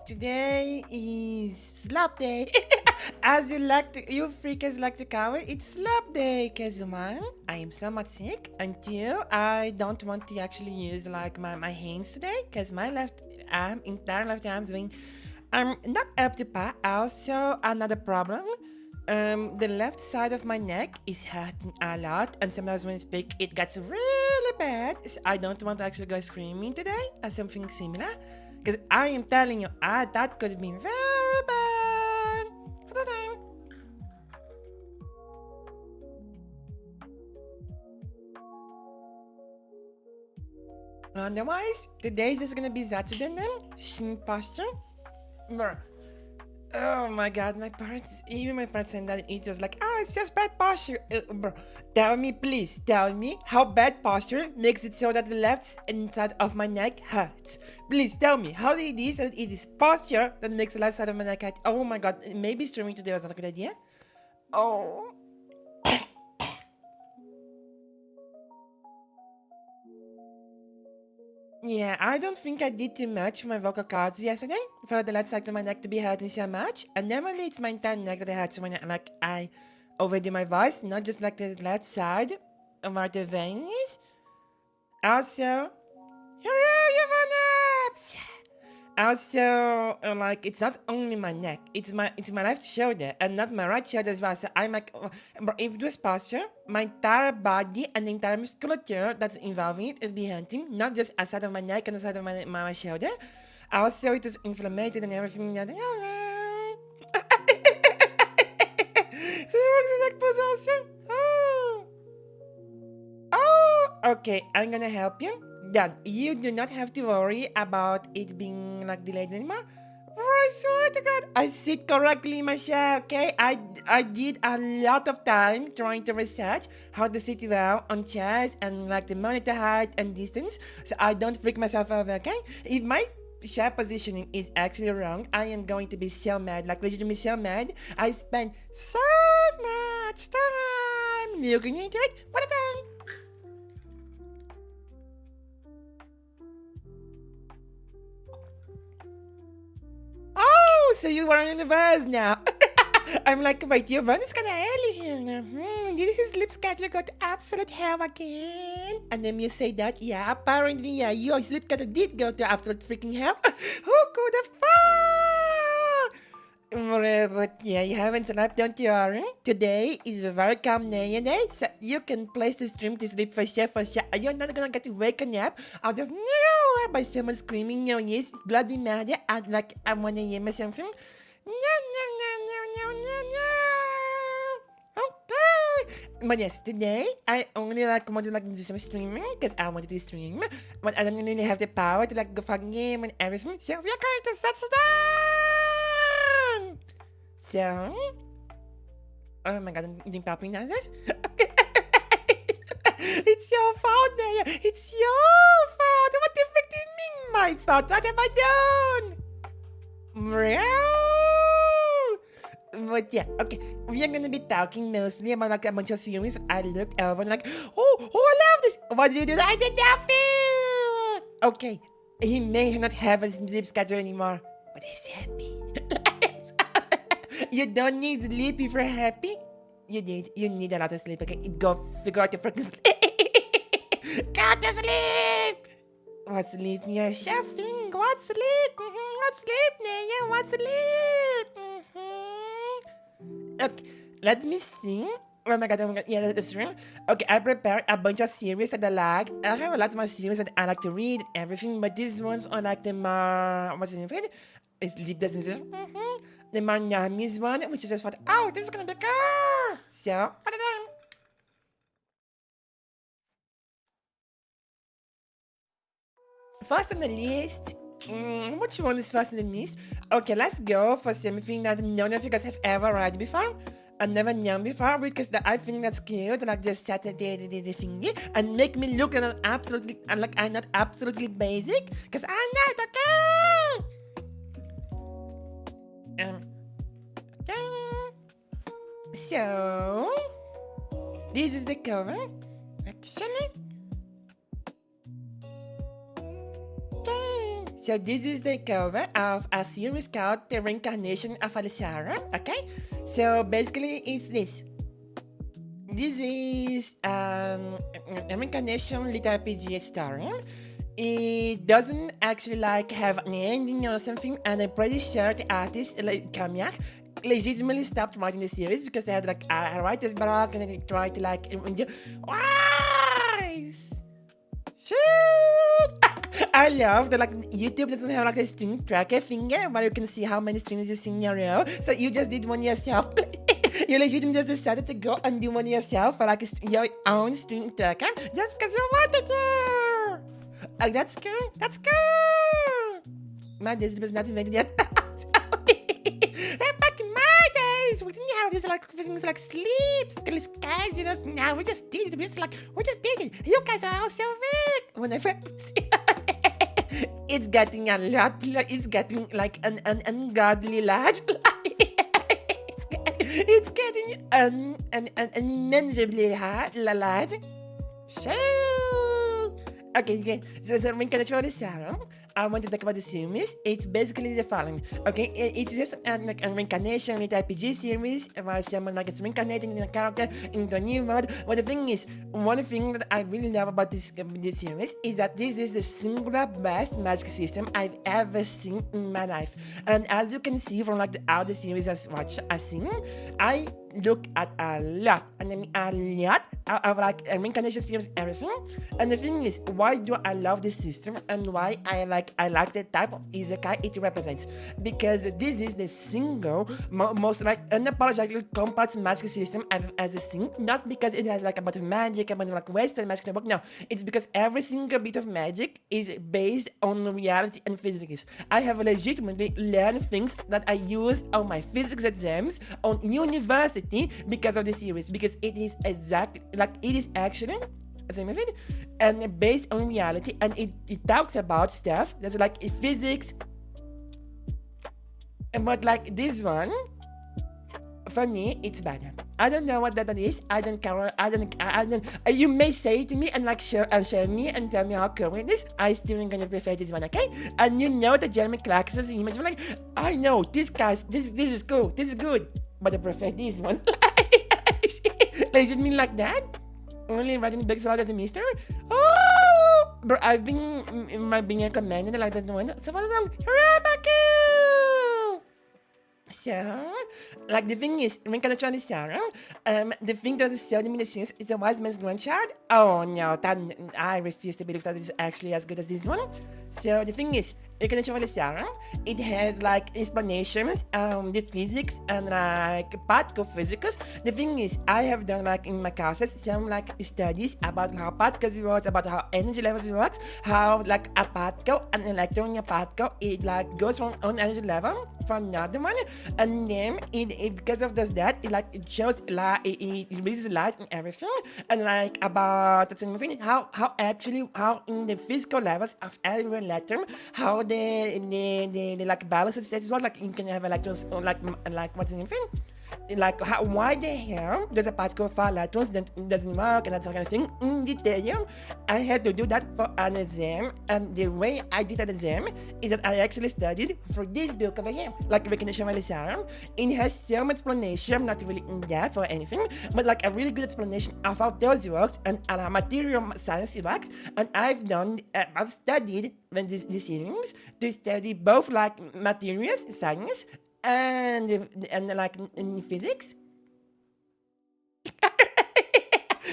Today is slop day. As you freakers like to call it, it's slop day. Cause man, I am so much sick until I don't want to actually use like my hands today. Cause my entire left arm's doing not up to par. Also another problem. The left side of my neck is hurting a lot, and sometimes when I speak, it gets really bad. So I don't want to actually go screaming today or something similar, because I am telling you, that could be very bad. All the time. Otherwise, today is just gonna be Zatsudan then, shin posture. Oh my god, even my parents said that it was like, oh, it's just bad posture. Bro, tell me, please, tell me how bad posture makes it so that the left side of my neck hurts. Please tell me how it is that it is posture that makes the left side of my neck hurt. Oh my god, maybe streaming today was not a good idea. Oh. Yeah, I don't think I did too much for my vocal cords yesterday for the left side of my neck to be hurting so much. And normally it's my entire neck that hurts when I overdo my voice, not just like the left side where the vein is. Also, like it's not only my neck, it's my left shoulder and not my right shoulder as well. So I'm like, if it was posture, my entire body and the entire musculature that's involved in it is behind him, not just a side of my neck and the side of my shoulder. Also, it is inflamed and everything. So it works in neck pose also. Oh, okay. I'm gonna help you. Dad, you do not have to worry about it being like delayed anymore. I swear to God, I sit correctly in my chair, okay? I did a lot of time trying to research how to sit well on chairs and like the monitor height and distance, so I don't freak myself over, okay? If my chair positioning is actually wrong, I am going to be so mad, like legitimately so mad. I spent so much time looking into it. What a time! Oh, so you are in the bus now. I'm like, wait, your run is kinda early here now. Did his sleep schedule go to absolute hell again? And then you say that, yeah, apparently, yeah, your sleep schedule did go to absolute freaking hell. Who could have thought? But yeah, you haven't slept, don't you, worry. Today is a very calm Neia day, so you can place the stream to sleep for sure, for sure. You're not gonna get to wake up out of nowhere by someone screaming, no, yes, it's bloody murder at like 1 a.m. or something. No, no, no, no, no, no, no. Okay. But yes, today I only like want to like do some streaming because I wanted to stream, but I don't really have the power to like go for game and everything. So we are going to Zatsudan. So, oh my god, I'm doing popping dances. It's your fault, Neia. It's your fault. What the frick do you mean, my fault? What have I done? But yeah, okay. We are gonna be talking mostly about like a bunch of series. I looked over and like, oh, I love this. What did you do? I did nothing. Okay, he may not have a sleep schedule anymore, but he's happy. You don't need sleep if you're happy. You need a lot of sleep. Okay, go figure out your freaking sleep. Go to sleep. What sleep? You're chefing. What sleep? What sleep, Neia? What sleep? Okay, let me see. Oh my god, yeah, that's true. Okay, I prepared a bunch of series that I like. I have a lot more series that I like to read, everything, but these ones are like the more, what's the name of it? Sleep doesn't exist. The more Nami's one, which is just what, oh, this is gonna be cool. So, what a time. First on the list, which one is first on the list? Okay, let's go for something that none of you guys have ever read before. I've never known before, because I think that's cute, like just set the thingy and make me look like I'm not absolutely basic, because I'm not, okay? Okay. So, this is the cover, actually. So this is the cover of a series called The Reincarnation of Alisara. Okay, so basically it's this. This is a reincarnation little RPG story. It doesn't actually like have an ending or something, and I'm pretty sure the artist like Kamiak legitimately stopped writing the series because they had like a writer's block and they tried to like why? Shit! I love that like YouTube doesn't have like a stream tracker finger where you can see how many streams you see in a row. So you just did one yourself. You legitimately just decided to go and do one yourself for like your own stream tracker just because you wanted to. Like that's cool. That's cool. My days was not invented yet. Back in my days, we didn't have these like things like sleeps, schedules. Now we just did it. We just did it. You guys are all so weak. Whenever it's getting a lot. It's getting like an ungodly large. It's getting an immensely large. Okay. So reincarnation of Alisara. I want to talk about the series. It's basically the following. Okay, it's just like a reincarnation with RPG series where someone like is reincarnating in a character into a new world. But the thing is, one thing that I really love about this series is that this is the singular best magic system I've ever seen in my life. And as you can see from like the other series I've seen, I look at a lot, and I mean a lot of like reincarnation series, everything. And the thing is, why do I love this system and why I like the type of isekai it represents? Because this is the single most like unapologetically complex magic system I've ever seen. Not because it has like a bunch of magic, a bunch of like Western magic network. No, it's because every single bit of magic is based on reality and physics. I have legitimately learned things that I use on my physics exams on university because of the series, because it is exactly like it is actually same of it and based on reality, and it talks about stuff that's like physics. But like this one, for me, it's better. I don't know what that is. I don't care. I don't. You may say it to me and like share me and tell me how cool it is. I still gonna prefer this one, okay? And you know that Jeremy Clarkson's image, like I know this guy's this is cool. This is good, but I prefer this one. Legitimately like that. Only writing books about the mystery. Oh, bro, I've been recommended like that one. So what is them? So, like the thing is, reincarnation of Alisara, the thing that is sold in the series is the wise man's grandchild. Oh no, I refuse to believe that is actually as good as this one. So the thing is, reincarnation of Alisara, it has like explanations on the physics and like particle physics. The thing is, I have done like in my classes some like studies about how particles works, about how energy levels works, how like a particle, an electron in a particle, it like goes from one energy level from another one, and then it because of that it shows light, it releases light and everything, and like about that same thing, how in the physical levels of every electron, how the like balance of states work. Like you can have electrons like what's the thing, like why the hell does a particle for electrons that doesn't work and that kind of thing in detail. I had to do that for an exam, and the way I did that exam is that I actually studied for this book over here, like Reincarnation of Alisara. It has some explanation, not really in depth or anything, but like a really good explanation of how those works and how material science works. And I've studied these series to study both like materials science and like in physics. Yeah,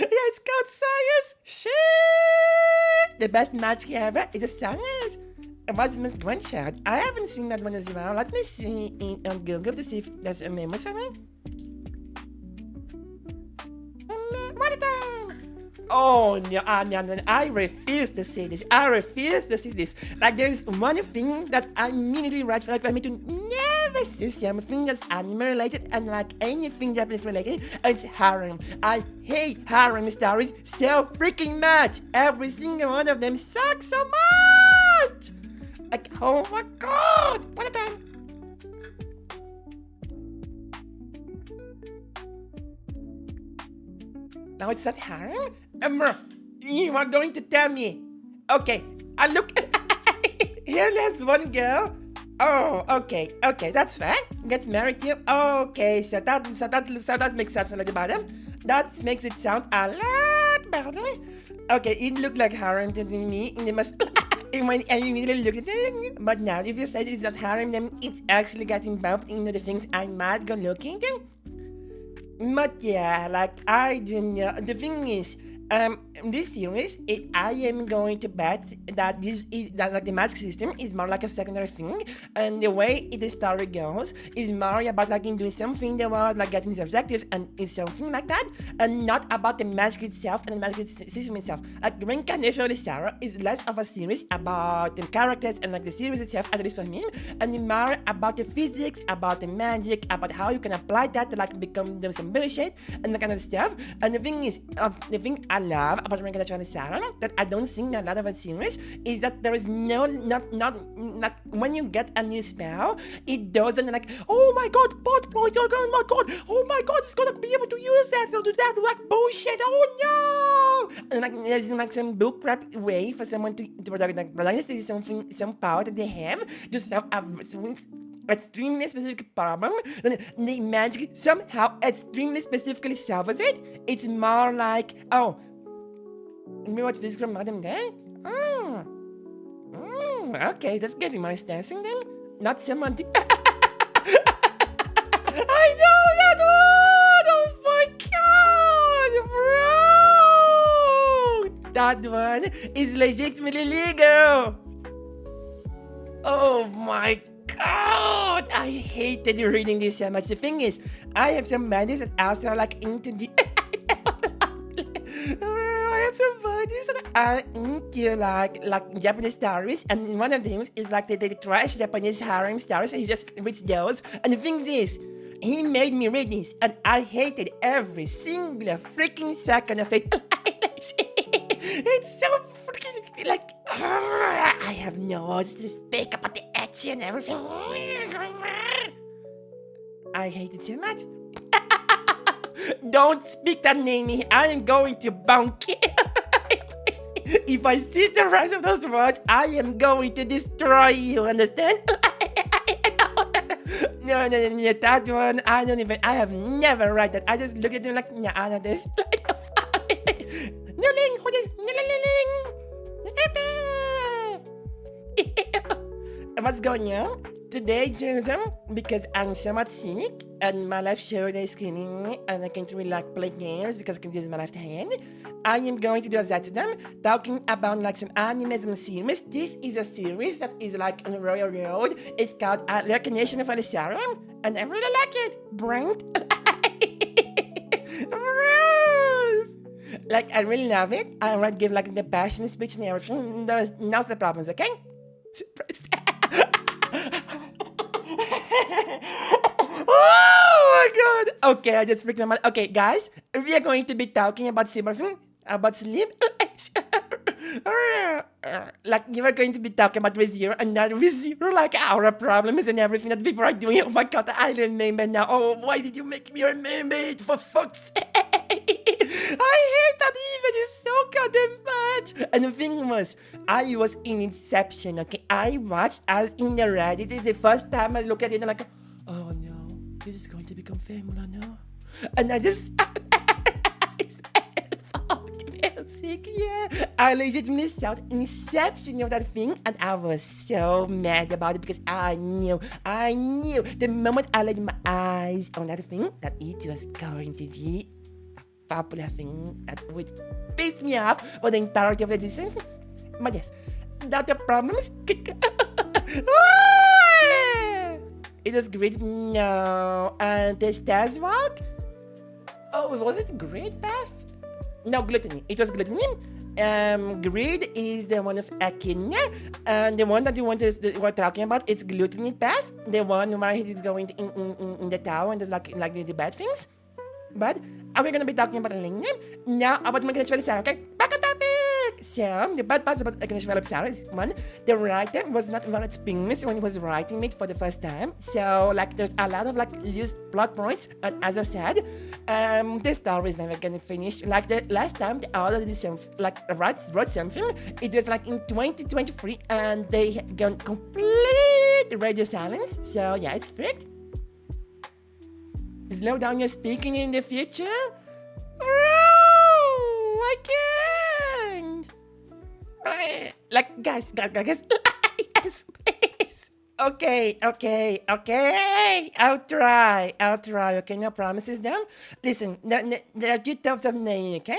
it's called science. Shit! The best magic ever is a science. What's Miss Grandchild? I haven't seen that one as well. Let me see on Google to see if there's a memo somewhere. What time? Oh no, no, I refuse to say this. I refuse to see this. Like there's one thing that I immediately write for, like I mean to never see something that's anime related and like anything Japanese related. It's harem. I hate harem stories so freaking much. Every single one of them sucks so much. Like oh my god, what a time. Now it's that harem? You are going to tell me. Okay, I look. He only has one girl. Oh, okay, that's fine. Gets married to you. Okay, so that makes sense a little better. That makes it sound a lot better. Okay, it looked like harem to me. It must. When I immediately looked at it, but now if you said it's not harem, then it's actually getting bumped into the things I might go look into. But yeah, like I didn't know. The thing is, this series, I am going to bet that like the magic system is more like a secondary thing, and the way the story goes is more about like doing something about like getting some objectives and is something like that, and not about the magic itself and the magic system itself. Like Reincarnation of Sarah is less of a series about the characters and like the series itself, at least for me, and more about the physics, about the magic, about how you can apply that to like become some bullshit and that kind of stuff. And the thing is, the thing I love about Reincarnation of Sarah that I don't think a lot of a series is that there is not when you get a new spell, it doesn't like, oh my god, oh my god, it's gonna be able to use that, to do that, like bullshit, oh no! And like there's like some book crap way for someone to produce some power that they have, just have extremely specific problem, then the magic somehow extremely specifically solves it. It's more like, oh, you watch this from Madam Day? Okay, that's getting my dancing then. Not someone. I know that one! Oh my god, bro! That one is legitimately legal. Oh my god, I hated reading this so much. The thing is, I have some buddies that also are like into the I have some buddies that are into like Japanese stories, and one of them is like the trash Japanese harem stories, and he just reads those. And the thing is, he made me read this, and I hated every single freaking second of it. It's so freaking like I have no words to speak about the ecchi and everything. I hate it so much. Don't speak that name here. I am going to bonk it. If I see the rest of those words, I am going to destroy you, understand? No, that one, I have never read that. I just look at them like, nah, I know this. Nuling, who is What's going on? Today, Jason, because I'm somewhat sick and my left shoulder is killing me and I can't really like play games because I can use my left hand, I am going to do a Zatsudan talking about like some animes and series. This is a series that is like on the Royal Road. It's called Reincarnation of Lastraveler, and I really like it. Brent. Like, I really love it. I might give like the passionate speech and everything. There's not the problems, okay? Oh my god! Okay, I just freaked my mind. Okay, guys, we are going to be talking about sleep. Like, you are going to be talking about ReZero and not ReZero, like our problems and everything that people are doing. Oh my god, I remember now. Oh, why did you make me remember it? For fuck's sake! I hate that image so goddamn much. And the thing was, I was in Inception, okay? I watched as in the Reddit. It's the first time I look at it and I'm like, oh no, this is going to become famous, no? And I just sick, yeah. I legitimately saw the inception of that thing, and I was so mad about it because I knew the moment I laid my eyes on that thing that it was going to be a popular thing that would piss me off for the entirety of the existence. But yes, that the problems. It was great. No, and the stairs walk. Oh, was it great path? No, gluttony. It was gluttony. Greed is the one of Akina, and the one that we're talking about is gluttony path. The one where he's going in the tower and there's like the bad things. But are we gonna be talking about Lingam now? About Migration, okay? Back on topic. So, the bad parts about develop Sarah is one, the writer was not very experienced when he was writing it for the first time. So, like, there's a lot of like loose plot points. And as I said, the story is never gonna finish. Like the last time the author did some, like, wrote something, it was like in 2023, and they had gone complete radio silence. So yeah, it's freaked. Slow down your speaking in the future. Oh, I can't. Like, guys, yes, please. Okay. I'll try. Okay, no promises now. Listen, there are two types of Neia, okay?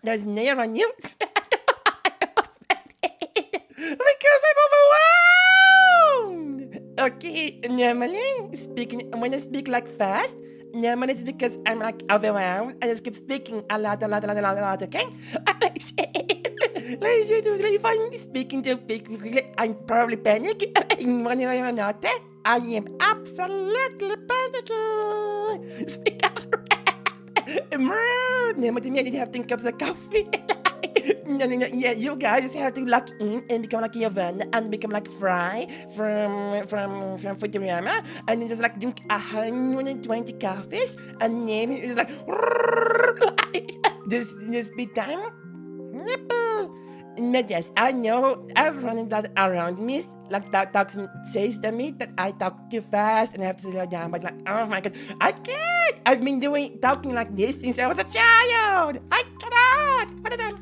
There's Neia on you. Because I'm overwhelmed. Okay, normally speaking, when I speak like fast, normally it's because I'm like overwhelmed. I just keep speaking a lot, okay? Like, if I'm speaking too quickly, I'm probably panic. In one way or another, I am absolutely panicking. Speak out. Normally, I didn't have 10 cups of coffee. No, yeah, you guys have to lock in and become like Yvonne and become like Fry from Futurama, and then just like drink 120 coffees, and then it's like this speed time. But yes, I know everyone that around me like that says to me that I talk too fast and I have to slow down, but like, oh my god, I can't. I've been talking like this since I was a child. I cannot. What the?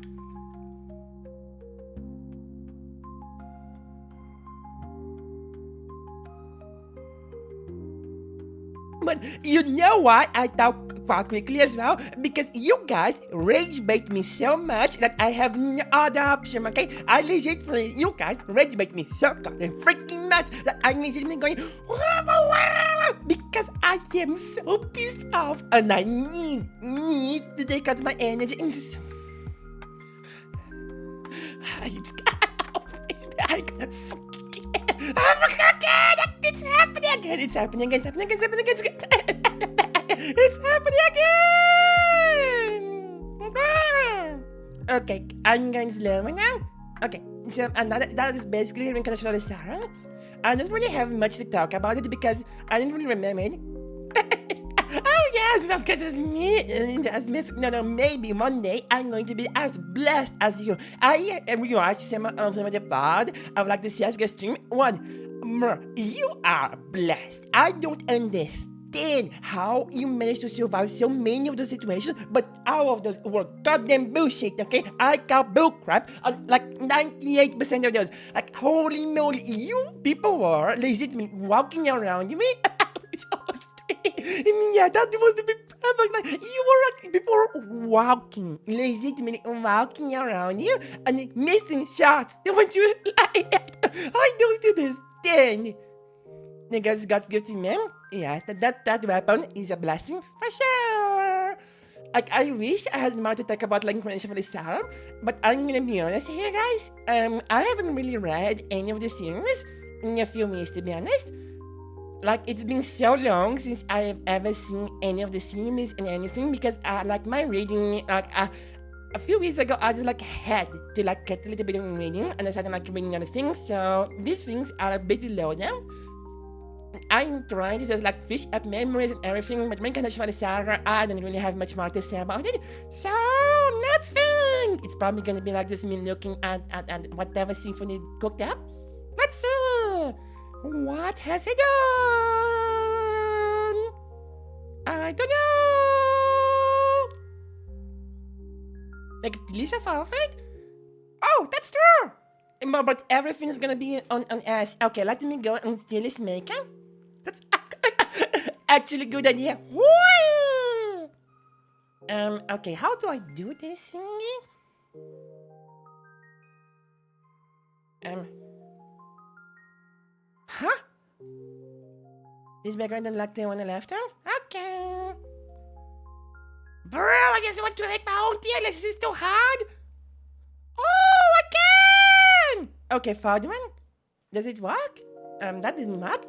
But you know why I talk quite quickly as well? Because you guys rage bait me so much that I have no other option, okay? I legitimately, you guys rage bait me so goddamn freaking much that I'm legitimately going because I am so pissed off and I need to take out my energy in this. I gotta oh my god, it's happening again! It's happening again! Okay, I'm going slower now. Okay, so that is basically reincarnation of Sarah. I don't really have much to talk about it because I didn't really remember it. Oh yes, because it's me. No, maybe one day I'm going to be as blessed as you. I rewatched some of the pod of like the CSGO stream. You are blessed. I don't understand how you managed to survive so many of those situations, but all of those were goddamn bullshit, okay? I call bullcrap on like 98% of those. Like, holy moly, you people were legitimately walking around me. I mean, yeah, that was the big perfect. Like, people were walking, legitimately walking around you and missing shots. They want you like, I don't understand. Niggas got gifted, man. Yeah, that weapon is a blessing for sure. Like, I wish I had more to talk about like Incarnation of the Sarah, but I'm gonna be honest here, guys. I haven't really read any of the series in a few years, to be honest. Like, it's been so long since I have ever seen any of the series and anything, because like my reading, like a few weeks ago, I just like had to like cut a little bit of reading and I started like reading other things. So these things are a bit low now. I'm trying to just like fish up memories and everything, but when Incarnation of the Sarah, I don't really have much more to say about it. So next thing, it's probably gonna be like just me looking at whatever symphony cooked up. Let's see. What has it done? I don't know. Like, Lisa Falford? Oh, that's true. But everything's gonna be on us. Okay, let me go and steal his makeup. That's actually a good idea. Whee! Okay, how do I do this thingy? Huh? Is bigger than like the one on the left arm? Okay. Bro, I just want to make my own tier list. This is too hard. Oh, I can! Okay, third one. Does it work? That didn't work.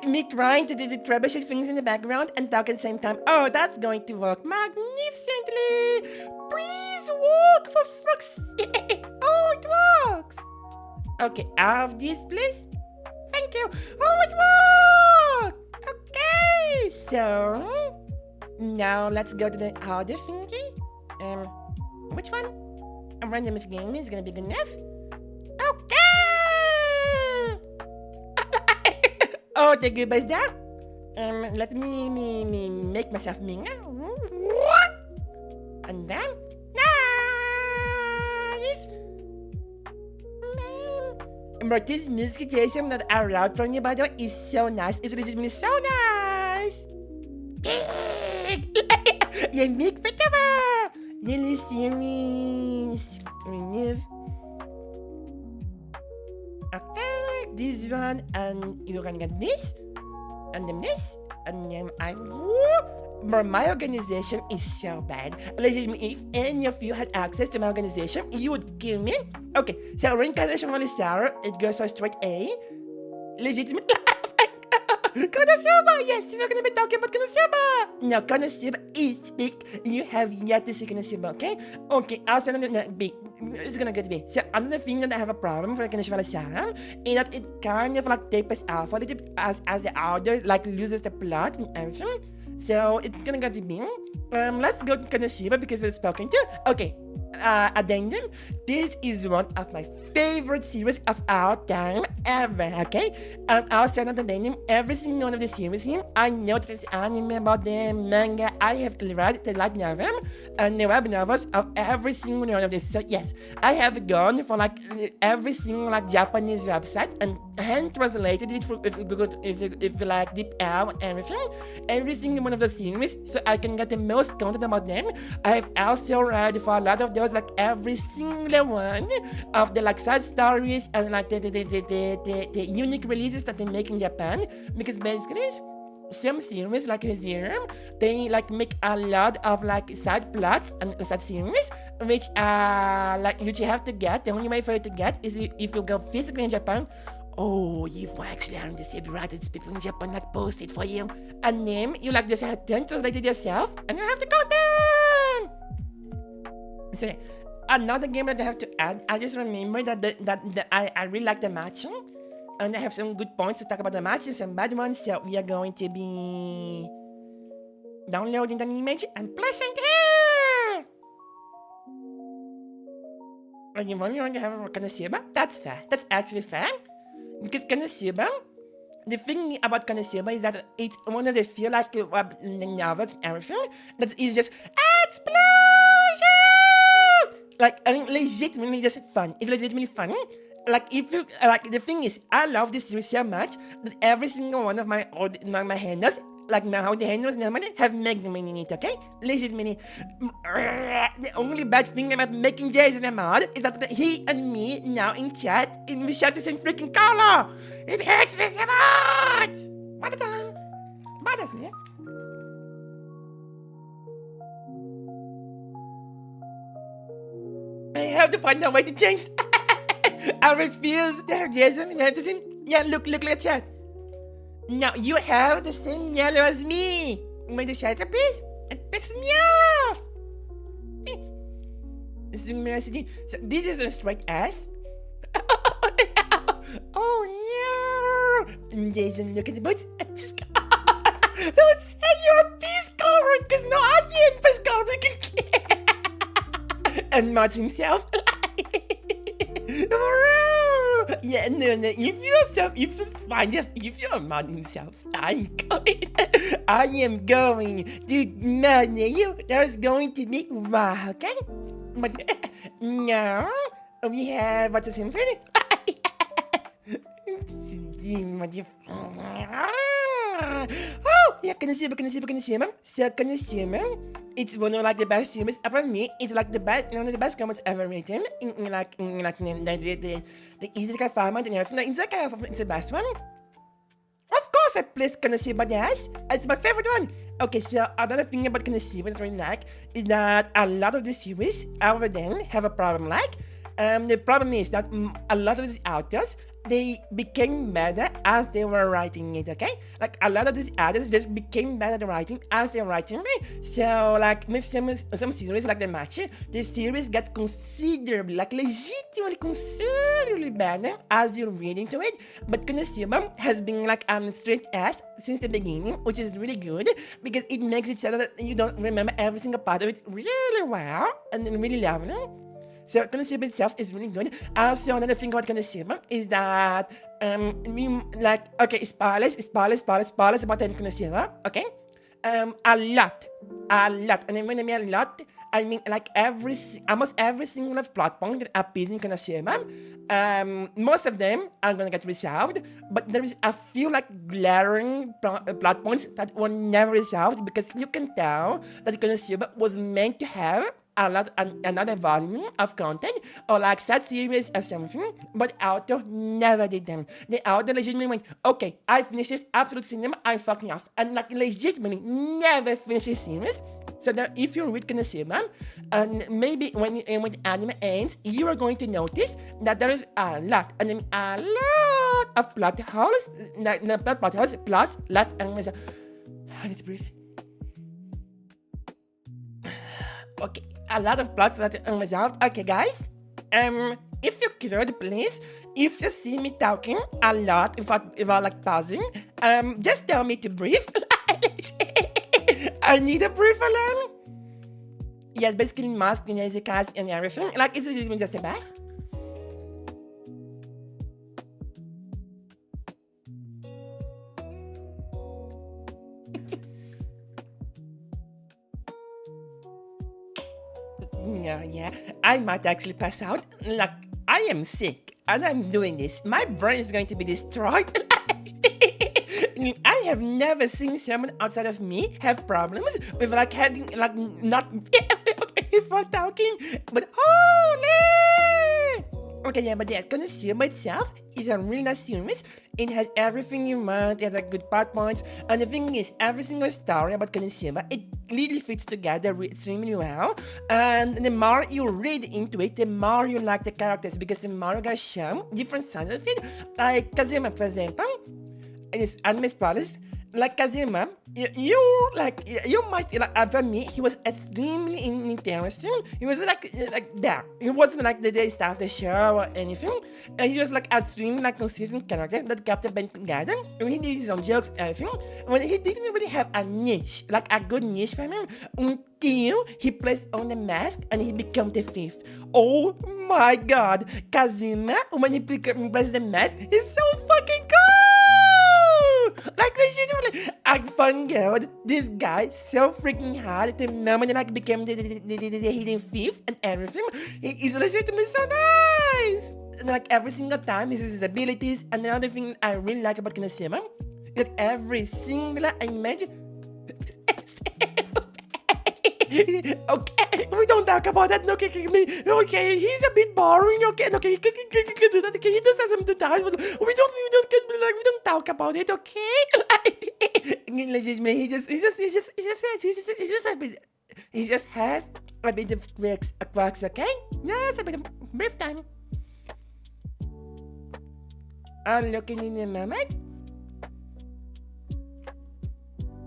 Me trying to do the troubleshoot things in the background and talk at the same time. Oh, that's going to work magnificently. Please walk for fuck's sake. Oh, it works. Okay, have this, please. Thank you. Oh, it worked. Okay, so now let's go to the other thingy. Which one? A random if game is gonna be good enough. Okay. Oh, the goodbyes there. Let me make myself minga. And then nice. But this music Jason that I wrote from you, by the way, is so nice. It's legitimately so nice. You make whatever. Daily series. Remove. Okay, this one, and you're gonna get this, and then this, and then but my organization is so bad. Legitimately, if any of you had access to my organization, you would kill me. Okay, so reincarnation from Sarah, it goes so straight A. Legitimately. Konosuba! Yes, we're gonna be talking about Konosuba! Now, Konosuba is big. You have yet to see Konosuba, okay? Okay, I'll send it to B. It's gonna get B. So, another thing that I have a problem for Konosuba Sarah is that it kind of like tapers off a little bit as the audio like loses the plot and everything. So, it's gonna go to B. Let's go to Konosuba because we're spoken to. Okay. Addendum. This is one of my favorite series of all time ever, okay? I'll send out addendum every single one of the series here. I know that there's anime about them, manga. I have read the light novel and the web novels of every single one of this. So yes, I have gone for like every single like Japanese website and hand translated it for if you like deep out everything, every single one of the series, so I can get the most content about them. I have also read for a lot of those like every single one of the like side stories and like the unique releases that they make in Japan, because basically some series like Herooo, they like make a lot of like side plots and side series which like which you have to get. The only way for you to get is if you go physically in Japan. Oh, you actually are in the same right as people in Japan like post it for you. A name you like just have to translate it yourself and you have to go down. So another game that I have to add, I just remember that I really like the matching. And I have some good points to talk about the matches and bad ones, so we are going to be downloading an image and placing it here. And you want to have a Konosuba? That's fair. That's actually fair. Because Konosuba, the thing about Konosuba is that it's one of the few like novels and everything that is just explosion! Like, I think legitimately just fun. It's legitimately funny. Like, if you like, the thing is, I love this series so much that every single one of my handles, like how the handles normally have Meg in it, okay? Legitimately. The only bad thing about making Jason a mod is that he and me now in chat, we share the same freaking color. It hurts me so much. What the time? What is it? I have to find a way to change. I refuse to have Jason and have the same. Yeah, look at the chat. Now you have the same yellow as me. Make the chat please. It pisses me off. So this is a straight S. Oh no! Jason, look at the boots. Don't say you're peace colored, because no, I am peace colored. And Mods himself. Yeah, no. If you're a man himself, I am going to man you. There's going to be wow, okay? But now we have what's his name? Oh, yeah, Konosuba. So Konosuba, it's one of like the best series. For me, it's like the best, one of the best comics ever written. In the Isekai format and everything. The Isekai format is the best one. Of course, I placed Konosuba yes. It's my favorite one. Okay, so another thing about Konosuba that I really like is that a lot of the series over them have a problem. Like, the problem is that a lot of these authors they became better as they were writing it, okay? Like a lot of these artists just became better at writing as they're writing it. So like with some series like the match, the series got considerably, like legitimately considerably better as you're reading to it. But Konosuba has been like straight ass since the beginning, which is really good because it makes it so that you don't remember every single part of it really well and really lovely. So Konosuba itself is really good. Also, another thing about Konosuba is that spoilers about Konosuba, okay? A lot. And when I mean a lot, I mean like almost every single plot point that appears in Konosuba. Most of them are gonna get resolved, but there is a few like glaring plot points that were never resolved because you can tell that Konosuba was meant to have another volume of content or like sad series or something, but author never did them. The author legitimately went, okay, I finished this absolute cinema, I'm fucking off, and like legitimately never finished this series. So that if you read Konosuba, and maybe when the anime ends, you are going to notice that there is a lot of plot holes, plus lot and I need to breathe. Okay, a lot of plots that are unresolved. Okay, guys. If you could, please, if you see me talking a lot without like pausing, just tell me to breathe. I need a breathe alarm. Yes, basically mask in the cast and everything. Like, it's just the best. Yeah, I might actually pass out. Like, I am sick, and I'm doing this. My brain is going to be destroyed. I have never seen someone outside of me have problems with like having like not before talking, but holy! Okay, yeah, but yeah, Konosuba itself is a really nice series. It has everything you want, it has like good plot points, and the thing is, every single story about Konosuba, it really fits together extremely well. And the more you read into it, the more you like the characters, because the more you gotta show different sides of it. Like Kazuma, for example, and it's anime spoilers. Like Kazuma, you might like for me, he was extremely interesting. He was like there. He wasn't like the day start the show or anything. And he was like extremely like consistent character that kept the band together. And he did his own jokes, everything. When he didn't really have a niche, like a good niche for him, until he placed on the mask and he became the fifth. Oh my God, Kazuma, when he places the mask, he's so fucking cool. Like legitimately, I fangirled this guy so freaking hard the moment he like became the hidden fifth and everything. He is legitimately so nice. And like every single time he uses his abilities. And another thing I really like about Konosuba is that every single image. Okay, we don't talk about that. Okay, he's a bit boring. Okay, he can do that. Okay, he does that sometimes, but we don't talk about it. Okay, legitimately, he just has a bit of quirks. Okay, yes, a bit of brief time. I'm looking in a moment.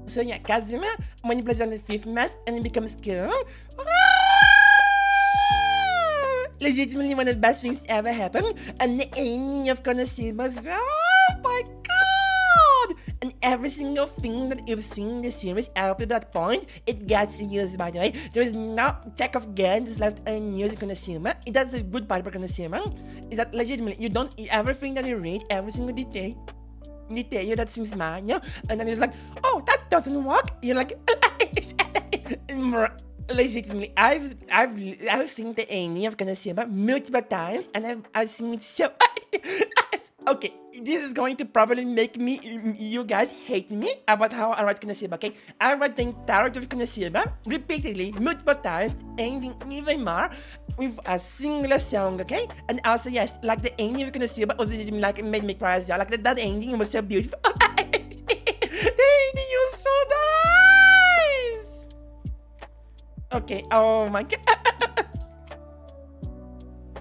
So yeah, Kazuma, when he plays on the fifth mask and he becomes cool, legitimately one of the best things ever happened. And the ending of Konosuba, oh my God! And every single thing that you've seen in the series up to that point, it gets used, by the way. There is no check of gun that's left unused in Konosuba. That's a good part about Konosuba, is that legitimately, you don't, everything that you read, every single detail that seems minor, and then you're like, oh, that doesn't work. You're like, legitimately, I've seen the ending of Konosuba multiple times, and I've seen it so. Okay, this is going to probably make you guys hate me about how I write Konosuba. Okay, I write the entirety of Konosuba repeatedly, multiple times, ending even more with a singular song. Okay, and also yes, like the ending of Konosuba was legitimately like made me cry as well. Like that ending was so beautiful. The ending was so nice. Okay, oh my God.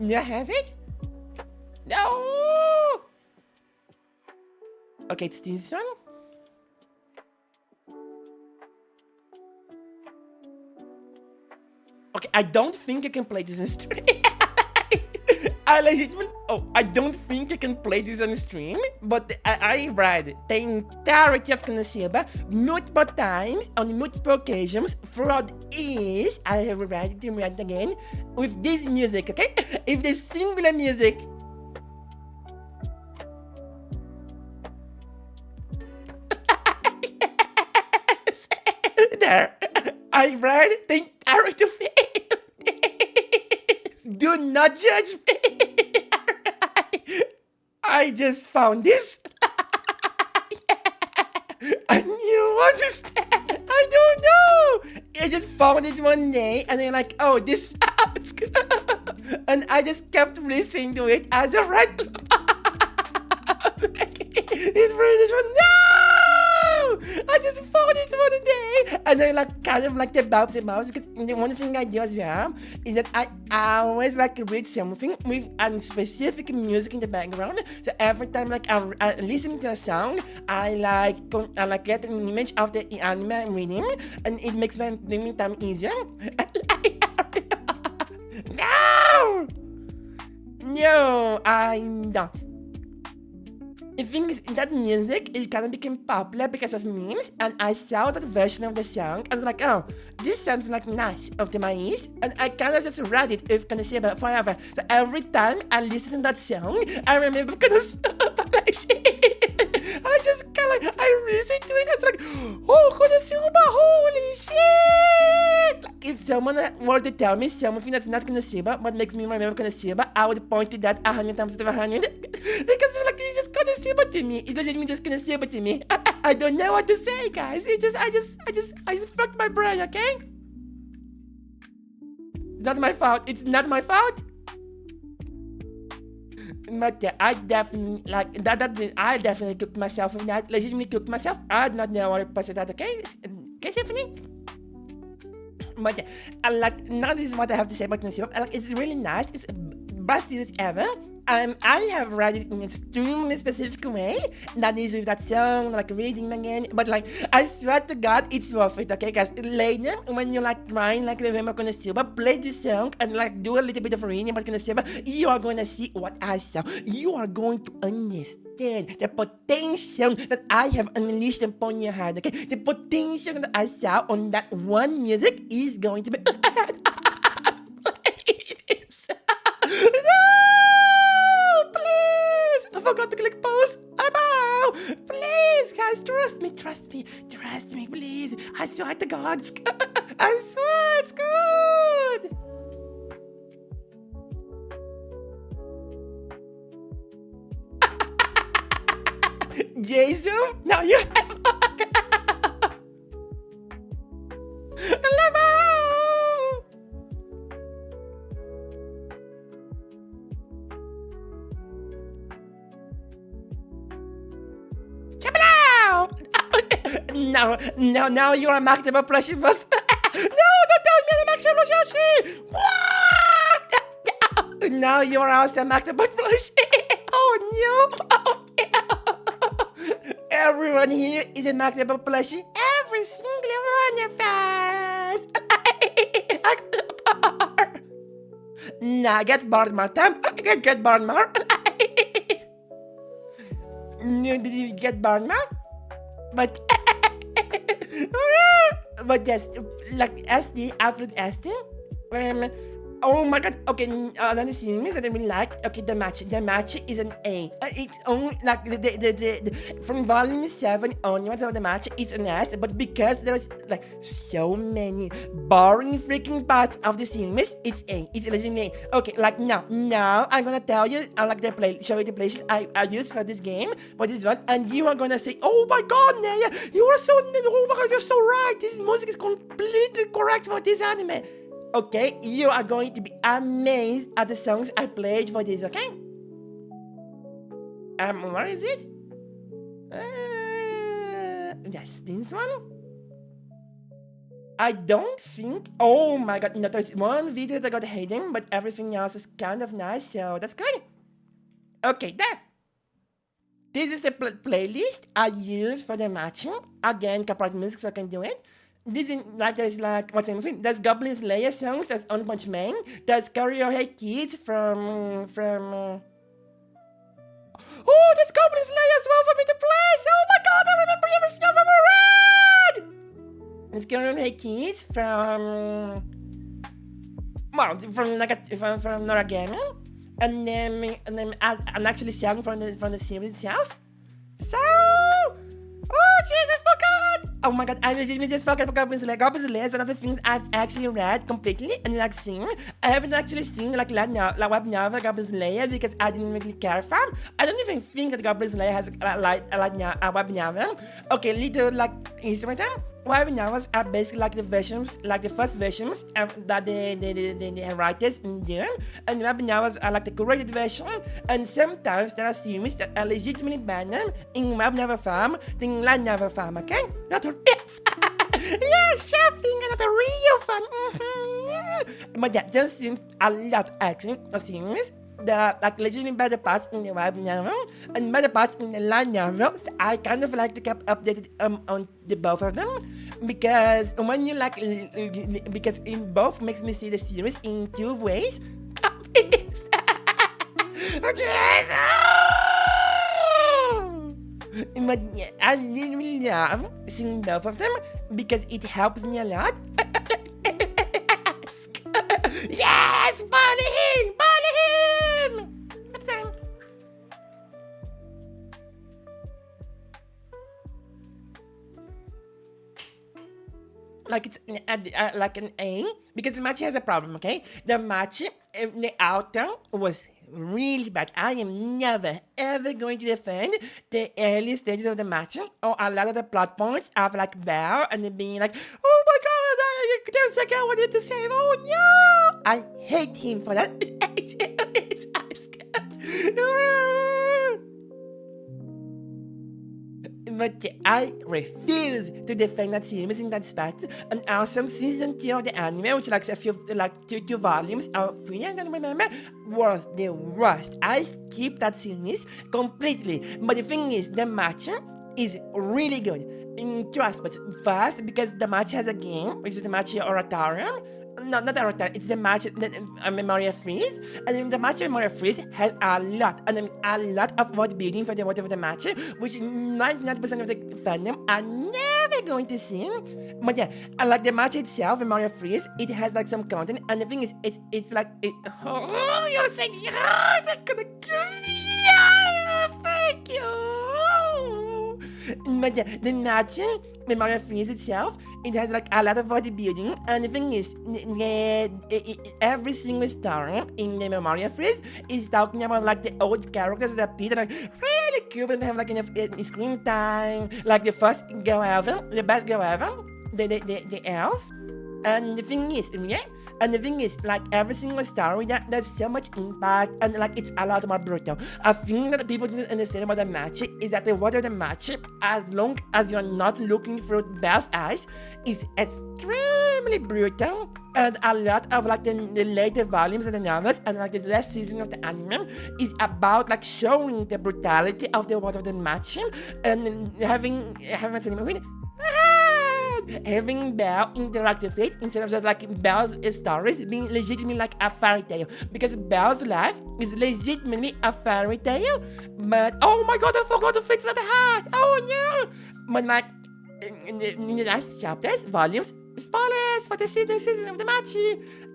You have it? No. Okay, it's this one. Okay, I don't think I can play this in stream. I don't think I can play this on stream, but I read the entirety of Konosuba multiple times on multiple occasions throughout years. I have read it again with this music, okay? If the singular music. There, I read the entirety of it. Do not judge me. I just found this. And you understand? I don't know. I just found it one day and I'm like, oh, this sounds good. And I just kept listening to it as a read. It's British one. No! I just found it one day. And I like kind of like the bouncy mouse because the one thing I do as well is that I always like read something with a specific music in the background. So every time like I listen to a song, I like get an image of the anime I'm reading, and it makes my reading time easier. No, I'm not. The thing is, that music, it kind of became popular because of memes, and I saw that version of the song, and I was like, oh, this sounds like nice to my ears, and I kind of just read it with Konosuba forever. So every time I listen to that song, I remember Konosuba, like shit. I just kind of like, I listen to it, I was like, oh, Konosuba, holy shit! Like, if someone were to tell me something that's not Konosuba, what makes me remember Konosuba, I would point to that 100 times out of 100, because it's like, it's just Konosuba to me. It doesn't mean just Konosuba to me. I don't know what to say, guys. I just fucked my brain, okay? Not my fault. It's not my fault. But yeah, I definitely like that. I definitely cooked myself with that. Legitimately cooked myself. I do not know what it was that. Okay, Stephanie. But yeah, I like now. This is what I have to say about Konosuba. Like, it's really nice. It's the best series ever. I have read it in an extremely specific way. That is with that song, like reading again. But like, I swear to God, it's worth it, okay, guys? Later, when you like trying like remember Konosuba, play this song and like do a little bit of reading about Konosuba, you are going to see what I saw. You are going to understand the potential that I have unleashed upon your head, okay? The potential that I saw on that one music is going to be... I forgot to click post. Please, guys, trust me, please. I swear to God, it's good. I swear it's good. Jason, now you have. No, you are marketable plushie boss. No, don't tell me I'm marketable plushie. What? Now you are also marketable plushie. Oh no. Everyone here is a marketable plushie. Every single one of us. Now get bored more time. Get bored more. Did you get bored more? But yes, like SD, absolute SD. Oh my God. Okay, another series that I really like. Okay, the match is an A. It's only like the from volume 7 onwards of the match, it's an S. But because there's like so many boring freaking parts of the series, it's A. It's legitimately A. Okay, like now I'm gonna tell you, I like show you the playlist I use for this game, for this one, and you are gonna say, oh my God, Neia, oh my God, you're so right. This music is completely correct for this anime. Okay, you are going to be amazed at the songs I played for this, okay? Where is it? Yes, this one. I don't think... Oh my God, no, there's one video that got hidden, but everything else is kind of nice, so that's good. Okay, there. this is the playlist I use for the matching. Again, copyright music, so I can do it. This is like there's like what's the name? There's Goblin Slayer songs. There's One Punch Man. There's Karaoke Kids from. Oh, there's Goblin Slayer as well for me to play. Oh my god, I remember everything I've ever read. There's Karaoke Kids from. Well, from Noragami, and then I'm actually sung from the series itself. So, oh Jesus, forgot! Oh my god, I legitimately just forgot about Goblin Slayer. Goblin Slayer is another thing I've actually read completely and like seen. I haven't actually seen like web novel Goblin Slayer because I didn't really care for it. I don't even think that Goblin Slayer has a web novel. Okay, little like history time. Web novels are basically like the versions, like the first versions that the writers do, and web novels are like the corrected version. And sometimes there are series that are legitimately better in web novel form than in light novel form. Okay, not a yeah, shopping and not a real fun. But yeah, there seems a lot actually of series. There are like legitimately better parts in the web novel and better parts in the light novel. So I kind of like to keep updated on the both of them because when you like because in both makes me see the series in two ways. But yeah, I really love seeing both of them because it helps me a lot. Yes, Bollywood! Like it's like an A because the match has a problem. Okay, the match the outcome was really bad. I am never ever going to defend the early stages of the match or a lot of the plot points of like Belle and then being like, oh my god, there's a guy I wanted to save. Oh no, I hate him for that. But I refuse to defend that series in that aspect. An awesome season 2 of the anime, which like a few like two volumes of 3, I don't remember, was the worst. I skipped that series completely. But the thing is, the match is really good in two aspects. First, because the match has a game, which is the match Oratorium. No, not Oratorium, it's the match Memoria Freeze. And then the match Memoria Freeze has a lot of world building for the world of the match, which 99% of the fandom are never going to see. But yeah, like the match itself, Memoria Freeze, it has like some content, and the thing is, it's like oh, you're saying yes, I'm gonna kill you. Thank you. But yeah, the matching Memoria Freeze itself, it has like a lot of bodybuilding, and the thing is, every single star in the Memoria Freeze is talking about like the old characters that appear like really cute and have like enough screen time, like the first girl ever, the best girl ever, the elf, and the thing is, yeah. And the thing is, like every single story, there's so much impact and like it's a lot more brutal. A thing that people didn't understand about the match is that the word of the match, as long as you're not looking through Belle's eyes, is extremely brutal. And a lot of like the later volumes of the novels and like the last season of the anime is about like showing the brutality of the word of the match and having Belle interact with it instead of just like Belle's stories being legitimately like a fairy tale, because Belle's life is legitimately a fairy tale. But oh my god, I forgot to fix that hat. Oh no! But like in the last chapters, volumes, spoilers for the season of the match,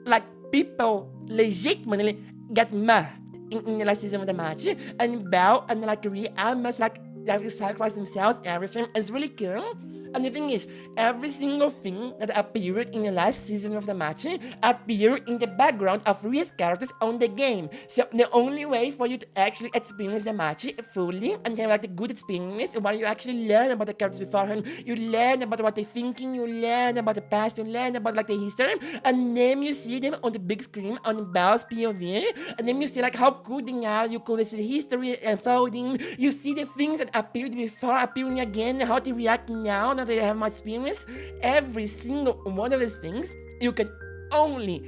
like people legitimately get murdered in the last season of the match, and Belle and like Rhea almost like they sacrifice themselves, everything. It's really cool. And the thing is, every single thing that appeared in the last season of the match appeared in the background of Rhea's characters on the game. So the only way for you to actually experience the match fully and have like a good experience where you actually learn about the characters beforehand, you learn about what they're thinking, you learn about the past, you learn about like the history, and then you see them on the big screen on Belle's POV, and then you see like how cool they are, you could see the history unfolding, you see the things that appeared before appearing again, how they react now that they have my experience. Every single one of these things you can only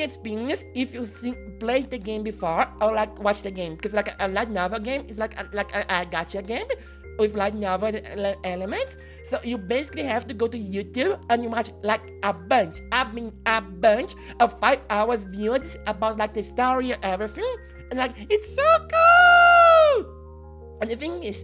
experience if you played the game before or like watched the game, because like a light novel game is like a gacha game with light novel elements. So you basically have to go to YouTube and you watch like a bunch of 5 hours videos about like the story and everything, and like it's so cool. And the thing is,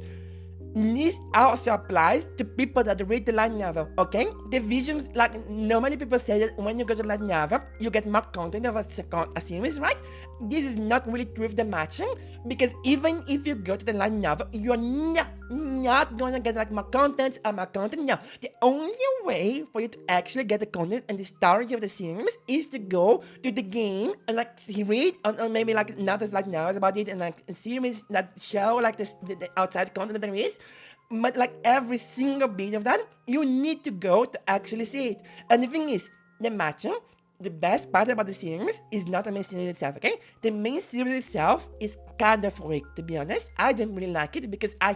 this also applies to people that read the light novel, okay? The visions, like normally people say that when you go to light novel, you get more content of a series, right? This is not really true with the matching, because even if you go to the light novel, you're not gonna get like more content or more content. No, the only way for you to actually get the content and the story of the series is to go to the game and like read or maybe like not as like novels about it and like series that show like the outside content that there is. But like every single bit of that, you need to go to actually see it. And the thing is, the matching, the best part about the series is not the main series itself, okay? The main series itself is kind of weak, to be honest. I don't really like it because I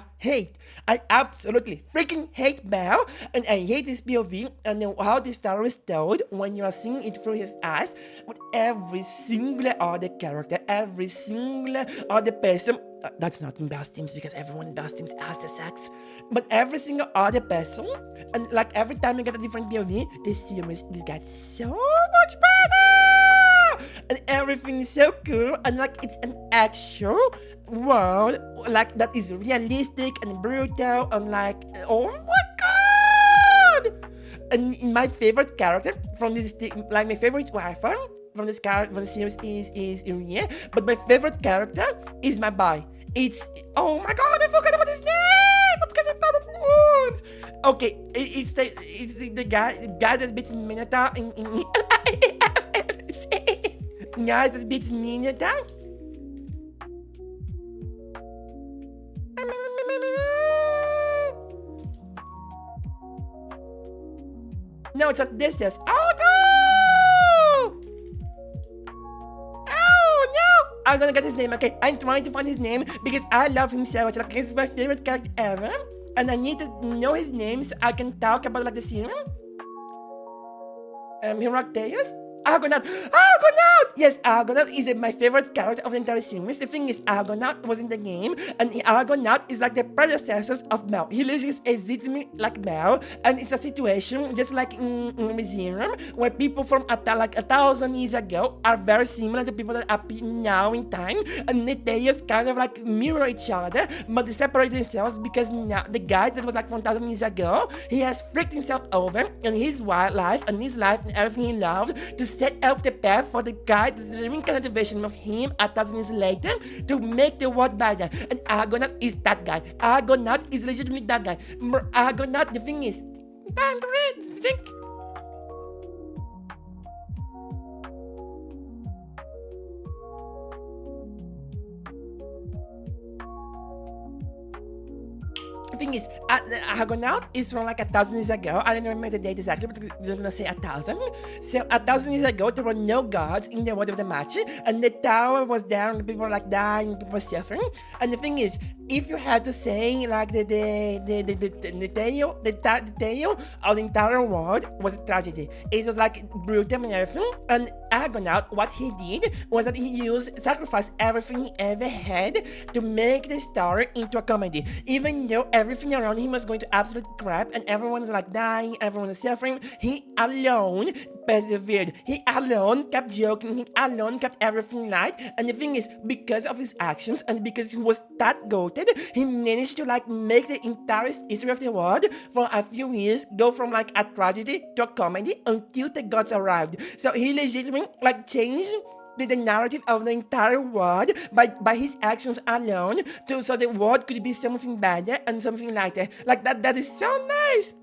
absolutely freaking hate Belle, and I hate this POV and how the story is told when you are seeing it through his eyes. With every single other character, every single other person, that's not in Belle's teams because everyone in Belle's teams has the sex, but every single other person, and like every time you get a different POV, the series gets so much better, and everything is so cool, and like it's an actual world like that is realistic and brutal, and like oh my god. And my favorite character from this, like my favorite weapon from this character from the series is Irie, but my favorite character is my boy. It's oh my god, I forgot about his name because I thought of names. Okay, it's the guy that beats Minotaur in guys that beats Minotaur. No, it's not this. Yes. Oh no! Oh no! I'm gonna get his name. Okay, I'm trying to find his name because I love him so much. Like he's my favorite character ever, and I need to know his name so I can talk about like the series. Heracteus? Argonaut! Argonaut! Yes, Argonaut is my favorite character of the entire series. The thing is, Argonaut was in the game, and Argonaut is like the predecessors of Mel. He literally is exactly like Mel, and it's a situation just like in Museum, where people from like 1,000 years ago are very similar to people that are now in time, and they just kind of like mirror each other, but they separate themselves because now the guy that was like 1,000 years ago, he has freaked himself over and his wildlife and his life and everything he loved to set up the path for the guy that's the reincarnated version of him 1,000 years later to make the world better. And Argonaut is that guy. Argonaut is legitimately that guy. Argonaut, the thing is, time to read, drink. The thing is, Argonaut is from like 1,000 years ago. I don't remember the date exactly, but we're gonna say 1,000. So 1,000 years ago, there were no gods in the world of the match, and the tower was down, and people were like dying, people were suffering. And the thing is, if you had to say like the tale of the entire world was a tragedy. It was like brutal and everything. And Argonaut, what he did was that he sacrificed everything he ever had to make the story into a comedy. Even though everything around him was going to absolute crap and everyone's like dying, everyone is suffering, he alone persevered. He alone kept joking, he alone kept everything light. And the thing is, because of his actions and because he was that goated, he managed to like make the entire history of the world for a few years go from like a tragedy to a comedy until the gods arrived. So he legitimately like changed the narrative of the entire world by his actions alone, so the world could be something better and something lighter. Like that is so nice.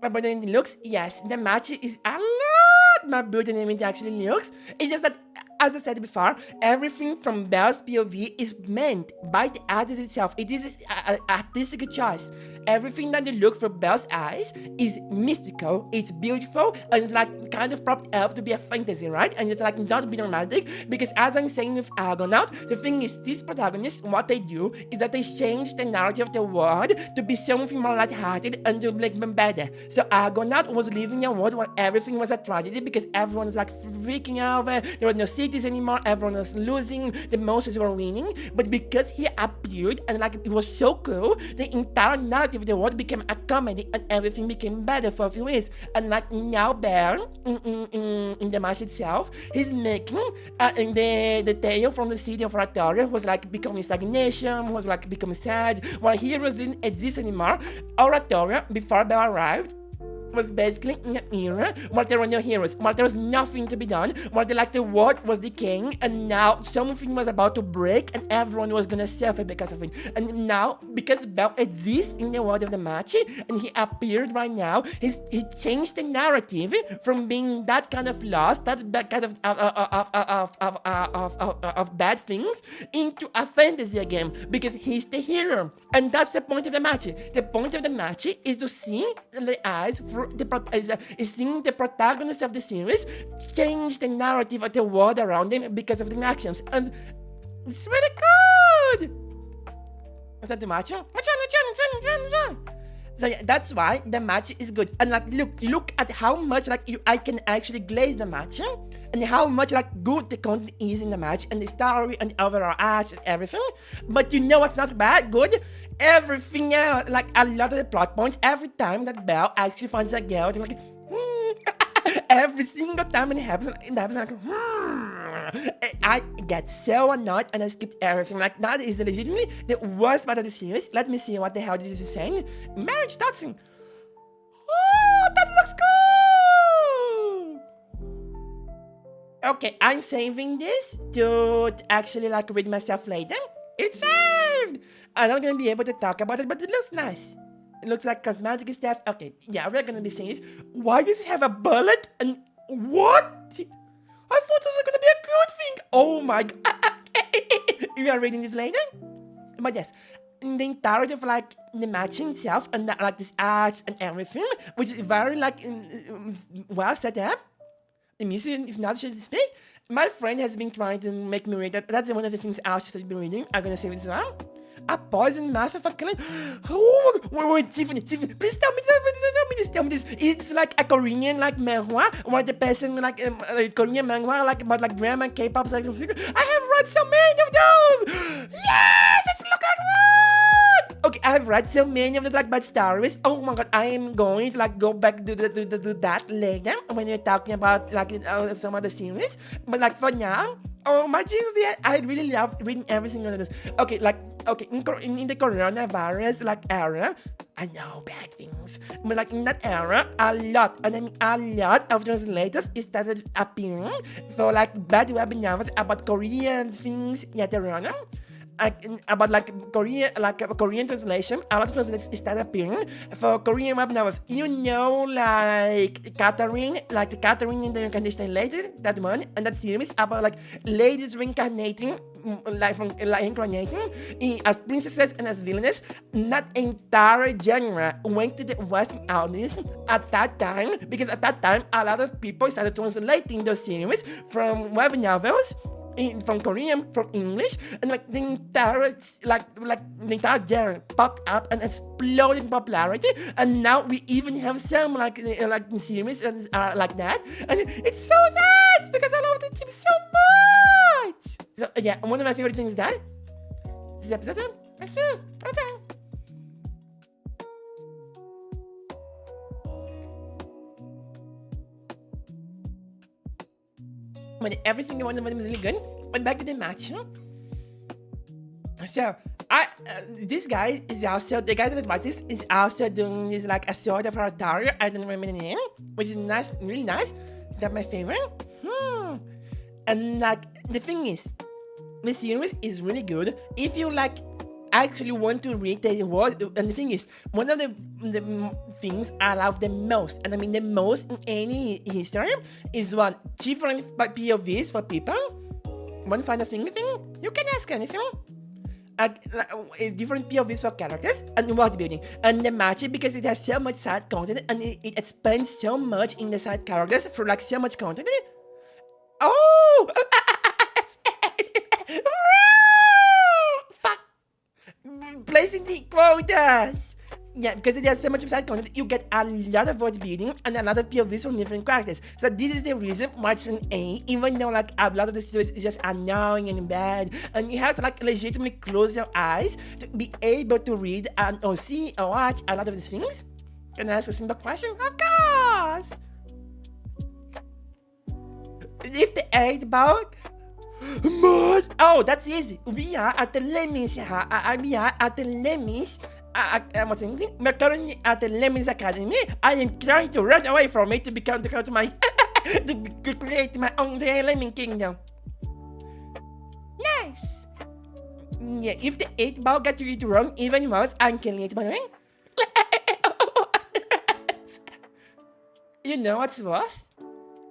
But then it looks, yes, the match is a lot more brutal than it actually looks. It's just that, as I said before, everything from Belle's POV is meant by the artist itself. It is an artistic choice. everything that you look for Belle's eyes is mystical, it's beautiful, and it's like kind of propped up to be a fantasy, right? And it's like not to be romantic, because as I'm saying with Argonaut, the thing is, these protagonists, what they do is that they change the narrative of the world to be something more lighthearted and to make them better. So Argonaut was living in a world where everything was a tragedy because everyone was like freaking out, there were no cities anymore, everyone was losing, the monsters were winning, but because he appeared and like it was so cool, the entire narrative of the world became a comedy and everything became better for a few years. And like now Bear, in the match itself, he's making the tale from the city of Oratoria was like becoming stagnation, was like becoming sad, while heroes didn't exist anymore. Oratoria, before Bell arrived, was basically in an era where there were no heroes, where there was nothing to be done, where the world was decaying, and now something was about to break and everyone was gonna suffer because of it. And now, because Bell exists in the world of the match, and he appeared right now, he changed the narrative from being that kind of loss, that kind of bad things, into a fantasy again, because he's the hero. And that's the point of the match. The point of the match is to see the eyes is seeing the protagonist of the series change the narrative of the world around them because of their actions, and it's really good. Was that the match? So yeah, that's why the match is good. And like look at how much like I can actually glaze the match, and how much like good the content is in the match, and the story and the overall act and everything. But you know what's not bad? Good. Everything else, like a lot of the plot points, every time that Belle actually finds a girl, they're like, every single time it happens like, I get so annoyed and I skipped everything. Like, that is legitimately the worst part of the series. Let me see what the hell this is saying. Marriage Dotson. Oh, that looks cool! Okay, I'm saving this to actually like read myself later. It's saved! I'm not gonna be able to talk about it, but it looks nice. It looks like cosmetic stuff. Okay, yeah, we're gonna be seeing this. Why does it have a bullet? And what? I thought this was gonna be a good thing. Oh my god. We are reading this later. But yes, in the entirety of like the match itself and like this arts and everything, which is very like well set up. The music, if not, should speak. My friend has been trying to make me read that. That's one of the things Ash has been reading. I'm gonna save this one. A poison master for killing. Oh, wait, Tiffany, please tell me this. It's like a Korean like manhwa, where the person like Korean manhwa like about like drama and K-pop. Like, I have read so many of those. Yes, it's look like what? Okay, I have read so many of those like bad stories. Oh my god, I am going to like go back to that later when we're talking about like some of the series. But like for now. Oh my Jesus, yeah, I really love reading every single one of this. Okay, like, in the coronavirus like era, I know bad things, but like in that era, a lot, and I mean a lot of translators started appearing for like bad web novels about Korean things, yet around. About like Korean translation, a lot of translators start appearing for Korean web novels. You know, like Catherine in the Reincarnation Lady, that one, and that series about like ladies reincarnating, reincarnating as princesses and as villains. That entire genre went to the Western audience at that time, because at that time a lot of people started translating those series from web novels. From Korean, from English, and like the entire the entire genre popped up and exploded in popularity, and now we even have some like series and like that, and it's so nice because I love the team so much. So yeah, one of my favorite things is that this episode. But every single one of them is really good. But back to the match. So, this guy is also, the guy that watches is also doing this like a sort of Oratoria. I don't remember the name, which is nice, really nice. That's my favorite. And like, the thing is, the series is really good. If you like actually want to read the world, and the thing is, one of the things I love the most, and I mean the most in any history, is one, different POVs for people. One final thing, you can ask anything. different POVs for characters and world building. And the magic, because it has so much side content and it expands so much in the side characters for like so much content. Oh! Fuck! Placing the quotas! Yeah, because it has so much side content, you get a lot of world building and a lot of POVs from different characters. So this is the reason why it's an A, even though like a lot of the stories is just annoying and bad, and you have to like legitimately close your eyes to be able to read and or see or watch a lot of these things. Can I ask a simple question? Of course! If the 8 ball... Oh, that's easy. We are at the Lemmings. We are at the Lemmings. We're currently at the Lemmings Academy. I am trying to run away from it to become to create my own Lemming kingdom. Nice. Yeah, if the 8 ball got read wrong even once, I can lead by the way. You know what's worse?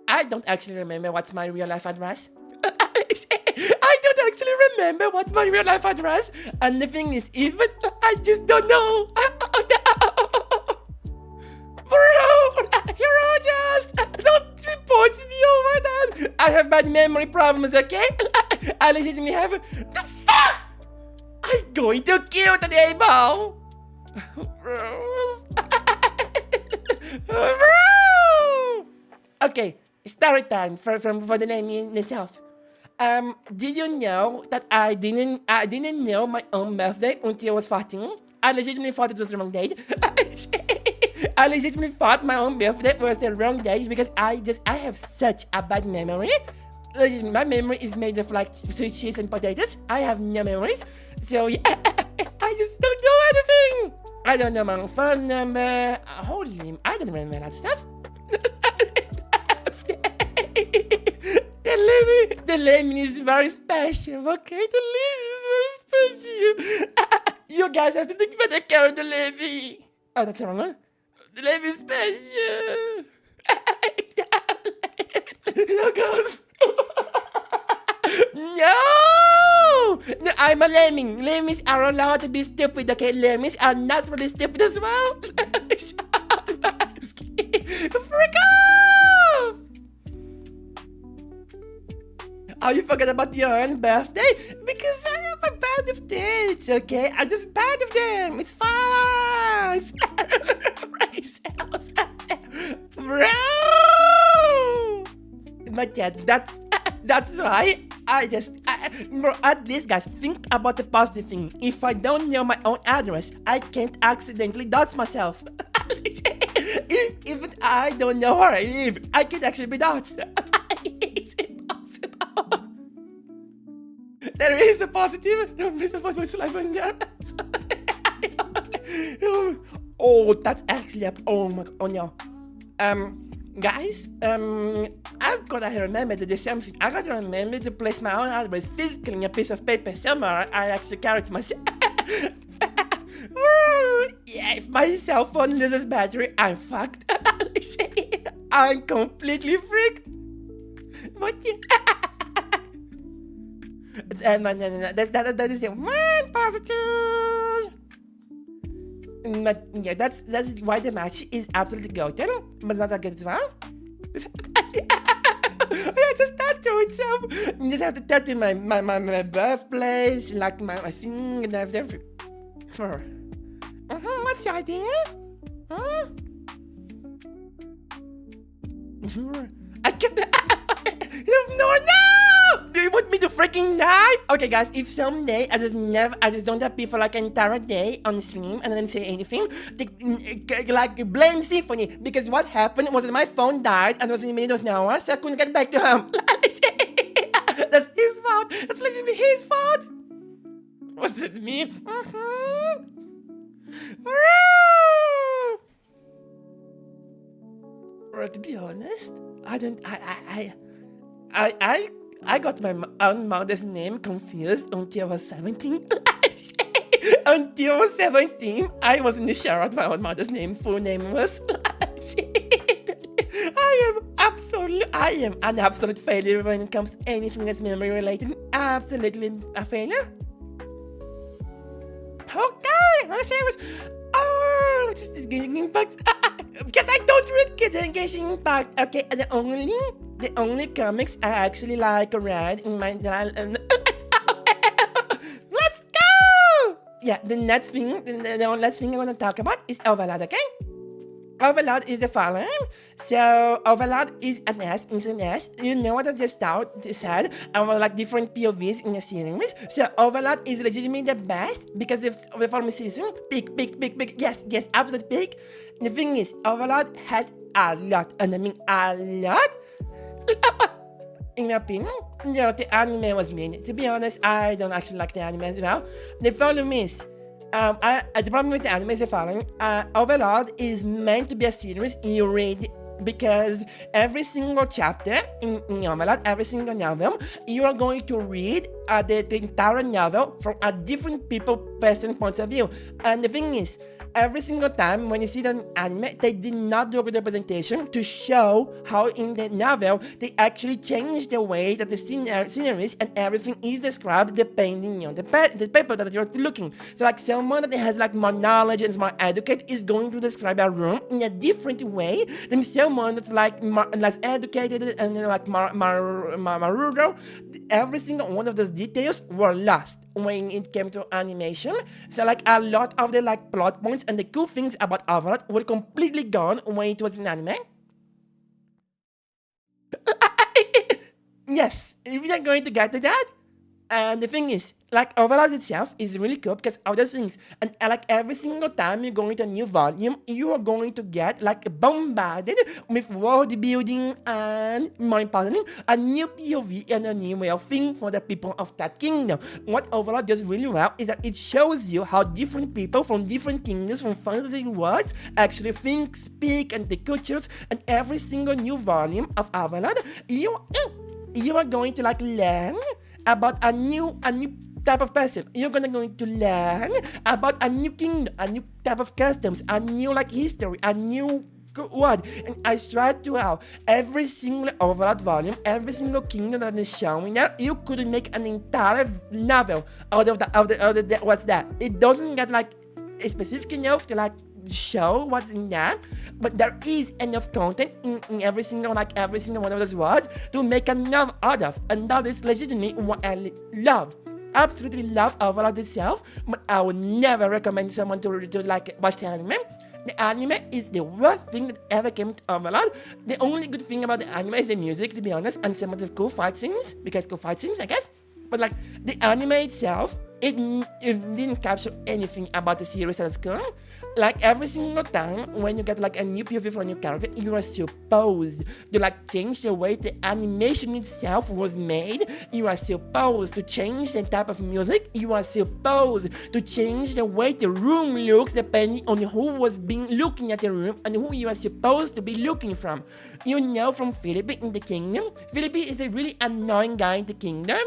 I don't actually remember what's my real life address. I don't actually remember what's my real life address. And the thing is, even I just don't know. Bro, Herooo just don't report me over that. I have bad memory problems, okay? I legitimately have... The fuck? I'm going to kill the table. Bro. Okay, story time for the name itself. Did you know that I didn't know my own birthday until I was 14? I legitimately thought it was the wrong date. I legitimately thought my own birthday was the wrong date because I have such a bad memory. My memory is made of like sweet cheese and potatoes. I have no memories. So yeah, I just don't know anything. I don't know my own phone number. Holy, I don't remember that stuff. The Lemming is very special, okay? The Lemming is very special. You guys have to think about the character Lemming. Oh, that's the wrong one. The Lemming is special. No! No, I'm a Lemming. Lemmings are allowed to be stupid, okay? Lemmings are not really stupid as well. Freak off! Oh, you forgot about your own birthday? Because I have a bad of dates, okay? I just bad of them. It's fine. Bro! But yeah, that's why bro, at least guys, think about the positive thing. If I don't know my own address, I can't accidentally dox myself. Even I don't know where I live, I can actually be doxed. It's impossible. There is a positive. There's a positive slide on there. Oh, that's actually up. Oh my god. Oh no. Guys, I've gotta remember to do something. I gotta remember to place my own address physically in a piece of paper somewhere. I actually carry it myself. Yeah, if my cell phone loses battery, I'm fucked. I'm completely freaked. What you? No. That is the one positive. But yeah, that's why the match is absolutely golden, but not that good as well. I just tattooed some. You just have to tattoo my birthplace, like my thing and everything. What's the idea? Huh? I can't. No! Do you want me to freaking die? Okay, guys, if someday I just don't appear for like an entire day on stream and I didn't say anything, like blame Symphony, because what happened was that my phone died and was in the middle of nowhere, so I couldn't get back to him. That's his fault. That's literally his fault. Was it me? Well, to be honest, I got my own mother's name confused until I was 17. Until I was 17, I wasn't sure what my own mother's full name was. I am an absolute failure when it comes to anything that's memory related. Absolutely a failure. Okay, let's see. Oh, what's this Genshin Impact? Because I don't read Genshin Impact. Okay, the only comics I actually like read in my let's go. Yeah, the next thing, the last thing I want to talk about is Overlord. Okay. Overlord is the following. So Overlord is an S, is an S. You know what I just said about like different POVs in the series. So Overlord is legitimately the best because of the former season. Big. Yes, absolute big. The thing is, Overlord has a lot, and I mean a lot. In my opinion, no, the anime was mean. To be honest, I don't actually like the anime as well. The problem is, the problem with the anime is the following. Overlord is meant to be a series you read because every single chapter in Overlord, every single novel, you are going to read the entire novel from a different person point of view. And the thing is, every single time when you see an anime, they did not do a good representation to show how in the novel they actually changed the way that the sceneries and everything is described depending on the paper that you're looking. So like someone that has like more knowledge and is more educated is going to describe a room in a different way than someone that's like less educated and like more rural. Every single one of those details were lost when it came to animation. So like a lot of the like plot points and the cool things about Overlord were completely gone when it was in anime. Yes, we are going to get to that. And the thing is, like Overlord itself is really cool because of those things. And like every single time you go into a new volume, you are going to get like bombarded with world building and, more importantly, a new POV and a new way of thinking for the people of that kingdom. What Overlord does really well is that it shows you how different people from different kingdoms, from fantasy worlds, actually think, speak, and the cultures. And every single new volume of Overlord, you are going to like learn about a new type of person. You're going to learn about a new kingdom, a new type of customs, a new like history, a new word. And I try to have every single Overlord volume, every single kingdom that is showing there. You could make an entire novel out of the what's that? It doesn't get like specific enough to like show what's in there, but there is enough content in every single one of those words to make a novel out of, and that is legitimately what I love. Absolutely love Overlord itself, but I would never recommend someone to like watch the anime. The anime is the worst thing that ever came to Overlord. The only good thing about the anime is the music, to be honest, and some of the cool fight scenes, I guess. But like the anime itself, it didn't capture anything about the series as good. Like every single time when you get like a new POV for a new character, you are supposed to like change the way the animation itself was made. You are supposed to change the type of music. You are supposed to change the way the room looks depending on who was looking at the room and who you are supposed to be looking from. You know, from Philippe in the kingdom, Philippe is a really annoying guy in the kingdom.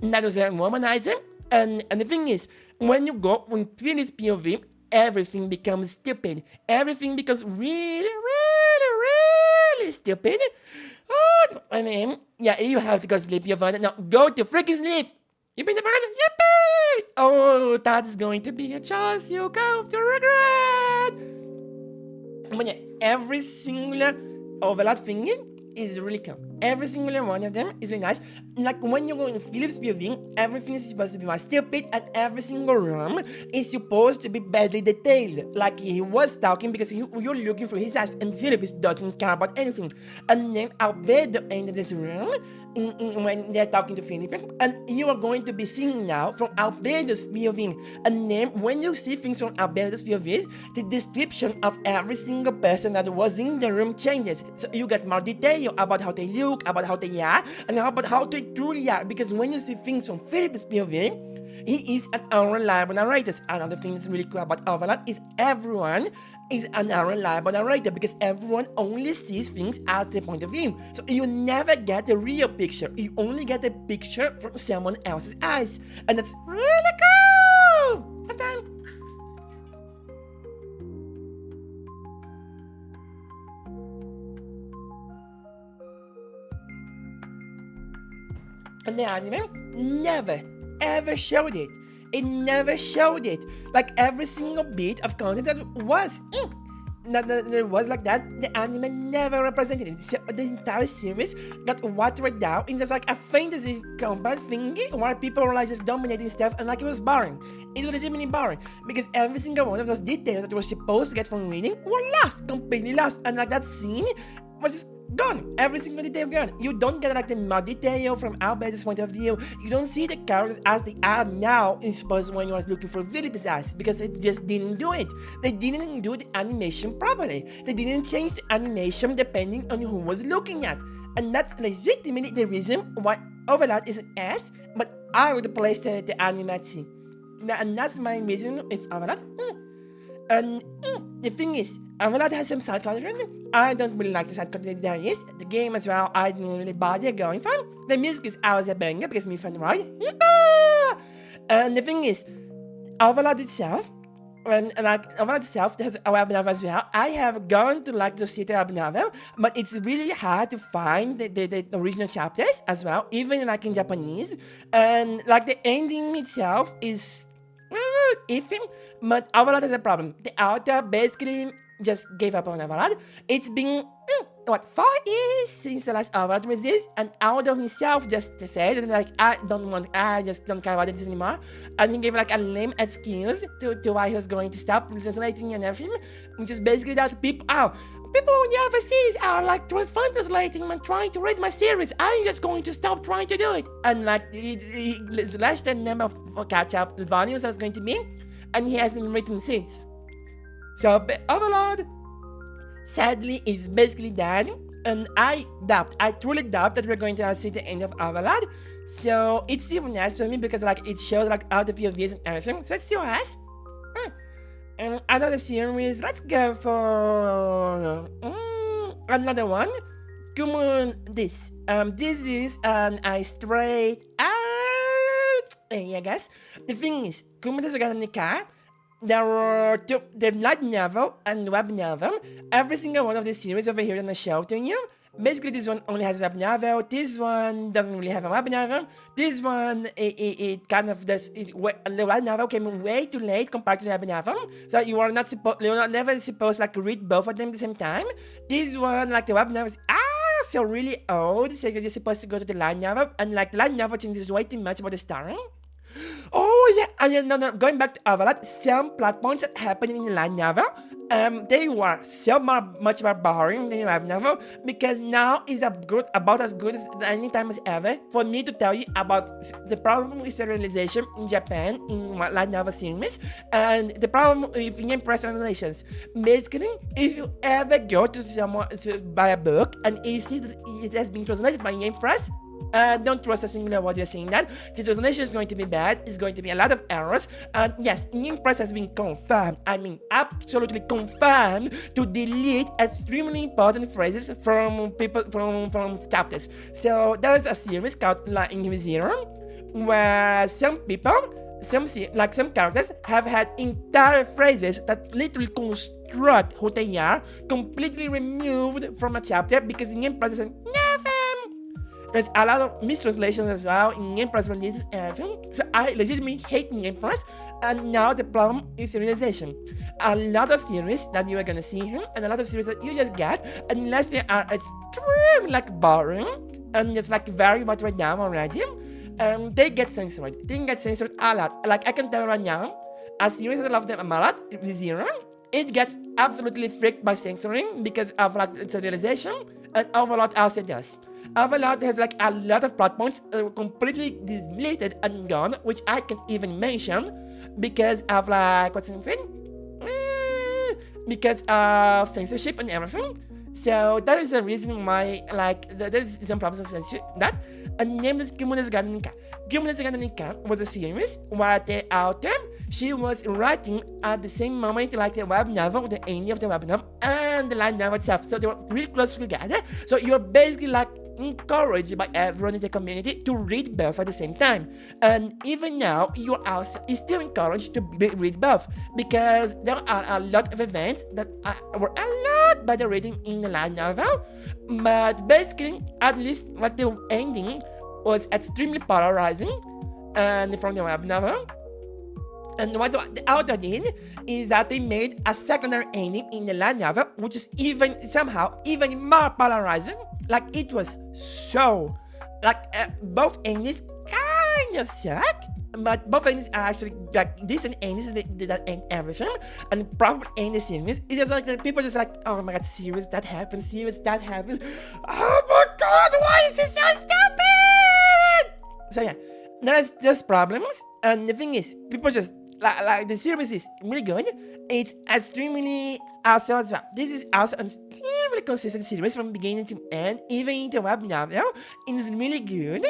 That was a womanizer. And the thing is, when Philippe's POV, everything becomes stupid. Everything becomes really stupid. Oh, I mean, yeah, you have to go to sleep, Giovanna. Now, go to freaking sleep. You've been the person. Yippee! Oh, that is going to be a choice you go to regret. But yeah, every single Overlord thing is really cool. Every single one of them is really nice. Like when you go in Philip's building, everything is supposed to be more stupid and every single room is supposed to be badly detailed. Like he was talking because you're looking for his eyes and Philip doesn't care about anything. And then Albedo entered this room when they're talking to Philip, and you are going to be seeing now from Albedo's POV. And then when you see things from Albedo's POVs, the description of every single person that was in the room changes. So you get more detail about how they look, about how they are, and about how they truly are. Because when you see things from Philip's POV, he is an unreliable narrator. Another thing that's really cool about Overlord is everyone is an unreliable narrator because everyone only sees things at the point of view. So you never get the real picture. You only get the picture from someone else's eyes. And that's really cool! Have time! And the anime never ever showed it. it never showed it. Like every single bit of content that was that it was like that, the anime never represented it. So the entire series got watered down in just like a fantasy combat thingy where people were like just dominating stuff, and like it was boring. It was legitimately boring because every single one of those details that you were supposed to get from reading were lost, completely lost, and like that scene was just gone. Every single detail gone. You don't get like the more detail from Albert's point of view. You don't see the characters as they are now in suppose when you are looking for really bizarre, because they just didn't do it. They didn't do the animation properly. They didn't change the animation depending on who was looking at. And that's legitimately the reason why Overlord is an S, but I would place the anime C. And that's my reason with Overlord. And the thing is, Overlord has some side content. I don't really like the side content there is. The game as well, I didn't really bother going for. The music is always a banger because me fun, right? And the thing is, Overlord itself, and like Overlord itself has a web novel as well. I have gone to like to see the web novel, but it's really hard to find the original chapters as well, even like in Japanese. And like the ending itself is iffy, but Overlord has a problem. The author basically just gave up on Overlord. It's been 4 years since the last Overlord release, and author himself just said like I just don't care about this anymore, and he gave like a lame excuse to why he was going to stop translating and everything, which is basically that people on the overseas are like fun translating and trying to read my series. I'm just going to stop trying to do it. And like he slashed the number of catch-up volumes that's going to be, and he hasn't written since. So Overlord, sadly, is basically dead, and I truly doubt that we're going to see the end of Overlord. So it's still nice for me because like it shows like all the POVs and everything. So it's still nice. And another series, let's go for another one. Kumun this. This is a straight I guess. The thing is, Kumun Nika, there were the light novel and web novel. Every single one of the series over here on the show to you. Basically, this one only has a web novel. This one doesn't really have a web novel. This one, it kind of does. The web novel came way too late compared to the web novel, so you are never supposed to like read both of them at the same time. This one, like the web novel, is so really old, so you're just supposed to go to the light novel, and like the light novel changes way too much about the story. Oh yeah, no, going back to Overlord, some plot points that happened in the light novel, they were much more boring than the web novel, because now is about as good as any time as ever for me to tell you about the problem with serialization in Japan in light novel series, and the problem with in press translations. Basically, if you ever go to someone to buy a book and you see that it has been translated by in press, don't trust a singular word you're saying that. The translation is going to be bad. It's going to be a lot of errors. And yes, Impress has been confirmed. I mean, absolutely confirmed to delete extremely important phrases from chapters. So there is a series called like in Zero, where some characters have had entire phrases that literally construct who they are completely removed from a chapter because the Impress is there's a lot of mistranslations as well in Impress releases and everything. So I legitimately hate Impress, and now the problem is serialization. A lot of series that you are gonna see here, and a lot of series that you just get, unless they are extremely like boring and just like very much right now already, they get censored. They get censored a lot. Like I can tell right now, a series that I love them a lot, Zero, it gets absolutely freaked by censoring because of like serialization, and Overlord also does. Overlord has like a lot of plot points completely deleted and gone, which I can't even mention because of like because of censorship and everything. So that is the reason why like there's some problems with censorship. That and named as Kimono's Gananika. Kimono's Gananika was a series where the author, she was writing at the same moment like the web novel, the ending of the web novel, and the light novel itself. So they were really close together. So you're basically like encouraged by everyone in the community to read both at the same time. And even now, you are still encouraged to read both because there are a lot of events that were a lot better reading in the light novel. But basically, at least like the ending was extremely polarizing and from the web novel. And what the author did is that they made a secondary ending in the light novel, which is somehow even more polarizing. Like it was so, both endings kind of suck, but both endings are actually like decent endings that end everything. And the problem in the series is just like the people just like, oh my god, series that happens, oh my god, why is this so stupid? So yeah, there's just problems, and the thing is, people just like the series is really good. It's extremely awesome as well. This is also an extremely consistent series from beginning to end, even in the web novel. It is really good,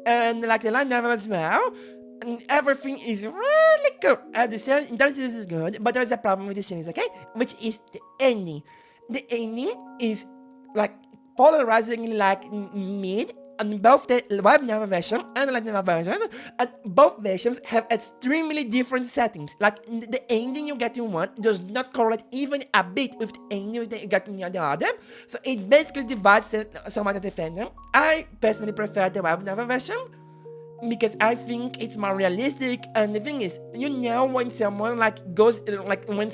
and like the light novel as well. And everything is really good. And the series is good, but there's a problem with the series, okay? Which is the ending. The ending is like polarizing, like mid on both the web novel version and the light novel versions, and both versions have extremely different settings. Like the ending you get in one does not correlate even a bit with the ending that you get in the other. So it basically divides so much of the fandom. I personally prefer the web novel version because I think it's more realistic. And the thing is, when someone like goes when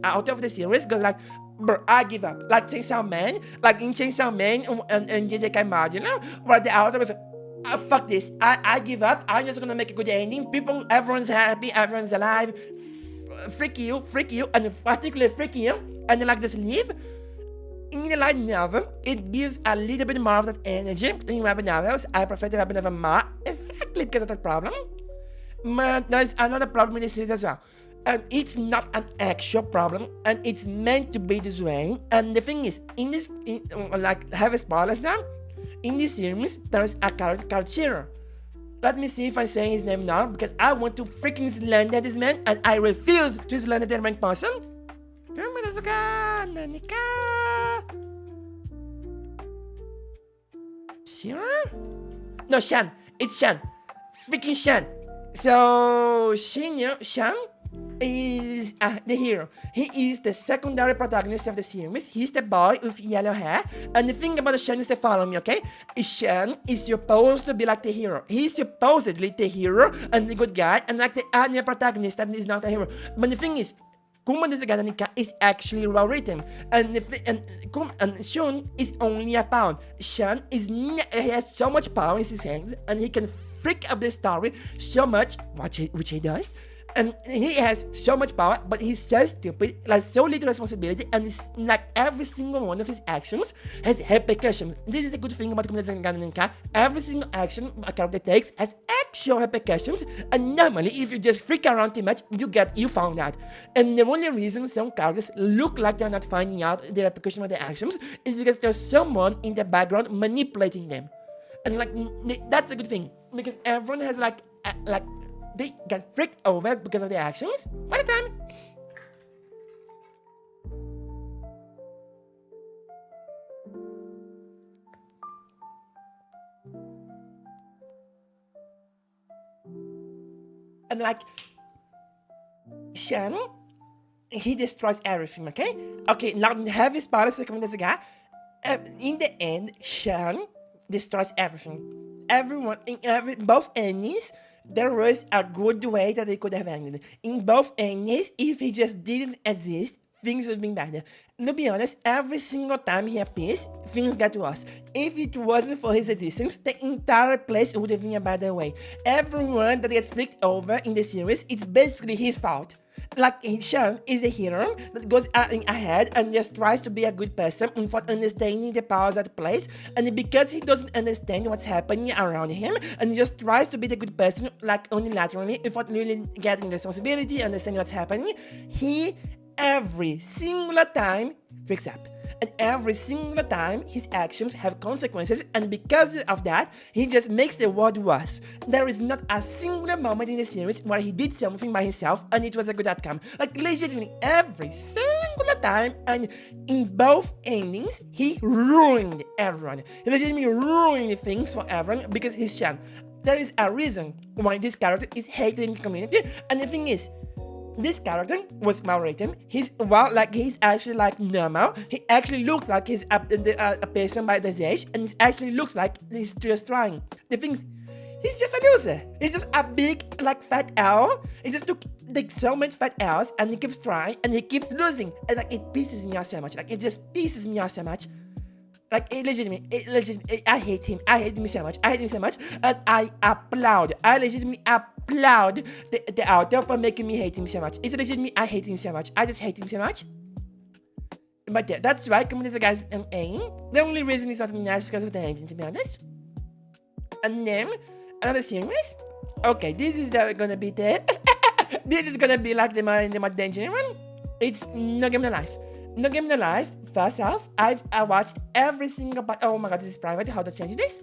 out of the series goes like, bro, I give up. Like Chainsaw Man, like in Chainsaw Man and JJK Modular, where the author was like, fuck this, I give up, I'm just gonna make a good ending, everyone's happy, everyone's alive, freak you, and particularly freak you, and then like just leave. In the light novel, it gives a little bit more of that energy. In web novels, I prefer the web novel more, exactly because of that problem. But there's another problem in the series as well. It's not an actual problem, and it's meant to be this way. And the thing is, have spoilers now. In this series, there is a character called Shiro. Let me see if I'm saying his name now, because I want to freaking slander this man, and I refuse to slander the right person. Shiro? No, Shan. It's Shan. Freaking Shan. So, Shan is the hero. He is the secondary protagonist of the series. He's the boy with yellow hair. And the thing about Shan is to follow me, okay? Shan is supposed to be like the hero. He's supposedly the hero and the good guy, and like the anime protagonist that is not a hero. But the thing is, Kuma Desaganika is actually well written, and Shun is only a pawn. Shan he has so much power in his hands, and he can freak up the story so much, which he does. And he has so much power, but he's so stupid, like so little responsibility, and it's like every single one of his actions has repercussions. This is a good thing about Kuma Desaganika. Every single action a character takes has actual repercussions, and normally if you just freak around too much, you found out. And the only reason some characters look like they're not finding out the repercussions of their actions is because there's someone in the background manipulating them. And like that's a good thing, because everyone has they get freaked over because of their actions all the time. And like Shan, he destroys everything, okay? Okay, now heavy spoilers to come this guy. In the end, Shan destroys everything. Everyone, both enemies, there was a good way that they could have ended. In both endings, if he just didn't exist, things would have been better. And to be honest, every single time he appears, things get worse. If it wasn't for his existence, the entire place would have been a better way. Everyone that gets flicked over in the series, it's basically his fault. Like Shan is a hero that goes ahead and just tries to be a good person without understanding the powers at place, and because he doesn't understand what's happening around him, and he just tries to be the good person like unilaterally without really getting responsibility, understanding what's happening, he every single time freaks up. And every single time his actions have consequences, and because of that, he just makes the world worse. There is not a single moment in the series where he did something by himself and it was a good outcome. Like legitimately every single time, and in both endings, he ruined everyone. He legitimately ruined things for everyone because he's Shan. There is a reason why this character is hated in the community, and the thing is, this character was well written. He's actually like normal. He actually looks like he's a person by this age, and he actually looks like he's just trying. The things He's just a loser. He's just a big, like, fat owl. He just took, like, so much fat owls, and he keeps trying, and he keeps losing. And, like, it pisses me off so much. Like, it just pisses me off so much. Like, I hate him. I hate him so much. And I legitimately applaud the author for making me hate him so much. It's legitimately, I hate him so much. I just hate him so much. But yeah, that's right. Come on, this guy's aim. The only reason it's not nice is because of the ending, to be honest. And then, another series. Okay, this is gonna be the... this is gonna be like the more dangerous one. It's No Game No Life. No Game No Life, first off, I watched every single part. Oh my god, this is private. How to change this?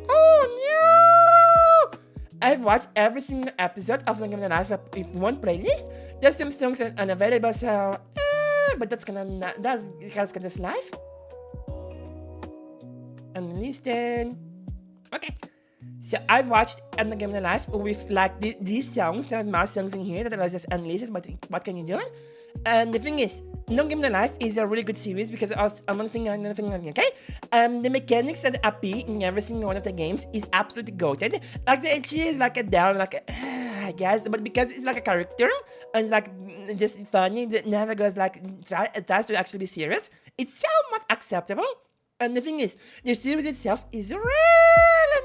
Oh no! I've watched every single episode of No Game No Life with one playlist. There's some songs that are unavailable, so... but that's gonna life. Unlisted. Okay. So I've watched No Game No Life with like these songs. There are more songs in here that are just unlisted, but what can you do? And the thing is, No Game No Life is a really good series because of another thing, okay? The mechanics that appear in every single one of the games is absolutely goated. Like, she is like a down, like I guess, but because it's like a character and it's like just funny, that never goes like tries to actually be serious, it's somewhat acceptable. And the thing is, the series itself is really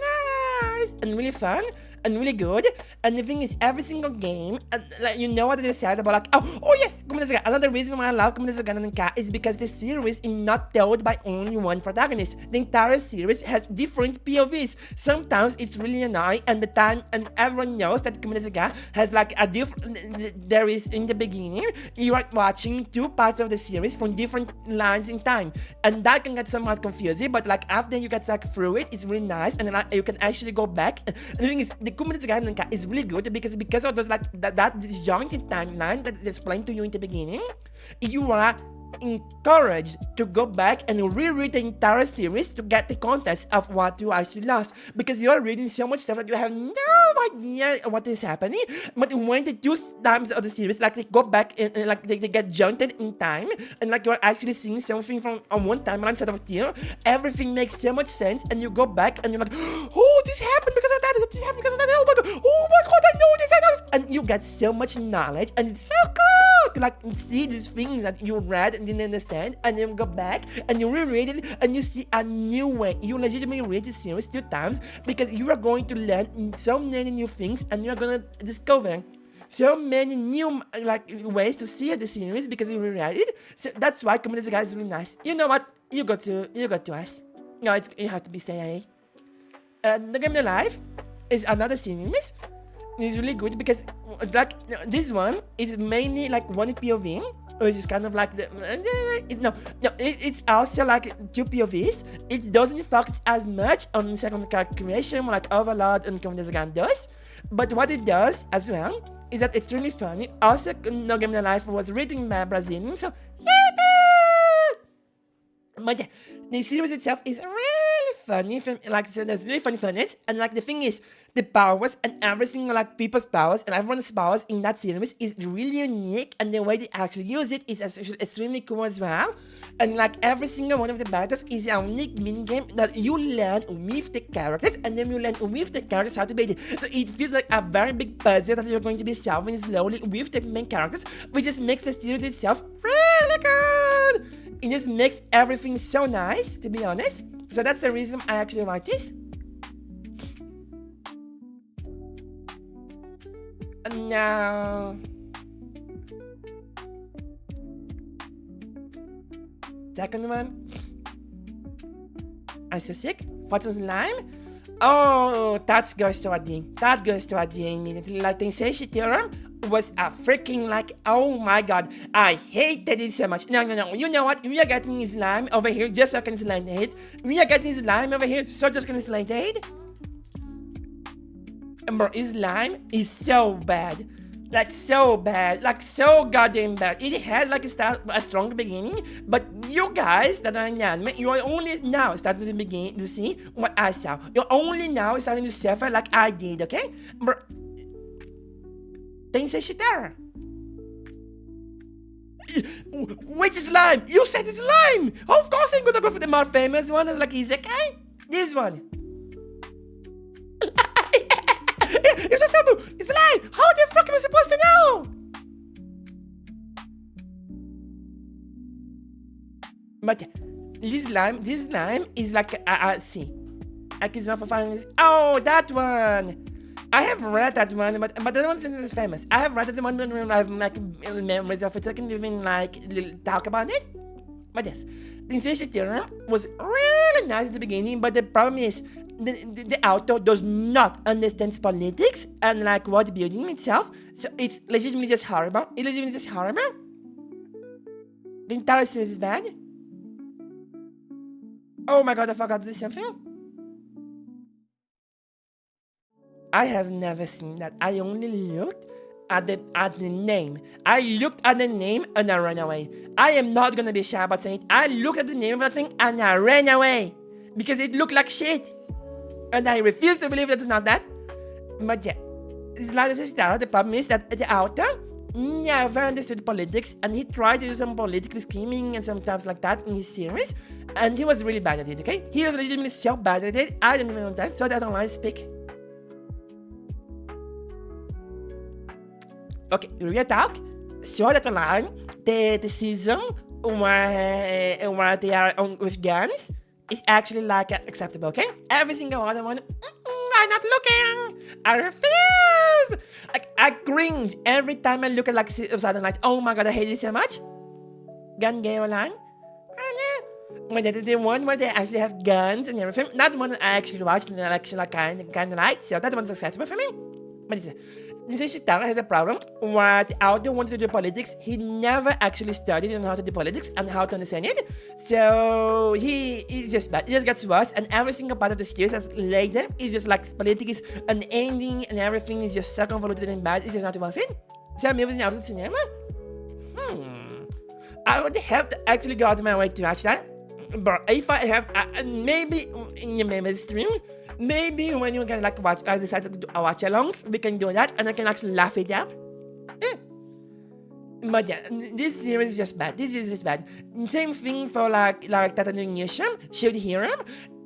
nice and really fun and really good. And the thing is, every single game, like, you know what they said about like, oh yes, another reason why I love Zatsudan is because the series is not told by only one protagonist. The entire series has different POVs. Sometimes it's really annoying, and everyone knows that Zatsudan has like a different. There is in the beginning, you are watching two parts of the series from different lines in time, and that can get somewhat confusing. But like after you get like through it, it's really nice, and then you can actually go back. And the thing is, the Zatsudan is really good because of those like that disjointed timeline that is explained to you in the beginning. You are encouraged to go back and reread the entire series to get the context of what you actually lost, because you are reading so much stuff that you have no idea what is happening. But when the two times of the series, like they go back and like they get jointed in time, and like you're actually seeing something from on one timeline instead of two, everything makes so much sense, and you go back and you're like, oh, this happened because of that, this happened because of that, oh my god, I know this, and you get so much knowledge, and it's so cool to like see these things that you read and didn't understand, and then go back and you reread it and you see a new way. You legitimately read the series 2 times because you are going to learn so many new things, and you are going to discover so many new like ways to see the series because you reread it. So that's why community guys is really nice. You know what? You got to us. No, you have to be staying. The Game No Life is another series. It's really good because it's like this one is mainly like one POV, which is kind of like it's also like 2 POVs. It doesn't focus as much on second character creation like Overlord and Zatsudan does, but what it does as well is that it's really funny. Also, No Game No Life was written by Brazilian, so but yeah, the series itself is really funny. Like so there's really funny in it, and like the thing is, the powers and every single like people's powers and everyone's powers in that series is really unique, and the way they actually use it is extremely cool as well. And like every single one of the battles is a unique mini game that you learn with the characters, and then you learn with the characters how to beat it. So it feels like a very big puzzle that you're going to be solving slowly with the main characters, which just makes the series itself really good. It just makes everything so nice, to be honest. So that's the reason I actually like this. And now... second one. I'm so sick. Photos Slime. Oh, that goes to a D. That goes to a D immediately. Like the Sensei theorem was a freaking like, oh my god, I hated it so much. No. You know what? We are getting slime over here just so I can slime the head. We are getting slime over here so just can slime the head. And bro, slime is so bad. Like so bad, like so goddamn bad. It had like a strong beginning, but you guys that are in anime, you are only now starting to begin to see what I saw. You're only now starting to suffer like I did, okay? But Tensei Shitara. Which slime? You said slime! Of course I'm gonna go for the more famous one, like Isekai. This one. I impossible! It's a lie! How the fuck am I supposed to know? But this lime is like see. Oh, that one! I have read that one, but that one is famous. I have read that one when I have like memories of it. I can even like talk about it. But yes, the initiation theorem was really nice at the beginning, but the problem is the author does not understand politics and like world building itself. So it's legitimately just horrible. It's legitimately just horrible. The entire series is bad. Oh my god, I forgot to do something. I have never seen that. I only looked at the name. I looked at the name and I ran away. I am not gonna be shy about saying it. I looked at the name of that thing and I ran away because it looked like shit. And I refuse to believe that it's not that. But yeah, the problem is that the author never understood politics and he tried to do some political scheming and some stuff like that in his series. And he was really bad at it, okay? He was legitimately so bad at it. I don't even know that, so I don't want to speak. Okay, real talk. Sword Art Online, the season where they are on with guns is actually like acceptable, okay? Every single other one, I'm not looking. I refuse. I cringe every time I look at like Southern Light. Oh my god, I hate it so much. Gun game online. When the one where they actually have guns and everything, that one I actually watched and I actually kind of liked, so that one's acceptable for me. But this Shitara has a problem where the author wanted to do politics. He never actually studied on how to do politics and how to understand it. So he's just bad. It just gets worse, and every single part of the series as later is just like politics and ending and everything is just so convoluted and bad. It's just not worth it. So I'm using out of the cinema. I would have to actually go out of my way to watch that. But if I have, maybe in your members stream, maybe when you can like watch, I decide to do watch alongs, we can do that and I can actually laugh it up. But yeah, this series is just bad. This is just bad. Same thing for like Tatooine Shield Hero.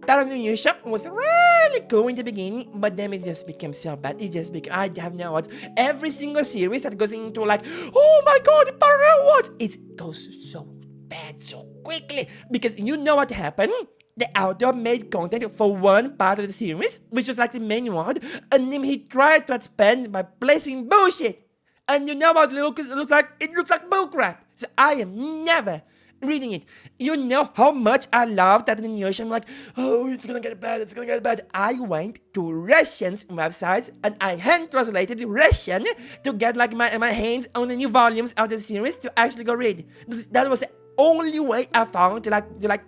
Tatooine was really cool in the beginning, but then it just became so bad. It just became, I have no words. Every single series that goes into like, oh my god, the parallel words, it goes so bad so quickly because you know what happened. The author made content for one part of the series, which was like the main one, and then he tried to expand by placing bullshit. And you know what it looks like? It looks like bullcrap. So I am never reading it. You know how much I love that in the ocean. I'm like, oh, it's gonna get bad, it's gonna get bad. I went to Russian websites and I hand translated Russian to get like my hands on the new volumes of the series to actually go read. That was the only way I found to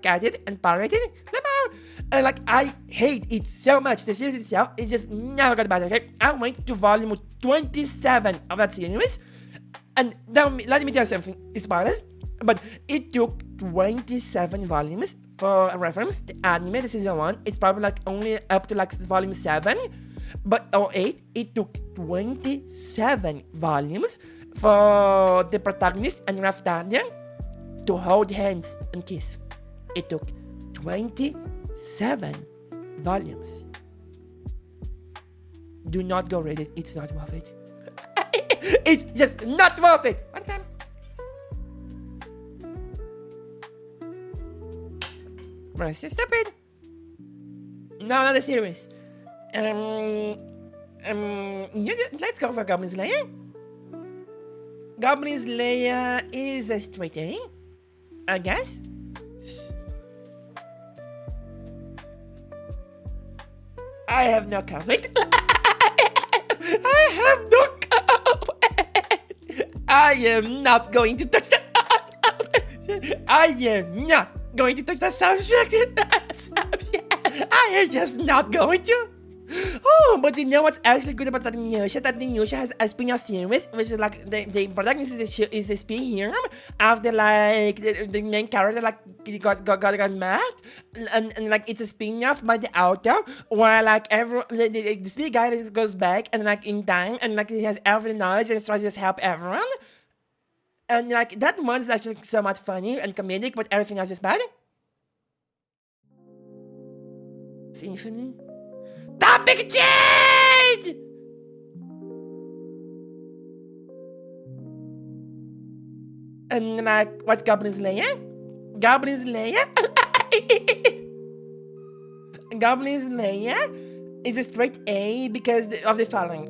get it and pirate it. And like I hate it so much. The series itself, it just never got better. Okay, I went to volume 27 of that series, and now let me tell you something. Spoilers, but it took 27 volumes for a reference. The anime, the season 1, it's probably like only up to like volume 7, but or 8. It took 27 volumes for the protagonist and Raftanian to hold hands and kiss. It took 27 volumes. Do not go read it. It's not worth it. It's just not worth it. One time. Bro, it's just stupid. No, not a series. Let's go for Goblin Slayer. Goblin Slayer is a straight A, I guess. I have no comment. I have no comment. I am not going to touch that. I am not going to touch that subject. I am just not going to. Oh, but you know what's actually good about Tatooine? Tatooine has a spin-off series, which is like the protagonist is the speed hero after like the main character like got mad, and like it's a spin-off by the author where like the speed guy goes back and like in time and like he has every knowledge and tries to just help everyone, and like that one's actually so much funny and comedic, but everything else is bad. Symphony. Topic change! And like, what's Goblin's Lair? Goblin's Lair? Goblin's Lair is a straight A because of the following.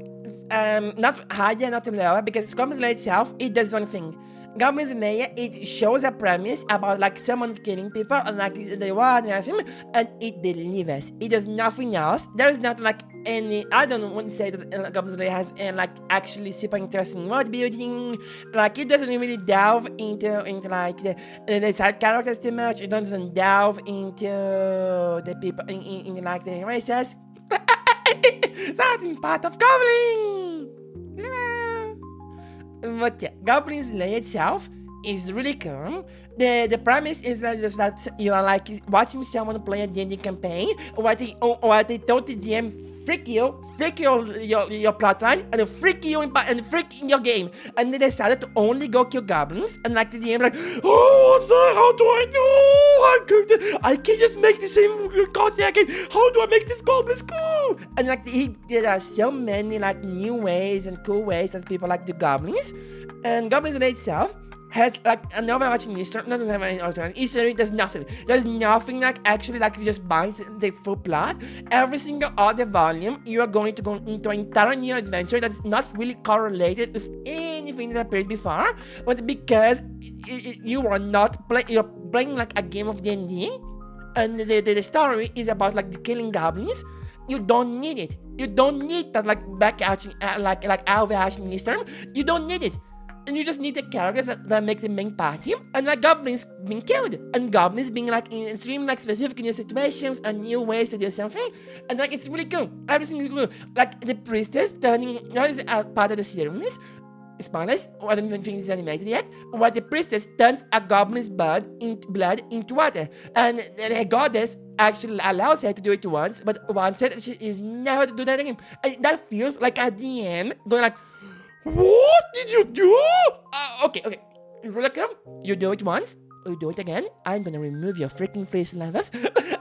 Not higher, not lower, because Goblin's Lair itself, it does one thing. Goblin's Lair, it shows a premise about like someone killing people and like the war and everything, and it delivers. It does nothing else. There is not like any, I don't want to say that Goblin's Lair has like actually super interesting world building. Like it doesn't really delve into like the side characters too much. It doesn't delve into the people in like the races. That's in part of Goblin. But yeah, Goblin's Lair itself is really cool. The premise is just that you are like watching someone play a D&D campaign, or they told the DM, freak your plotline, and freak you and freak in your game. And they decided to only go kill goblins, and like the DM like, oh, how do I know? I can't just make the same content again. How do I make this goblins cool? And like there are so many like new ways and cool ways that people like do goblins. And Goblin's Lair itself has like an overarching history, not have any alternate history, there's nothing like actually like just binds the full plot. Every single other volume, you are going to go into an entire new adventure that's not really correlated with anything that appeared before, but because you are not you're playing like a game of D&D, and the story is about like killing goblins. You don't need it. You don't need that like like overarching history. You don't need it. And you just need the characters that make the main party, and like goblins being killed, and goblins being like in extreme like specific new situations and new ways to do something, and like it's really cool. Everything is cool. Like the priestess turning, that is a part of the series. Spoilers, I don't even think it's animated yet. Where the priestess turns a goblin's blood into water, and the goddess actually allows her to do it once, but once said she is never to do that again. And that feels like a DM going like, what did you do? Okay. You do it once, you do it again. I'm gonna remove your freaking face levels.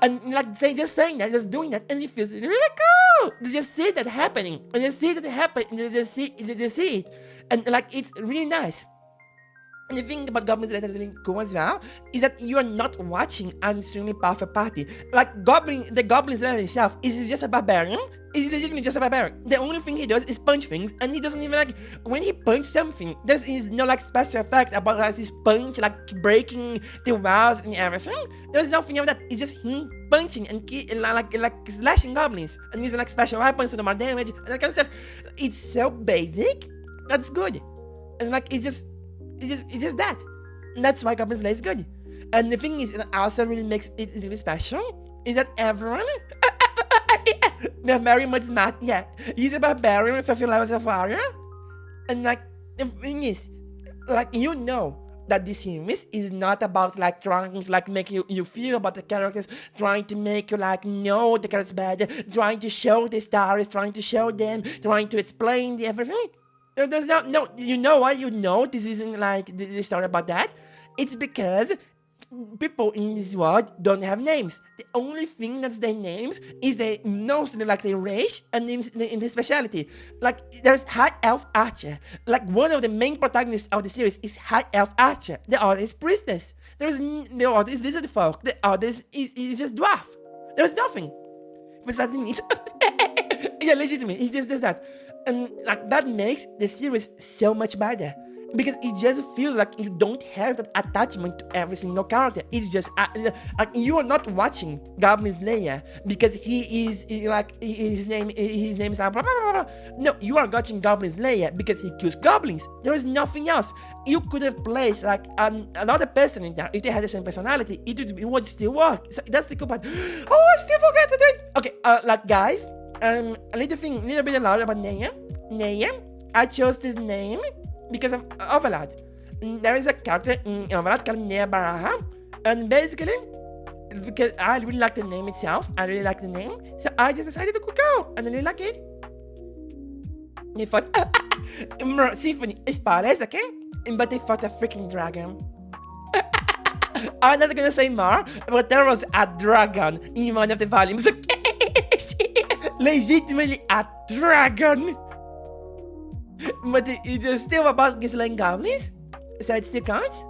And like just saying that, just doing that, and it feels really cool. You just see that happening, and you see that happen, and you just see it, and like it's really nice. And the thing about Goblin's Lair that's really cool as well is that you are not watching an extremely powerful party. Like the Goblin's Lair itself is just a barbarian. He's legitimately just a barbarian. The only thing he does is punch things, and he doesn't even like when he punches something. There is no like special effect about like his punch like breaking the walls and everything. There's nothing of that. It's just him punching and like slashing goblins and using like special weapons to do more damage and that kind of stuff. It's so basic. That's good, and like it's just that. And that's why Goblin's Lair is good. And the thing is, it also really makes it really special, is that everyone they're very much smart. Yeah, he's a barbarian with a few levels of warrior. And like the thing is, like you know that this series is not about like trying to like make you feel about the characters, trying to make you like know the characters better, trying to show the stories, trying to show them, trying to explain everything. There's no, you know why you know this isn't like the story about that? It's because people in this world don't have names. The only thing that's their names is they know like their race and names in the specialty. Like there's High Elf Archer. Like one of the main protagonists of the series is High Elf Archer. The other is Priestess. The other is Lizard Folk. The other is just Dwarf. There's nothing. But that's neat. Yeah, legitimately, he just does that. And like that makes the series so much better, because it just feels like you don't have that attachment to every single character. It's just like you are not watching Goblin's Lair because he is like his name is blah, blah, blah, blah. No, you are watching Goblin's Lair because he kills goblins. There is nothing else. You could have placed like another person in there if they had the same personality. It would still work. So that's the cool part. Oh, I still forgot to do it. Okay, like guys. A little bit louder about Neia. Neia, I chose this name because of Overlord. There is a character in Overlord called Neia Baraha, and basically, because I really like the name itself, I really like the name, so I just decided to go, and I really like it. They fought Symphony, spoilers, okay? But they fought a freaking dragon. I'm not gonna say more, but there was a dragon in one of the volumes. Legitimately a dragon. But it's still about slaying goblins, so it still counts.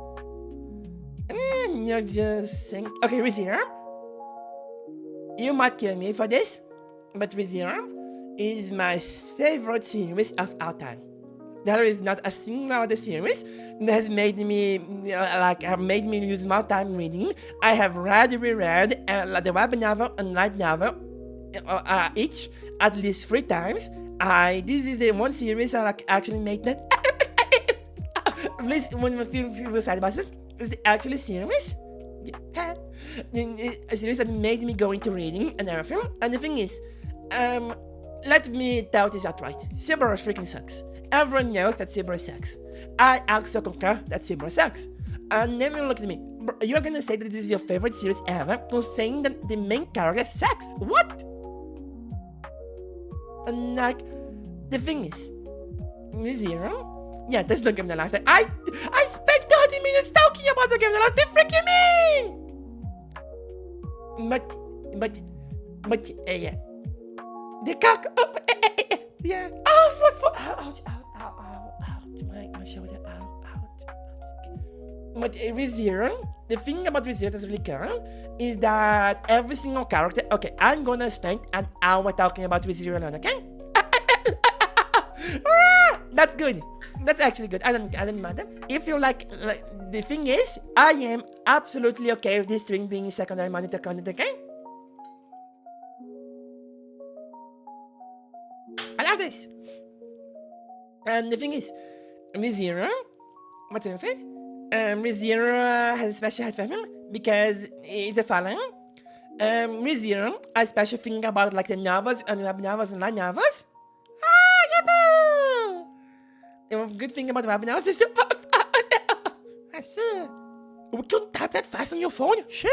You're just saying. Okay, ReZero. You might kill me for this, but ReZero is my favorite series of all time. There is not a single other series that has made me use more time reading. I have reread the web novel and light novel each at least 3 times. This is the one series I actually made that. Please, one of you sad about this. Is it actually series? Yeah. A series that made me go into reading and everything. And the thing is, let me tell this outright. Cyber freaking sucks. Everyone knows that Cyber sucks. I also concur that Cyber sucks. And then you look at me. You're gonna say that this is your favorite series ever, saying that the main character sucks. What? And like, the thing is, ReZero? Yeah, that's not Game of the Lifetime. I spent 30 minutes talking about the Game of the Lifetime. Freaking mean! But, yeah. The cock. Yeah. Oh, what for? Ouch. My shoulder. Ouch. But ReZero, the thing about ReZero that's really cool is that every single character. Okay, I'm gonna spend an hour talking about ReZero alone, okay? That's good. That's actually good. I don't matter. If you like, the thing is, I am absolutely okay with this string being secondary monitor content, okay? I love this. And the thing is, ReZero, what's in it? ReZero has a special head for because it's a following. ReZero, a special thing about like the novels and web novels and light novels. The good thing about web novels is we can't type that fast on your phone. Shit.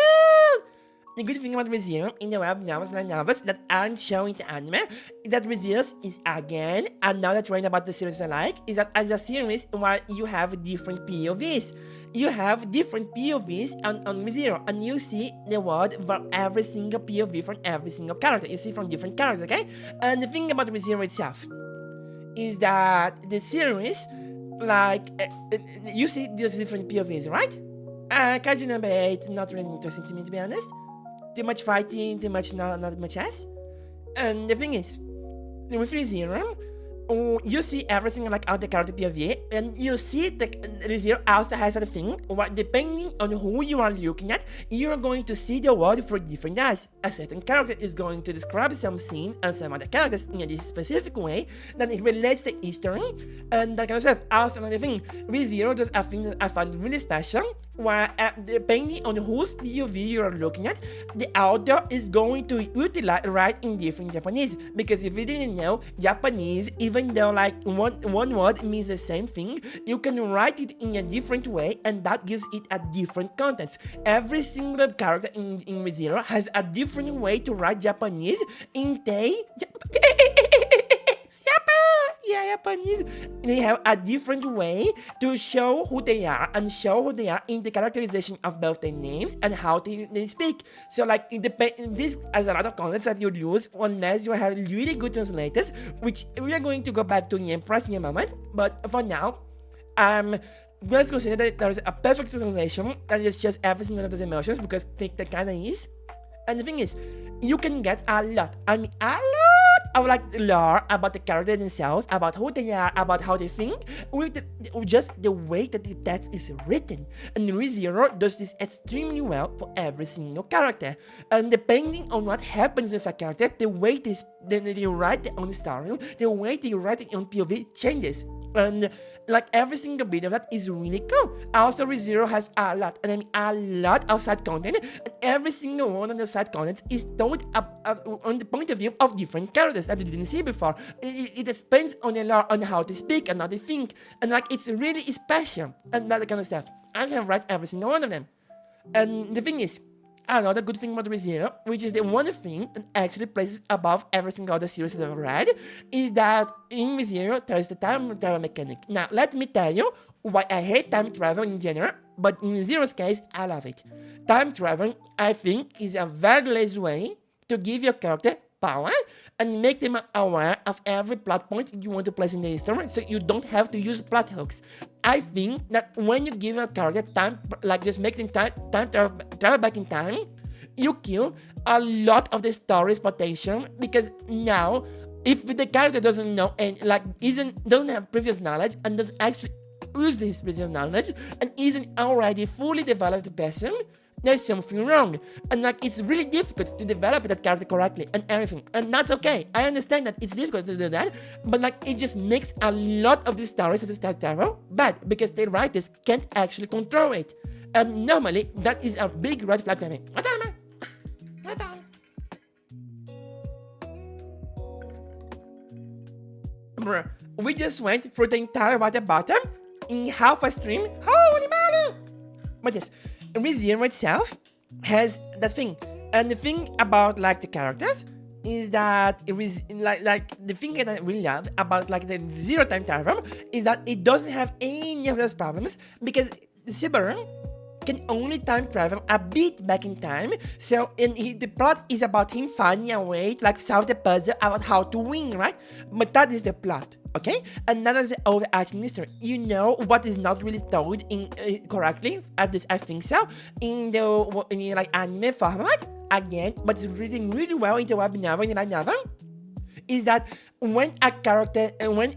The good thing about ReZero in the web novels and novels that aren't shown in the anime is that ReZero is again another trend about the series I like is that as a series where you have different POVs. You have different POVs on ReZero and you see the world for every single POV from every single character. You see from different characters, okay? And the thing about ReZero itself is that the series, like, you see these different POVs, right? Kaiju number 8, not really interesting to me, to be honest. Too much fighting, too much not much ass. And the thing is, with ReZero, you see everything like out the character POV, and you see the ReZero also has a thing where depending on who you are looking at, you are going to see the world through different eyes. A certain character is going to describe some scene and some other characters in a specific way that it relates to history and that kind of stuff. Also another thing, ReZero does a thing that I find really special where depending on whose POV you are looking at, the author is going to write in different Japanese. Because if you didn't know, Japanese, even though like one word means the same thing, you can write it in a different way and that gives it a different context. Every single character in ReZero has a different way to write Japanese in Japanese. They have a different way to show who they are and show who they are in the characterization of both their names and how they speak. So like this has a lot of context that you lose unless you have really good translators, which we are going to go back to in Empress in a moment. But for now, let's consider that there is a perfect translation that is just every single of those emotions because that kind of is. And the thing is, you can get a lot of like lore about the characters themselves, about who they are, about how they think, with just the way that the text is written. And ReZero does this extremely well for every single character. And depending on what happens with a character, the way they write their own story, the way they write their own POV changes. And like every single bit of that is really cool. Also, ReZero has a lot of side content, and every single one of the side content is told on the point of view of different characters that you didn't see before. It depends on the lore, on how they speak and how they think, and like it's really special and that kind of stuff. I have read every single one of them, and the thing is, another good thing about ReZero, which is the one thing that actually places above every single other series that I've read, is that in ReZero there is the time travel mechanic. Now, let me tell you why I hate time travel in general, but in ReZero's case, I love it. Time travel, I think, is a very lazy way to give your character power and make them aware of every plot point you want to place in the story, so you don't have to use plot hooks. I think that when you give a character time, like just making time travel back in time, you kill a lot of the story's potential, because now if the character doesn't know and like doesn't have previous knowledge and doesn't actually use this previous knowledge and isn't already fully developed person, there's something wrong. And like it's really difficult to develop that character correctly and everything. And that's okay. I understand that it's difficult to do that, but like it just makes a lot of these stories as a Star Travel bad, because the writers can't actually control it. And normally that is a big red flag for me. We just went through the entire water bottom in half a stream. Holy moly! But yes, ReZero itself has that thing. And the thing about like the characters is that it is like the thing that I really love about like the zero time travel is that it doesn't have any of those problems, because Subaru can only time travel a bit back in time. So the plot is about him finding a way to like solve the puzzle about how to win, right? But that is the plot, okay? And that is the overarching mystery. You know what is not really told in correctly, at least I think so, in like anime format again, but it's reading really well into web novel and light novel, is that when a character when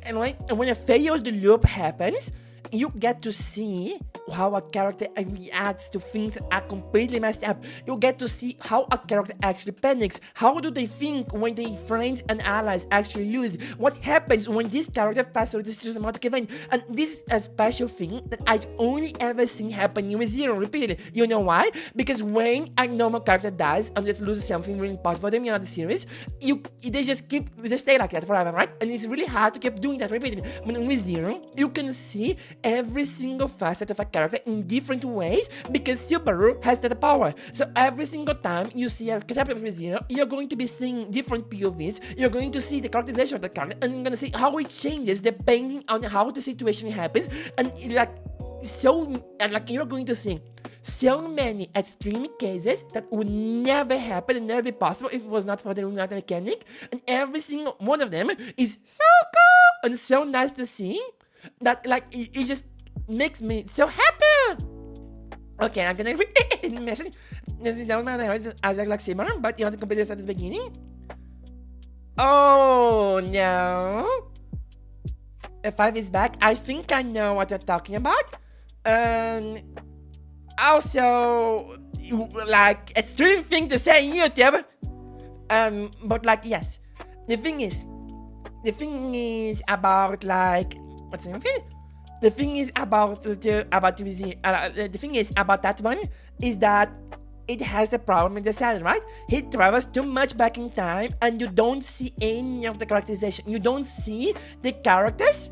a failed loop happens, you get to see how a character reacts to things that are completely messed up. You get to see how a character actually panics. How do they think when their friends and allies actually lose? What happens when this character passes through this dramatic event? And this is a special thing that I've only ever seen happening with Zero repeatedly. You know why? Because when a normal character dies and just loses something really important for them in the series, they just stay like that forever, right? And it's really hard to keep doing that repeatedly. But with Zero, you can see every single facet of a character in different ways, because Subaru has that power. So every single time you see a chapter of Zero, you're going to be seeing different POVs, you're going to see the characterization of the character, and you're going to see how it changes depending on how the situation happens, and you're going to see so many extreme cases that would never happen and never be possible if it was not for the room mechanic, and every single one of them is so cool and so nice to see that like it just makes me so happy. Okay, I'm gonna read the message. This is my as like similar, but you want to complete this at the beginning. Oh no! If FAVS is back, I think I know what you're talking about. And also, like extreme thing to say in YouTube. But like yes, the thing is about like what's the name of it? The thing is about the thing is about that one is that it has the problem in the cell, right? He travels too much back in time, and you don't see any of the characterization. You don't see the characters.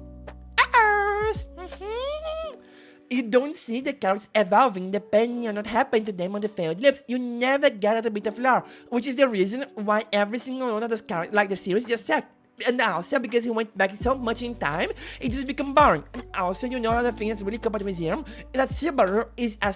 You don't see the characters evolving depending on what happened to them on the failed loops. You never get a bit of lore, which is the reason why every single one of those characters, like the series, just sucked. And also because he went back so much in time, it just become boring. And also, you know, another thing that's really cool about Museum is that Subaru is a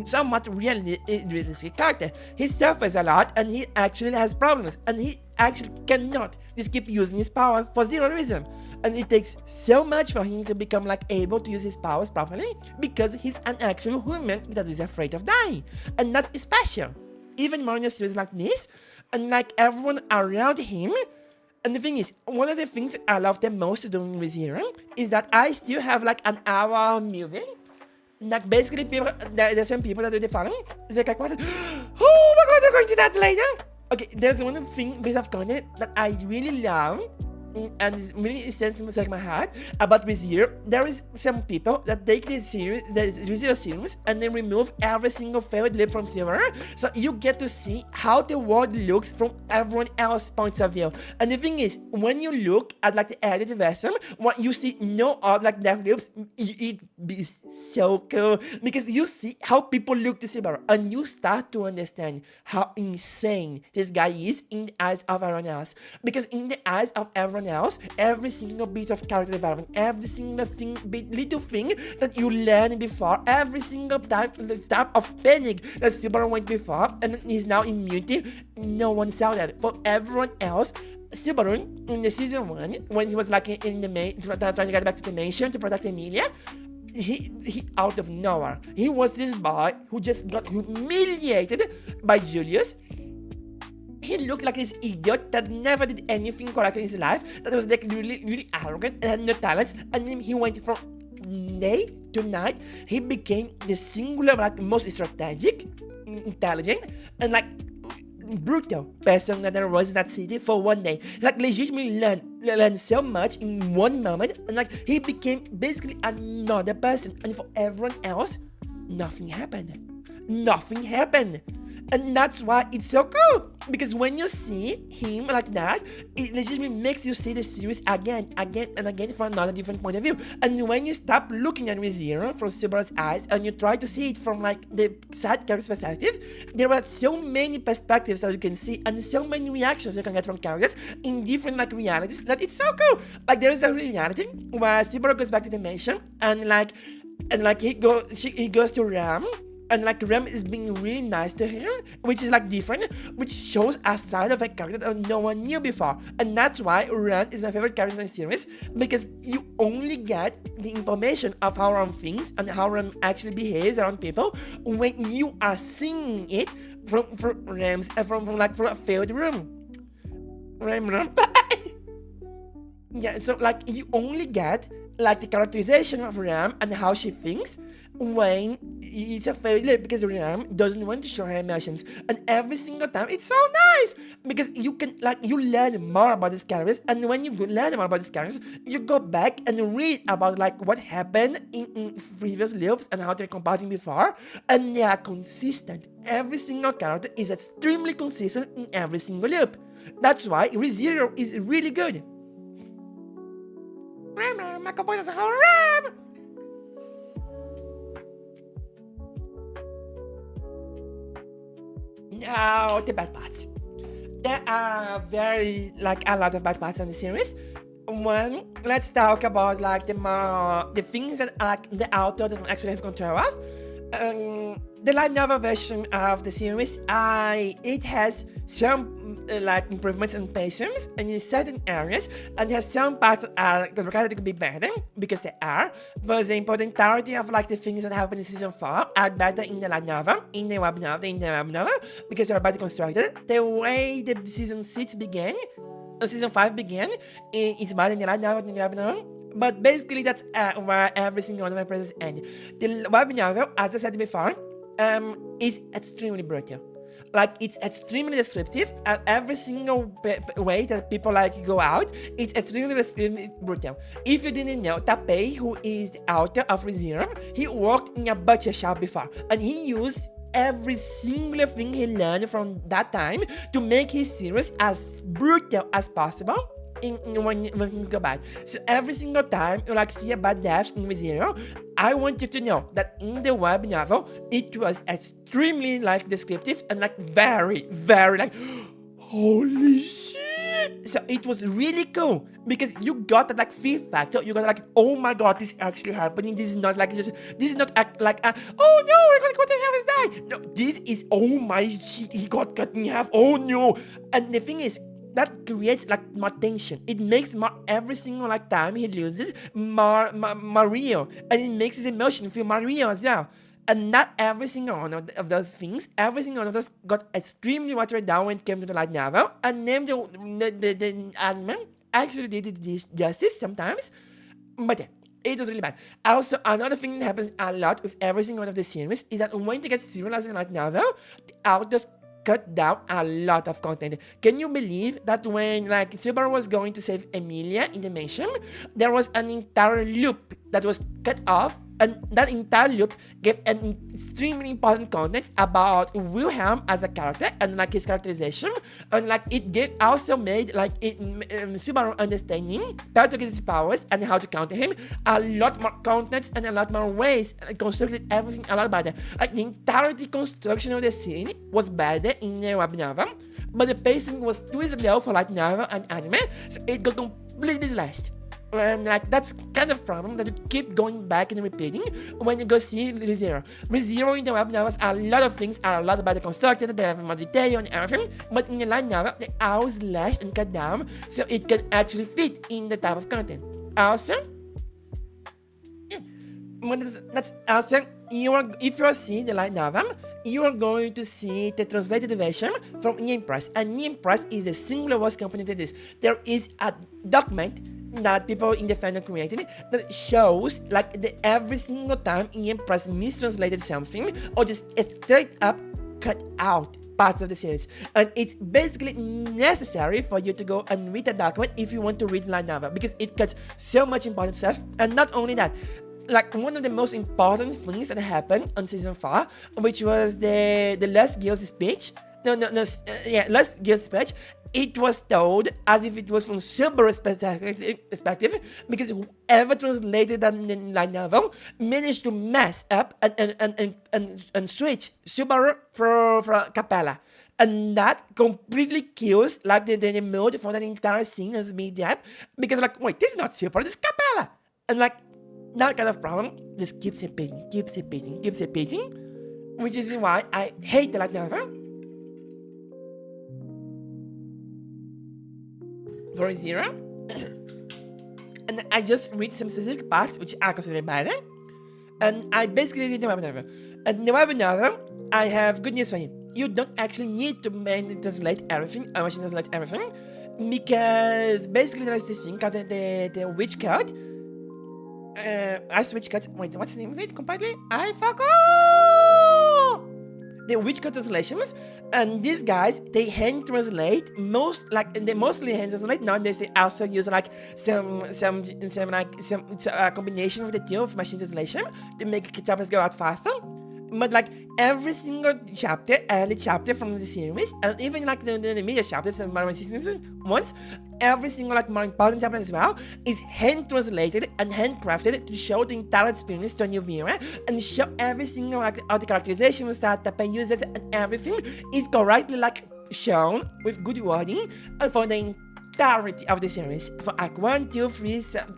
somewhat realistic character. He suffers a lot, and he actually has problems, and he actually cannot just keep using his power for zero reason. And it takes so much for him to become like able to use his powers properly, because he's an actual human that is afraid of dying. And that's special. Even more in a series like this, and like everyone around him. And the thing is, one of the things I love the most doing with Herooo is that I still have like an hour moving. Like basically people, there's some people that do the following. It's like, what? Oh my god, they're going to that later! Okay, there's one piece of content that I really love, and it's really stands to like my heart about ReZero. There is some people that take this series, the ReZero series, and then remove every single failed loop from Silver, so you get to see how the world looks from everyone else's point of view. And the thing is, when you look at like the edited version, what you see no of like their loops, it be so cool, because you see how people look to Silver, and you start to understand how insane this guy is in the eyes of everyone else. Because in the eyes of everyone everyone else, every single bit of character development, every single little thing that you learned before, every single type of panic that Subaru went before, and is now immune to, no one saw that. For everyone else, Subaru in the season 1, when he was like in the trying to get back to the mansion to protect Emilia, he out of nowhere, he was this boy who just got humiliated by Julius. He looked like this idiot that never did anything correct in his life, that was like really arrogant and had no talents, and then he went from day to night. He became the singular, like, most strategic, intelligent, and like brutal person that there was in that city for one day. Like, legitimately learned so much in one moment, and like he became basically another person. And for everyone else, nothing happened. And that's why it's so cool, because when you see him like that, it legitimately makes you see the series again and again from another different point of view. And when you stop looking at ReZero from Subaru's eyes and you try to see it from like the side character's perspective, there are so many perspectives that you can see and so many reactions you can get from characters in different like realities that it's so cool. Like, there is a reality where Subaru goes back to the mansion and he goes to Ram. And like Rem is being really nice to him, which is like different, which shows a side of a character that no one knew before. And that's why Ren is my favorite character in the series, because you only get the information of how Ren thinks and how Rem actually behaves around people when you are seeing it from a failed room. Rem. Yeah, so like you only get like the characterization of Ram and how she thinks when it's a failure, because Ram doesn't want to show her emotions. And every single time it's so nice, because you learn more about these characters, and when you learn more about these characters, you go back and read about like what happened in previous loops and how they're combating before, and they are consistent. Every single character is extremely consistent in every single loop. That's why ReZero is really good. Ram, my composers are Ram! Now, the bad parts. There are a lot of bad parts in the series. One, let's talk about like the things that like the author doesn't actually have control of. The light novel version of the series, it has some like improvements and patience in certain areas, and has some parts that could be better, because they are. But the entirety of like the things that happen in season 4 are better in the light novel, in the web novel, because they are better constructed. The way the season 5 began is better in the light novel than the web novel. But basically, that's where every single one of my presents end. The web novel, as I said before, is extremely brutal. Like, it's extremely descriptive, and every single way that people like go out, it's extremely brutal. If you didn't know, Tapei, who is the author of ReZero, he worked in a butcher shop before, and he used every single thing he learned from that time to make his series as brutal as possible. When things go bad. So every single time you like see a bad death in ReZero, I want you to know that in the web novel, it was extremely like descriptive and like very, very like, holy shit. So it was really cool, because you got that like fear factor. You got like, oh my god, this is actually happening. This is not like this is not like oh no, we're gonna go to hell and die. No, this is, oh my shit, he got cut in half. Oh no. And the thing is, that creates like more tension. It makes every single like time he loses more real, and it makes his emotion feel more real as well. And not every single one of those things, every single one of those got extremely watered down when it came to the light novel, and then the anime actually did this justice sometimes, but yeah, it was really bad. Also, another thing that happens a lot with every single one of the series is that when they get serialized in light novel, the authors cut down a lot of content. Can you believe that when like Subaru was going to save Emilia in the mansion, there was an entire loop that was cut off, and that entire loop gave an extremely important content about Wilhelm as a character and like his characterization, and like it also made like Subaru understanding how to get his powers and how to counter him a lot more content and a lot more ways, and constructed everything a lot better. Like the entirety construction of the scene was better in the web novel, but the pacing was too slow for light novel and anime, so it got completely slashed. And like that's kind of problem that you keep going back and repeating when you go see ReZero. ReZero in the web novels, a lot of things are a lot better constructed, they have more detail and everything, but in the light novel, they are slashed and cut down so it can actually fit in the type of content. Also, that's also, if you are seeing the light novel, you are going to see the translated version from Neia Press. And Neia Press is a singular voice company to this. There is a document that people in the fandom created that shows like every single time Neia Press mistranslated something or just straight up cut out parts of the series. And it's basically necessary for you to go and read the document if you want to read the light novel, because it cuts so much important stuff. And not only that, like one of the most important things that happened on season 4, which was the last girl's speech. Last girl's speech. It was told as if it was from Subaru's perspective, because whoever translated that light novel managed to mess up and switch Subaru for Capella. And that completely kills like the mood for that entire scene as being that, because like, wait, this is not Subaru, this is Capella. And like, that kind of problem just keeps repeating, which is why I hate the light novel. For ReZero, and I just read some specific parts which are considered bad, and I basically read the web novel. And the web novel, I have good news for you. You don't actually need to translate everything, machine translate everything, because basically there is this thing called the witch code. I switch cuts. Wait, what's the name of it completely? I forgot! The witch code translations, and these guys, they hand translate they mostly hand translate. Nowadays they also use like some combination of the two of machine translation to make chapters go out faster. But like every single chapter, early chapter from the series, and even like the media chapters and more seasons once, every single like more important chapter as well is hand translated and handcrafted to show the entire experience to a new viewer, and show every single like all the characterizations that the pen uses, and everything is correctly like shown with good wording for the entirety of the series. For Act 1, 2, 3, 7,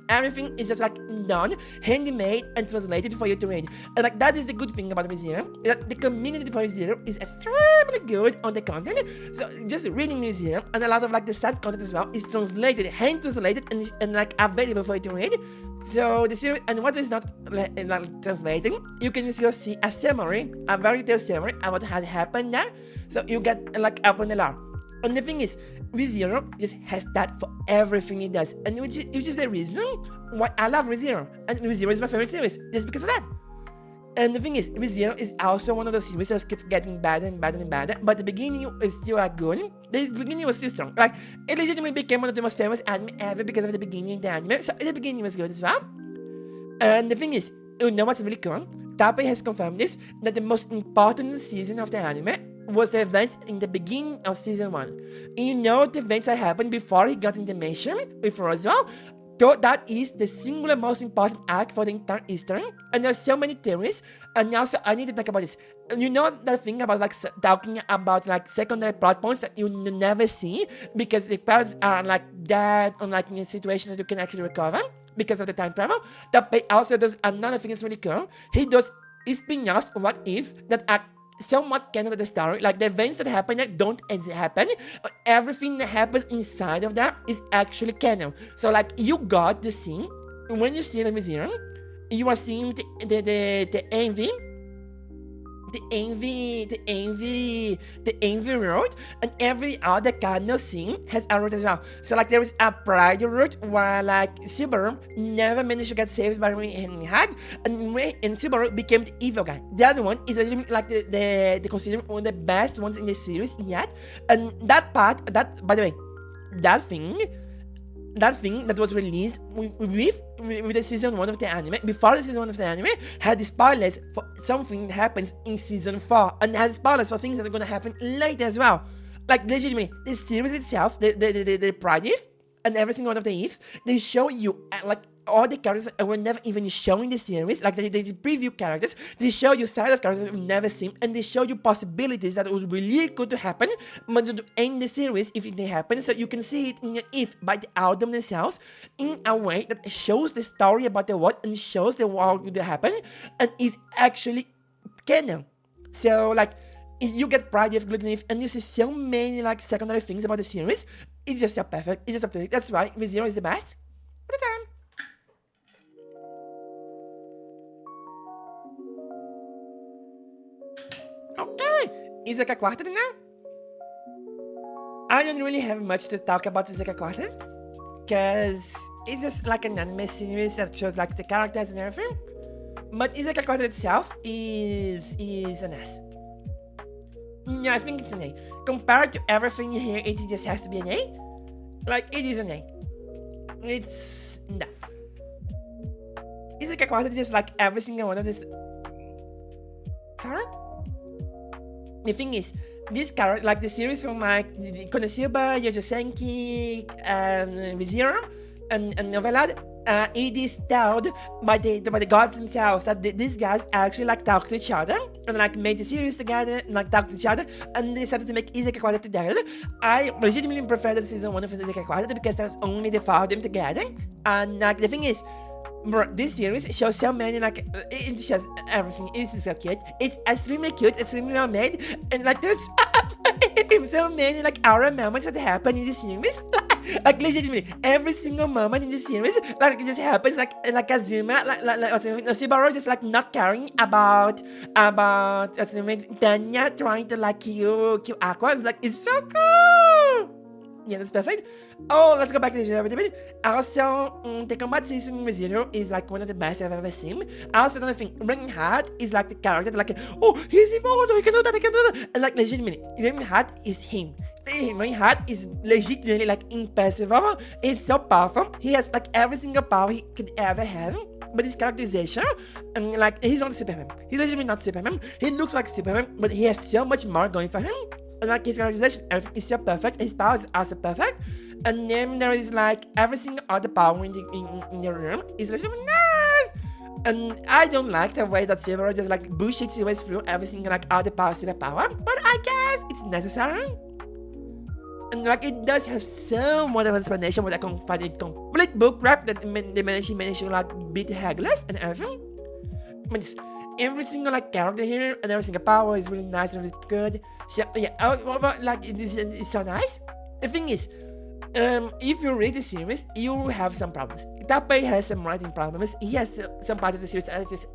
everything is just like done, handmade and translated for you to read. And like that is the good thing about ReZero, that the community for ReZero is extremely good on the content. So just reading ReZero, and a lot of like the side content as well is translated, hand translated, and like available for you to read. So the series, and what is not like translating, you can still see a summary, a very detailed summary about what had happened there. So you get like up on the lore. And the thing is, ReZero just has that for everything it does, and which is the reason why I love ReZero, and ReZero is my favorite series, just because of that. And the thing is, ReZero is also one of those series that keeps getting better and better and better, but the beginning is still like good. The beginning was still strong. Like, it legitimately became one of the most famous anime ever because of the beginning of the anime, so the beginning was good as well. And the thing is, you know what's really cool? Tappei has confirmed this, that the most important season of the anime was the events in the beginning of season 1. And you know the events that happened before he got in the mission with Roswell? So that is the singular most important arc for the entire history. And there's so many theories. And also, I need to talk about this. You know that thing about like talking about like secondary plot points that you never see because the parents are like dead or like in a situation that you can actually recover because of the time travel? Tappei also does another thing that's really cool. He does spin-offs, what ifs, that are somewhat canon of the story, like the events that happen there don't happen. Everything that happens inside of that is actually canon. So like you got the scene when you see the museum, you are seeing the envy road, and every other cardinal scene has a route as well. So like there is a pride route where like Subaru never managed to get saved by Hag, and Subaru became the evil guy. The other one is like the considered one of the best ones in the series yet. And that part, that by the way, that thing that was released with the season 1 of the anime, before the season 1 of the anime, had spoilers for something that happens in season 4, and had spoilers for things that are gonna happen later as well. Like legitimately, the series itself, the Pride Eve, and every single one of the Eves, they show you like all the characters were never even shown in the series. Like, they preview characters, they show you side of characters you've never seen, and they show you possibilities that would really good to happen, but to end the series if they happen, so you can see it in your if by the album themselves in a way that shows the story about the what and shows the what would happen and is actually canon. So, like, you get pride, you have gluten, and you see so many like secondary things about the series. It's just so perfect. It's just so perfect. That's why ReZero is the best all the time. Okay, Izaka Quartet now. I don't really have much to talk about Izaka Quartet, because it's just like an anime series that shows like the characters and everything. But Izaka Quartet itself is an S. Yeah, I think it's an A. Compared to everything here, it just has to be an A. Like, it is an A. It's... nah. Izaka Quartet just like every single one of this... Sorry? The thing is, this character, like the series from like Konosuba, Yojosenki, ReZero, and Novelad, it is told by the gods themselves that these guys actually like talk to each other and like made the series together and like talk to each other and they decided to make Izaka Quartet together. I legitimately prefer the season 1 of Izaka Quartet because there's only the 4 of them together. And like the thing is, bro, this series shows so many like it shows everything. It's so cute. It's extremely cute, extremely well made, and like there's so many like aura moments that happen in this series. Like legitimately, every single moment in this series, like it just happens like Kazuma, like Subaru just like not caring about Tanya trying to like kill Aqua. Like it's so cool. Yeah, that's perfect. Oh, let's go back to the show a bit. Also, the combat season in ReZero is like one of the best I've ever seen. Also, another thing, Reinhardt is like the character like, oh, he's immortal, he can do that, he can do that. And like legitimately, Reinhardt is him. Reinhardt is legitimately like impassable. He's so powerful. He has like every single power he could ever have. But his characterization, and like he's not Superman. He's legitimately not Superman. He looks like Superman, but he has so much more going for him. And like his characterization, everything is so perfect. His powers are so perfect. And then there is like every single other power in the room is legitimately nice. And I don't like the way that Silver just like bullshits his way through every single like other power, superpower. But I guess it's necessary. And like it does have so much of an explanation with a complete book wrap that they managed to like beat Hagless and everything. But every single like character here and every single power is really nice and really good. So yeah, like it's so nice. The thing is, if you read the series, you will have some problems. Tappei has some writing problems. He has some parts of the series that is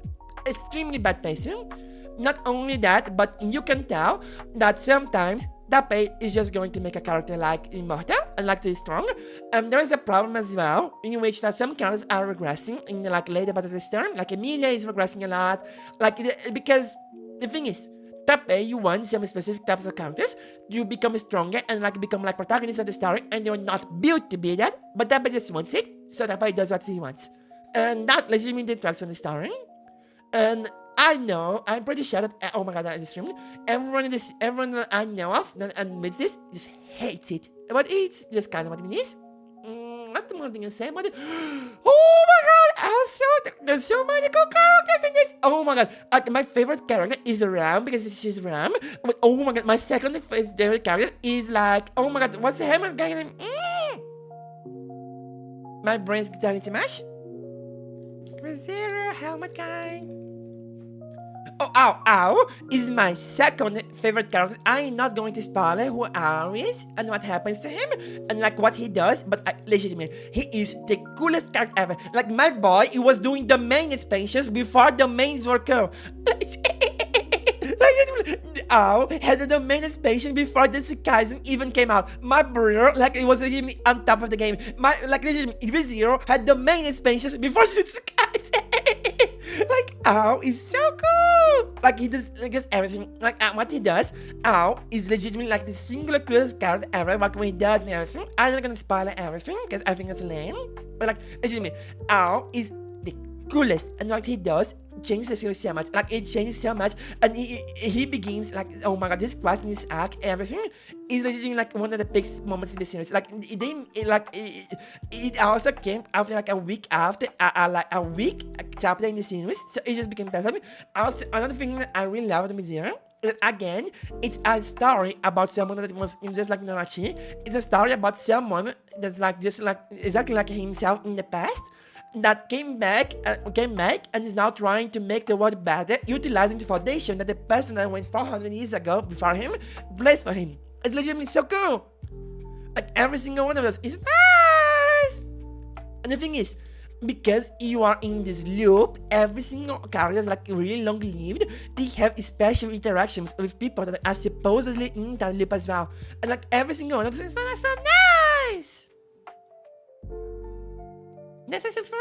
extremely bad pacing. Not only that, but you can tell that sometimes Tappei is just going to make a character like immortal and like really strong. There is a problem as well in which that some characters are regressing in the like later parts of the story. Like Emilia is regressing a lot. Like because the thing is, Tappei, you want some specific types of characters, you become stronger and like become like protagonists of the story, and you're not built to be that, but Tappei just wants it, so Tappei does what he wants. And that legitimately detracts from the story. And I know, I'm pretty sure that, oh my god, that is extremely, everyone that I know of that admits this just hates it. But it's just kind of what it is. What more thing I say about it? Oh my god, also, there's so many cool characters in this. Oh my god, my favorite character is Ram because she's Ram. But oh my god, my second favorite character is like, oh my god, what's the name of the guy name? My brain's starting to mash. ReZero helmet guy. Oh, ow is my second favorite character. I am not going to spoil who Ow is and what happens to him and like what he does, but legitimately, he is the coolest character ever. Like my boy, he was doing domain expansions before domains were cool. Ow had a domain expansion before the Sikaisen even came out. My brother, like it was legitimately on top of the game. My like legitimately ReZero had domain expansions before Sikaisen. Like Ow is so cool. Like he does everything. Like what he does, Ow is legitimately like the singular coolest character ever. Like when he does and everything. I'm not gonna spoil everything because I think it's lame. But like legitimately, Ow is the coolest, and what he does changed the series so much. Like it changes so much, and he begins like, oh my god, this quest in this arc, everything is literally like one of the biggest moments in the series. Like it also came after like a week after like a week chapter in the series, so it just became perfect. Also, another thing that I really loved with Zero. Again, it's a story about someone that was just like Narachi. It's a story about someone that's like just like exactly like himself in the past that came back and is now trying to make the world better, utilizing the foundation that the person that went 400 years ago before him placed for him. It's legitimately so cool. Like every single one of us is nice. And the thing is, because you are in this loop, every single character is like really long-lived. They have special interactions with people that are supposedly in that loop as well. And like every single one of them is so nice. This is fun.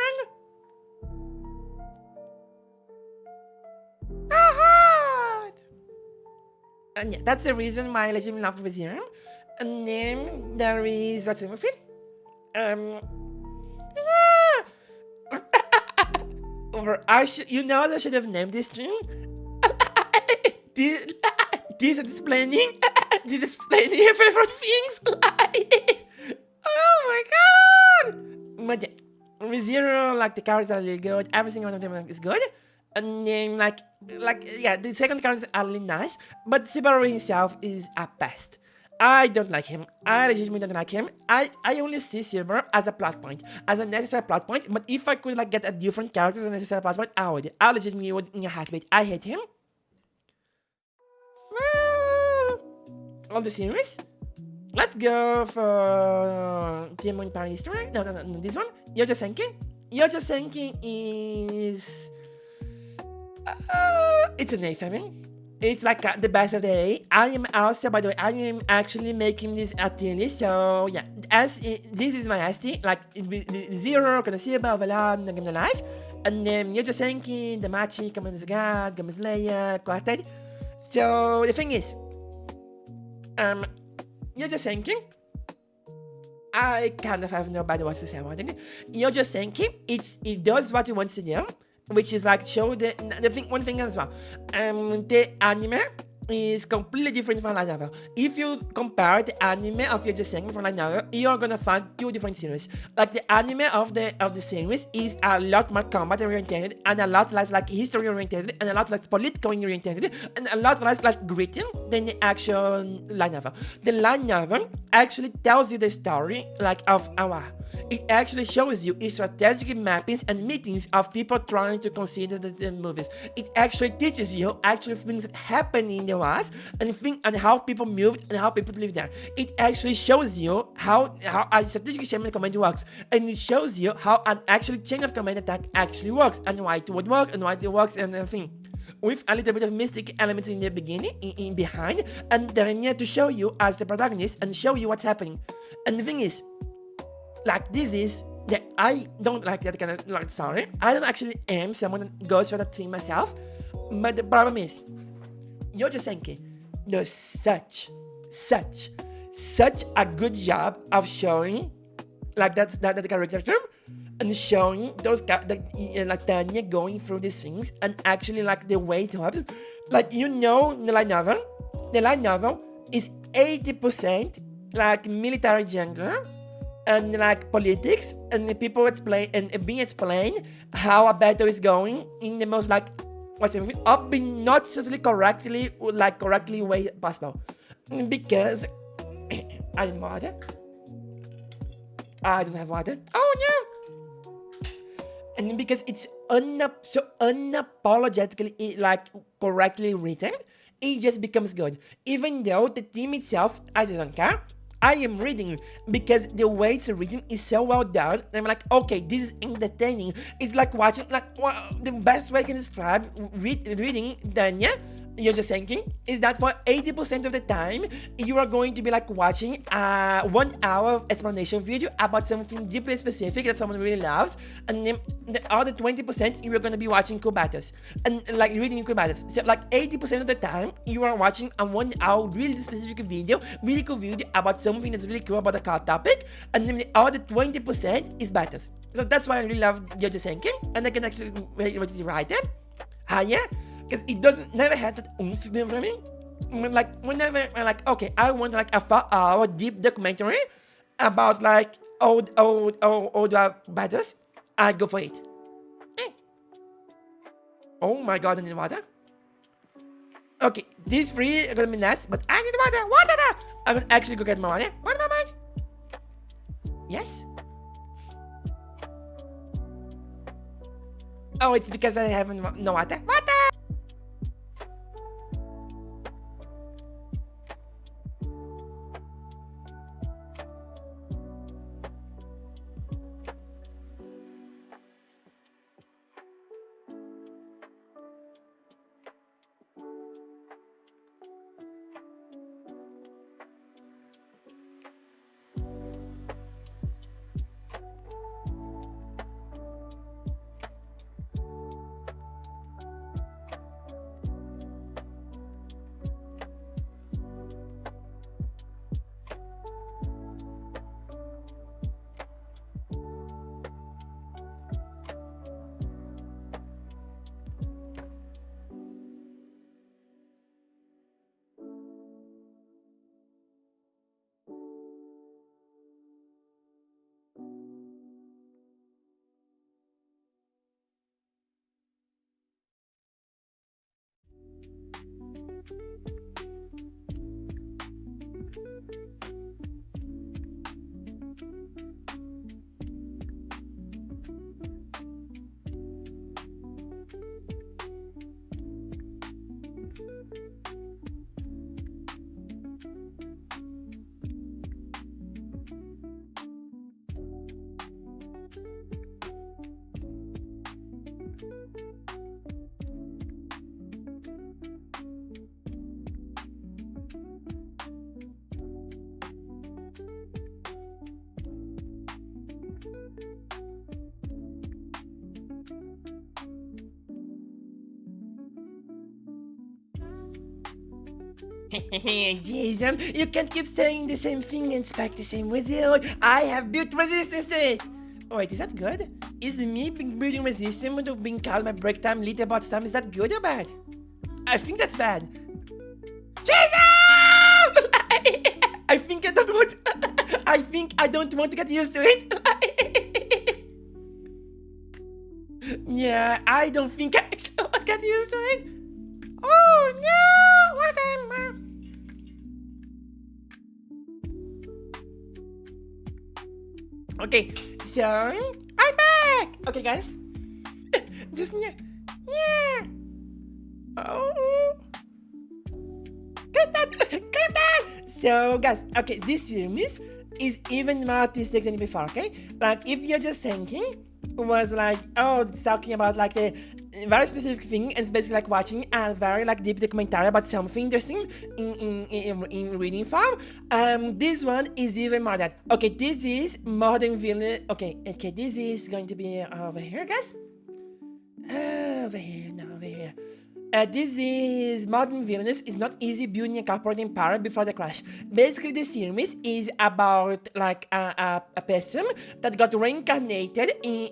And yeah, that's the reason why I legitimately love with Zero. And then there is what's in with it? You know what I should have named this thing? this explaining your favorite things. Oh my god! But yeah, with Zero, like the characters are really good. Every single one of them is good. And then like yeah, the second characters are really nice. But Subaru himself is a pest. I don't like him. I legitimately don't like him. I only see Silver as a plot point, as a necessary plot point. But if I could like get a different character as a necessary plot point, I would. I legitimately would in a heartbeat. I hate him. Well, all the series. Let's go for Demon Paris. No, this one. Yojo Senki. Yojo Senki is it's an A for me. It's like the best of the A. I am also, by the way, I am actually making this a tier list. So yeah, this is my ST. Like Zero, Konosuba, Velan, Game of Life, and then Yojo Senki, Damachi, Kamen God, Game Slayer, Quartet. So the thing is, Yojo Senki, I kind of have nobody wants to say about it. Yojo Senki, it does what it wants to do, which is like show one thing as well. The anime is completely different from light novel. If you compare the anime of Yojo Senki from light novel, you are gonna find two different series. Like the anime of the series is a lot more combat oriented and a lot less like history oriented and a lot less political oriented and a lot less like gritty than the actual light novel. The light novel actually tells you the story like of it actually shows you strategic mappings and meetings of people trying to consider the movies. It actually teaches you actually things that happen in the past and how people moved and how people live there. It actually shows you how a strategic chain of command works, and it shows you how an actual chain of command attack actually works and why it would work and why it works and everything. With a little bit of mystic elements in the beginning, in behind, and then here to show you as the protagonist and show you what's happening. And the thing is, like this is that I don't like that kind of like story. I don't actually am someone that goes for that thing myself. But the problem is, Yojo Senki does such a good job of showing like that character term and showing those like Tanya going through these things and actually like the way it happens. Like the light novel is 80% like military jungle and like politics and the people explain and being explained how a battle is going in the most like not necessarily correctly way possible, because I didn't water. I don't have water. Oh no! And because it's so unapologetically like correctly written, it just becomes good. Even though the theme itself, I just don't care. I am reading because the way it's written is so well done. I'm like, okay, this is entertaining. It's like watching, the best way I can describe reading Danya, you're just thinking, is that for 80% of the time, you are going to be like watching a 1 hour explanation video about something deeply specific that someone really loves, and then the other 20% you are going to be watching cool battles and like reading cool battles. So like 80% of the time, you are watching a 1 hour really specific video, really cool video about something that's really cool about the car topic, and then the other 20% is battles. So that's why I really love Yojo Senki, and I can actually write it. Yeah, because it doesn't never had that oomph in me. Like whenever I'm like, okay, I want like a 4-hour deep documentary about like old battles, I go for it. Eh. Oh my god, I need water. Okay, these three are gonna be nuts, but I need water. Water! I'm gonna actually go get my water. One moment. Yes. Oh, it's because I haven't no water. Water! Jason, you can't keep saying the same thing and expect the same result. I have built resistance to it. Wait, is that good? Is me building resistance to being called my break time, little bot time, is that good or bad? I think that's bad. Jason! I think I don't want. I think I don't want to get used to it. Yeah, I don't think I actually want to get used to it. Oh no! What am Okay, so I'm back. Okay, guys. Just yeah. Oh. Clip that. So, guys, okay, this series is even more artistic than before. Okay, like if you're just thinking was like, oh, it's talking about like the very specific thing, and it's basically like watching a very like deep documentary about something interesting in reading form. This one is even more that. Okay, this is modern villain. Okay, this is going to be over here, guys. Over here. This is modern villainous. It's not easy building a corporate empire before the crash. Basically, the series is about like a person that got reincarnated in.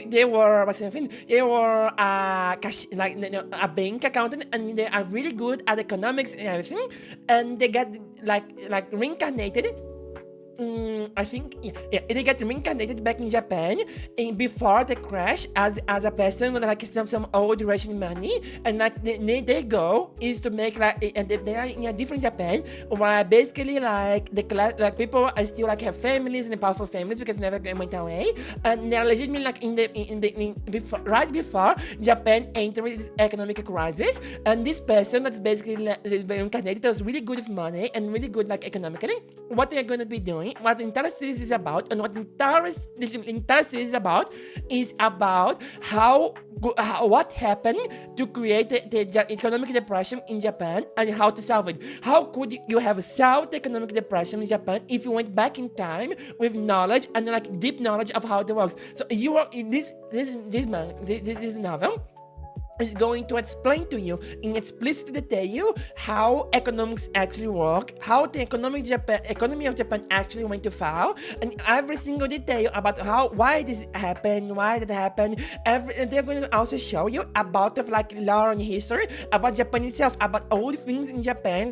They were what's the thing? They were a bank accountant, and they are really good at economics and everything. And they got like reincarnated. I think they got reincarnated back in Japan before the crash as a person with like some old Russian money, and like their goal is to make like, and they are in a different Japan where basically like the class, like people are still like have families and powerful families because never went away, and they're legitimately like right before Japan entered this economic crisis, and this person that's basically reincarnated was really good with money and really good like economically. What they're going to be doing, what the entire series is about, and what the entire series is about what happened to create the economic depression in Japan and how to solve it. How could you have solved the economic depression in Japan if you went back in time with knowledge and like deep knowledge of how it works? So you are in this novel. is going to explain to you in explicit detail how economics actually work, how the economy of Japan actually went to fall, and every single detail about why this happened, why that happened. And they're going to also show you about the lore and history about Japan itself, about old things in Japan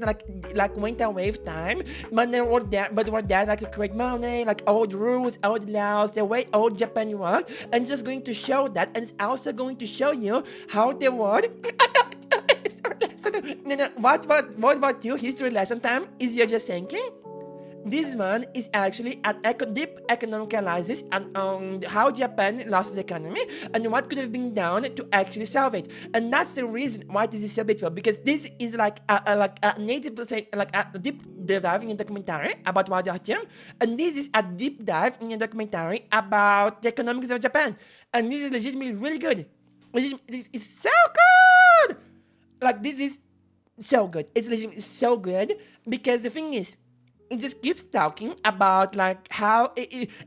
like went away with time, but they were there like to create money, like old rules, old laws, the way old Japan worked, and it's just going to show that, and it's also going to show you how the word what about you? History lesson time? Is you're just thinking? This one is actually an deep economic analysis on how Japan lost its economy and what could have been done to actually solve it. And that's the reason why this is so beautiful, because this is like a 90%, like a deep dive in a documentary about what happened, and this is a deep dive in a documentary about the economics of Japan. And this is legitimately really good. It's so good! Like, this is so good. It's legitimately so good because the thing is, it just keeps talking about like how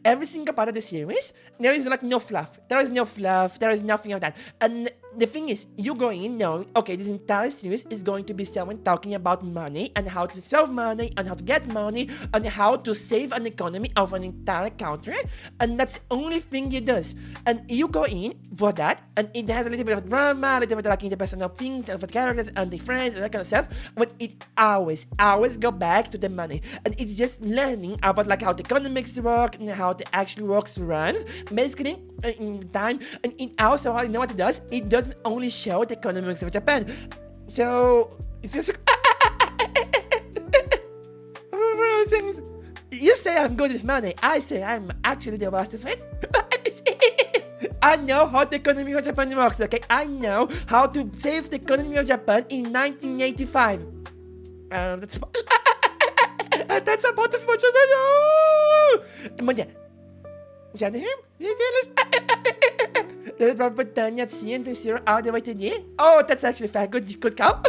every single part of the series, there is like no fluff. There is nothing of that. And the thing is, you go in knowing, okay, this entire series is going to be someone talking about money and how to save money and how to get money and how to save an economy of an entire country. And that's the only thing it does. And you go in for that, and it has a little bit of drama, a little bit of like interpersonal things and for characters and the friends and that kind of stuff. But it always go back to the money. And it's just learning about like how the economics work and how the actual works runs, basically in time. And it also, you know what it does? It doesn't only show the economics of Japan. So if you you say I'm good with money, I say I'm actually the worst of it. I know how the economy of Japan works, okay? I know how to save the economy of Japan in 1985. That's that's about as much as I know. But yeah, there's Britannia at C and the 0 all the way to D. Oh, that's actually fair. Good call.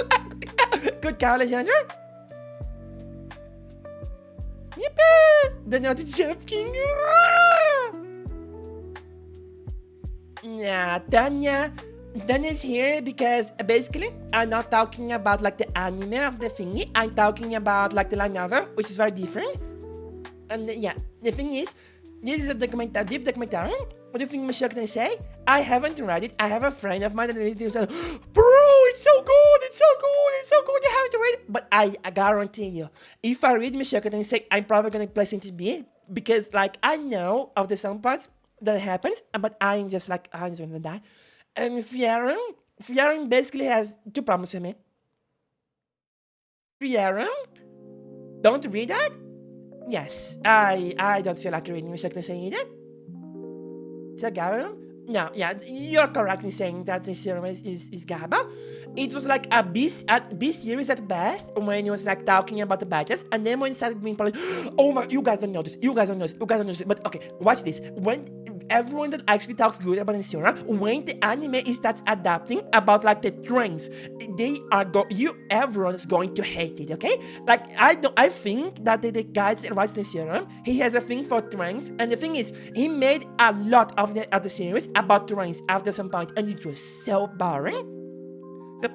Good call, Alexander. Yippee! They're not joking. Yeah, Tanya's here because basically I'm not talking about like the anime of the thingy. I'm talking about like the light novel, which is very different. And yeah, the thing is, this is a deep documentary. What do you think Michelle can say? I haven't read it. I have a friend of mine that said, bro, it's so good, you have to read it. But I guarantee you, if I read Michelle can say, I'm probably going to place it B, because like I know of the some parts that happens, but I'm just like, I'm just going to die. And Fiaren basically has two problems with me. Fiaren, don't read that? Yes, I don't feel like reading Michelle can say either. Gaba? No, yeah, you're correct in saying that the series is Gaba. It was like a B series at best when it was like talking about the badges, and then when it started being like, oh my, you guys don't know this. But okay, watch this. When everyone that actually talks good about Insura, when the anime starts adapting about like the trains, everyone's going to hate it, okay? Like I think that the guy that writes the serum, he has a thing for trains, and the thing is, he made a lot of the series about trains after some point, and it was so boring. So,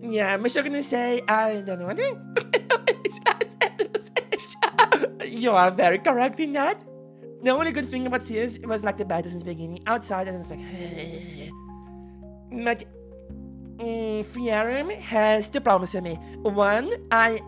yeah, I'm sure gonna say I don't know what you are very correct in that. The only good thing about series was like the battles in the beginning. Outside, and it's like, but Friarum has two problems for me. One, I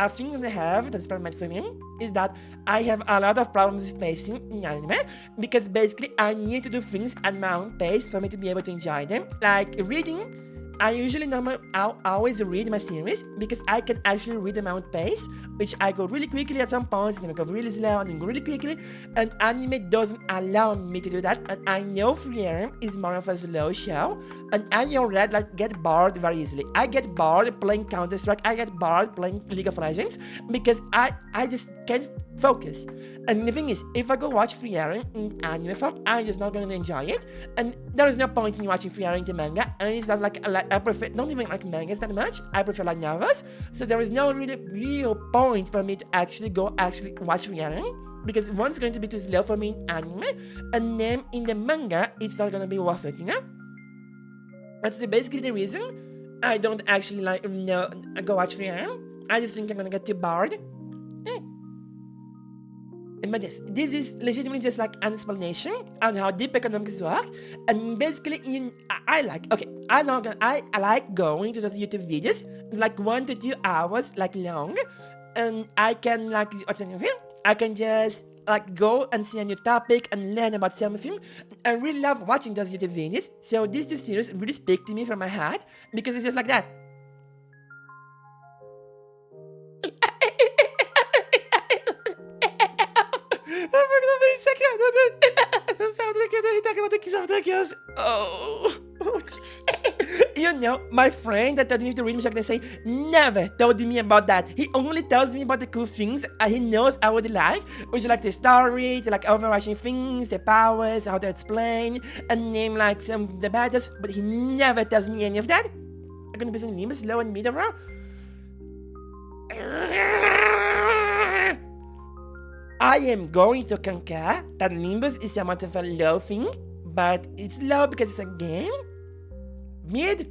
think that I have that's problematic for me is that I have a lot of problems facing in anime, because basically I need to do things at my own pace for me to be able to enjoy them. Like reading, I usually I'll always read my series because I can actually read at my own pace, which I go really quickly at some points, then I go really slow and then go really quickly, and anime doesn't allow me to do that. And I know Friarum is more of a slow show, and I already like get bored very easily. I get bored playing Counter-Strike, I get bored playing League of Legends because I just can't focus. And the thing is, if I go watch Friarum in anime form, I'm just not going to enjoy it, and there is no point in watching Friarum in the manga, and it's not like I prefer not even like mangas that much. I prefer like novels, so there is no really real point for me to actually watch Friarum, because one's going to be too slow for me in anime, and then in the manga it's not going to be worth it, you know? That's basically the reason I don't actually go watch Herooo. I just think I'm gonna get too bored. But yes, this is legitimately just like an explanation on how deep economics work, and basically, I like going to those YouTube videos, like 1 to 2 hours, like long, and I can I can just go and see a new topic and learn about something. I really love watching those YouTube videos. So these two series really speak to me from my heart because it's just like that. Oh. You know, my friend that told me to read music, they say, never told me about that. He only tells me about the cool things he knows I would like, which is like the story, the overarching things, the powers, how to explain, and name some the baddest, but he never tells me any of that. I'm gonna be some Limbus low and middle row. I am going to concur that Nimbus is somewhat of a low thing, but it's low because it's a game. Mid?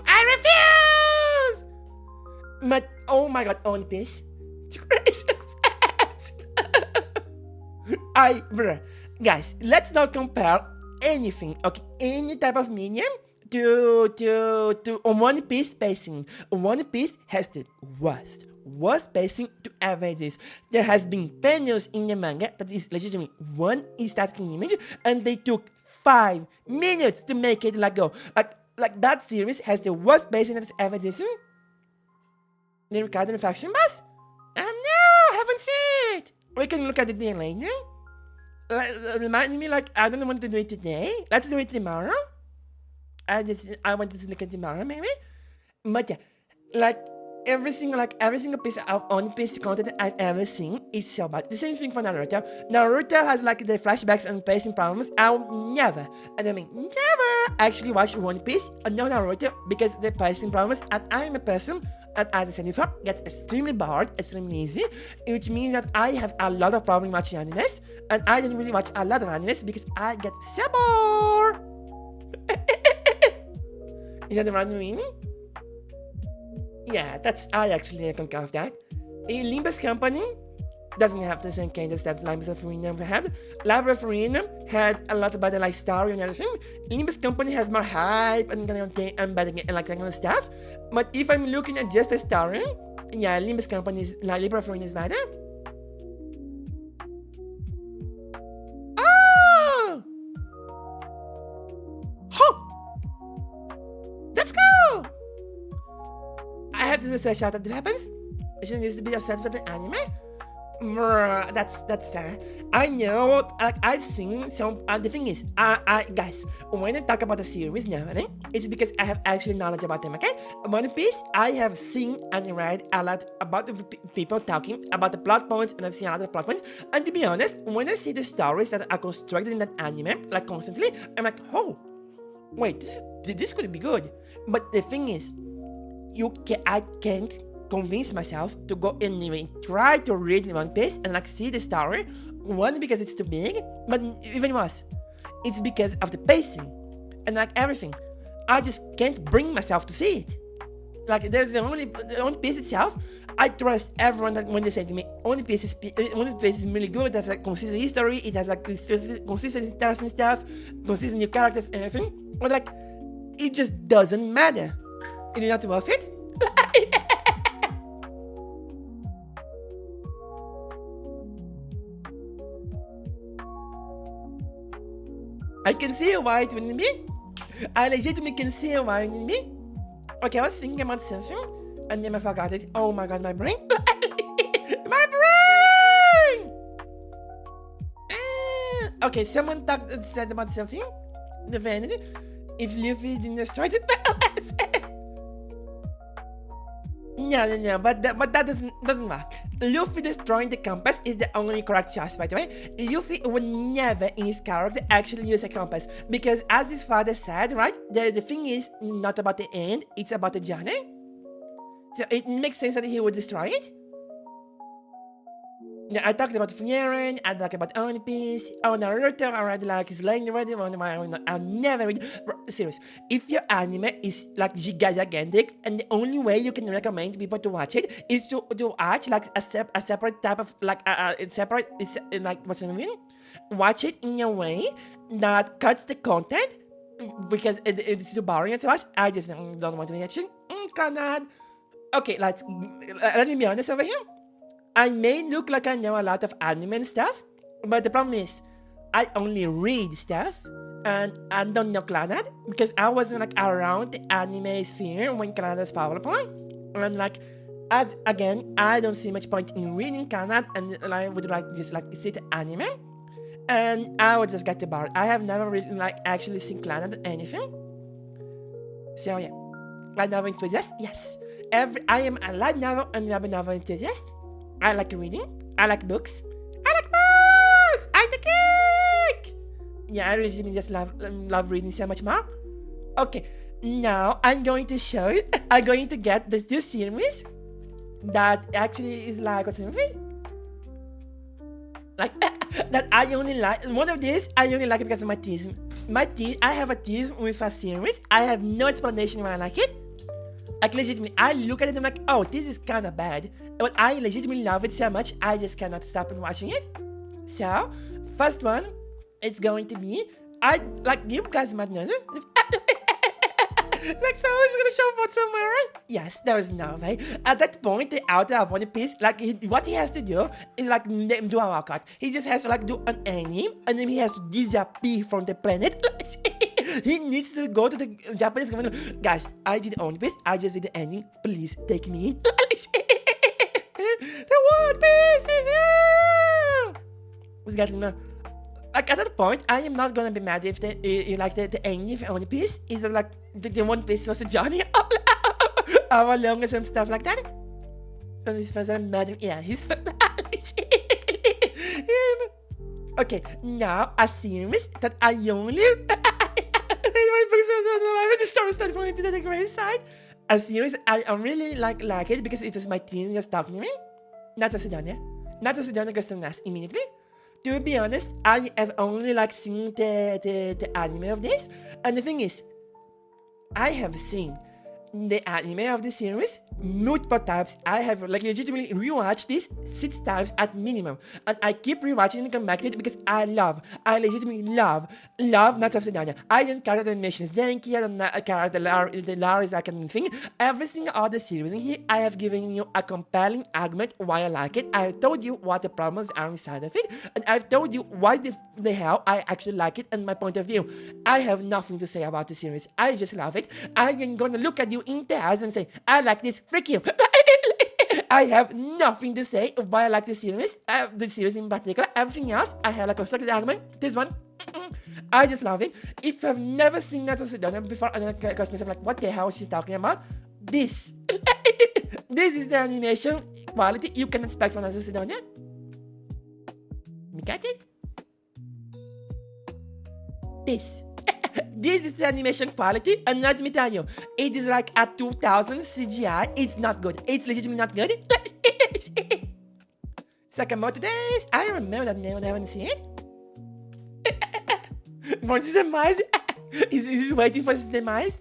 I refuse! But, oh my god, on piece. Guys, let's not compare anything, okay, any type of medium to One Piece pacing. One Piece has the worst pacing to ever exist. There has been panels in the manga that is legitimately one static image, and they took 5 minutes to make it go. Like that series has the worst pacing that has ever existed. The Ricardo Faction Bus? No, I haven't seen it. We can look at it then later. Remind me, I don't want to do it today. Let's do it tomorrow. I wanted to look at tomorrow, maybe. But yeah, every single piece of One Piece content I've ever seen is so bad. The same thing for Naruto. Naruto has the flashbacks and pacing problems. I'll never, and I mean never, actually watch One Piece or no Naruto because the pacing problems. And I'm a person, and as I said before, gets extremely bored, extremely easy, which means that I have a lot of problem watching animes, and I don't really watch a lot of animes because I get so bored. Is that the right meaning? Yeah, I actually concur with that. Limbus Company doesn't have the same kind of that Limbus Arenum had. Limbus Arenum had a lot better story and everything. Limbus Company has more hype and better that kind of stuff. But if I'm looking at just the story, yeah, Limbus Company's Limbus Arenum is better. Oh! Huh! Let's go! I have to say shout out that happens. It needs to be a set for the anime. That's fair. I know, I've seen some. The thing is, guys, when I talk about the series now, it's because I have actually knowledge about them. Okay, One Piece, I have seen and read a lot about the people talking about the plot points, and I've seen a lot of plot points. And to be honest, when I see the stories that are constructed in that anime, constantly, I'm like, oh, wait, this could be good. But the thing is, I can't convince myself to go anyway, try to read One Piece and see the story. One, because it's too big, but even worse, it's because of the pacing and everything. I just can't bring myself to see it. There's the One Piece itself. I trust everyone that when they say to me, One Piece is really good. It has consistent history. It has consistent interesting stuff, consistent new characters and everything. But it just doesn't matter. It is not worth it. I can see why it wouldn't be. I legitimately can see why it wouldn't be. Okay, I was thinking about something and then I forgot it. Oh my god, my brain. My brain! Okay, someone said about something. The vanity. If Luffy didn't destroy the palace. No, but that doesn't work. Luffy destroying the compass is the only correct choice, by the way. Luffy would never in his character actually use a compass, because as his father said, right, the thing is not about the end, it's about the journey. So it makes sense that he would destroy it. Yeah, I talked about Frieren, I talked about One Piece, Naruto, I read like his language, I'll never read. Serious, if your anime is like gigantic, and the only way you can recommend people to watch it is to watch like a separate type of like separate, it's like what's the name? Watch it in a way that cuts the content because it's too boring to watch. I just don't want to be action. Cannot. Okay, let me be honest over here. I may look like I know a lot of anime and stuff, but the problem is, I only read stuff, and I don't know Clannad, because I wasn't like around the anime sphere when Clannad was popular. And like, again, I don't see much point in reading Clannad, and I would like just like sit anime, and I would just get bored. I have never really like actually seen Clannad or anything. So yeah, light novel enthusiast, yes. I am a light novel and novel enthusiast. I like reading. I like books. I like books! I'm the geek! Yeah, I really just love reading so much more. Okay, now I'm going to show you. I'm going to get the two series that actually is like, what's the name? Like, that I only like. One of these, I only like it because of my thesis. I have a thesis with a series. I have no explanation why I like it. Like, legitimately, I look at it and I'm like, oh, this is kind of bad. But I legitimately love it so much, I just cannot stop watching it. So, first one, it's going to be, you guys might know this. Like, so he's gonna show up somewhere, right? Yes, there is no way. At that point, the author of One Piece, like, what he has to do is, like, do a workout. He just has to, like, do an anime, and then he has to disappear from the planet. He needs to go to the Japanese government. Guys, I did One Piece. I just did the ending. Please take me in. The One Piece is here! It's getting more. Like, at that point, I am not gonna be mad if the ending of One Piece is like the One Piece was a journey our longest and stuff like that. So his fans are mad. Yeah, he's okay, now a series that I only the story started from the grave side. A series I really like it because it was my team just talking to me. Zatsudan, Zatsudan goes to Nas immediately. To be honest, I have only like seen the anime of this, and the thing is, I have seen the anime of the series multiple times. I have like legitimately rewatched this 6 times at minimum, and I keep rewatching and come back to it because I legitimately love Zatsudan. I don't care that the animation is janky, I don't care the lore is like a thing. Every single other series in here, I have given you a compelling argument why I like it. I have told you what the problems are inside of it, and I've told you why the hell I actually like it and my point of view. I have nothing to say about the series. I just love it. I am gonna look at you in the eyes and say, I like this, freak you. I have nothing to say why I like the series in particular. Everything else, I have a constructed argument. This one, I just love it. If you've never seen Zatsudan before, and then I ask myself like, what the hell is she talking about? This is the animation quality you can expect from Zatsudan. You got it? This is the animation quality, and let me tell you, it is like a 2000 CGI. It's not good. It's legitimately not good. Sakamoto Days. I remember that name and I haven't seen it. What is the mice? Is he waiting for his demise?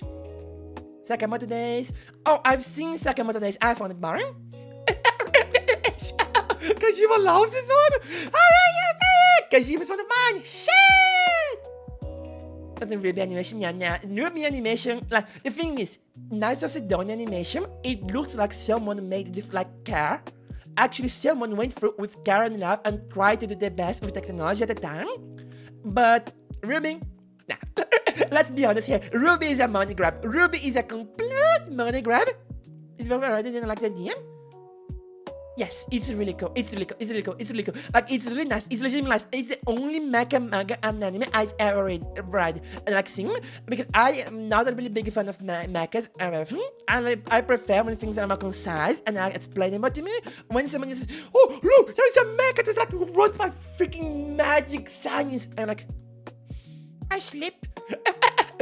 Sakamoto Days. Oh, I've seen Sakamoto Days. I found it boring. Kajima loves this one. Kajima's one of mine. Shit! The Ruby animation, yeah. Ruby animation, like, the thing is, Knights of Sidonia animation, it looks like someone made it with, like, care. Actually, someone went through with care and love and tried to do their best with technology at the time. But Ruby, nah. Let's be honest here, Ruby is a money grab. Ruby is a complete money grab. Is what I didn't like the DM. Yes, it's really cool. Like, it's really nice. It's legitimately nice. It's the only manga and anime I've ever read and like seen, because I am not a really big fan of mangas and everything. And I prefer when things are more concise and I explain them. But to me, when someone just says, oh, look, there is a manga that's like runs my freaking magic science, and I'm like, I sleep.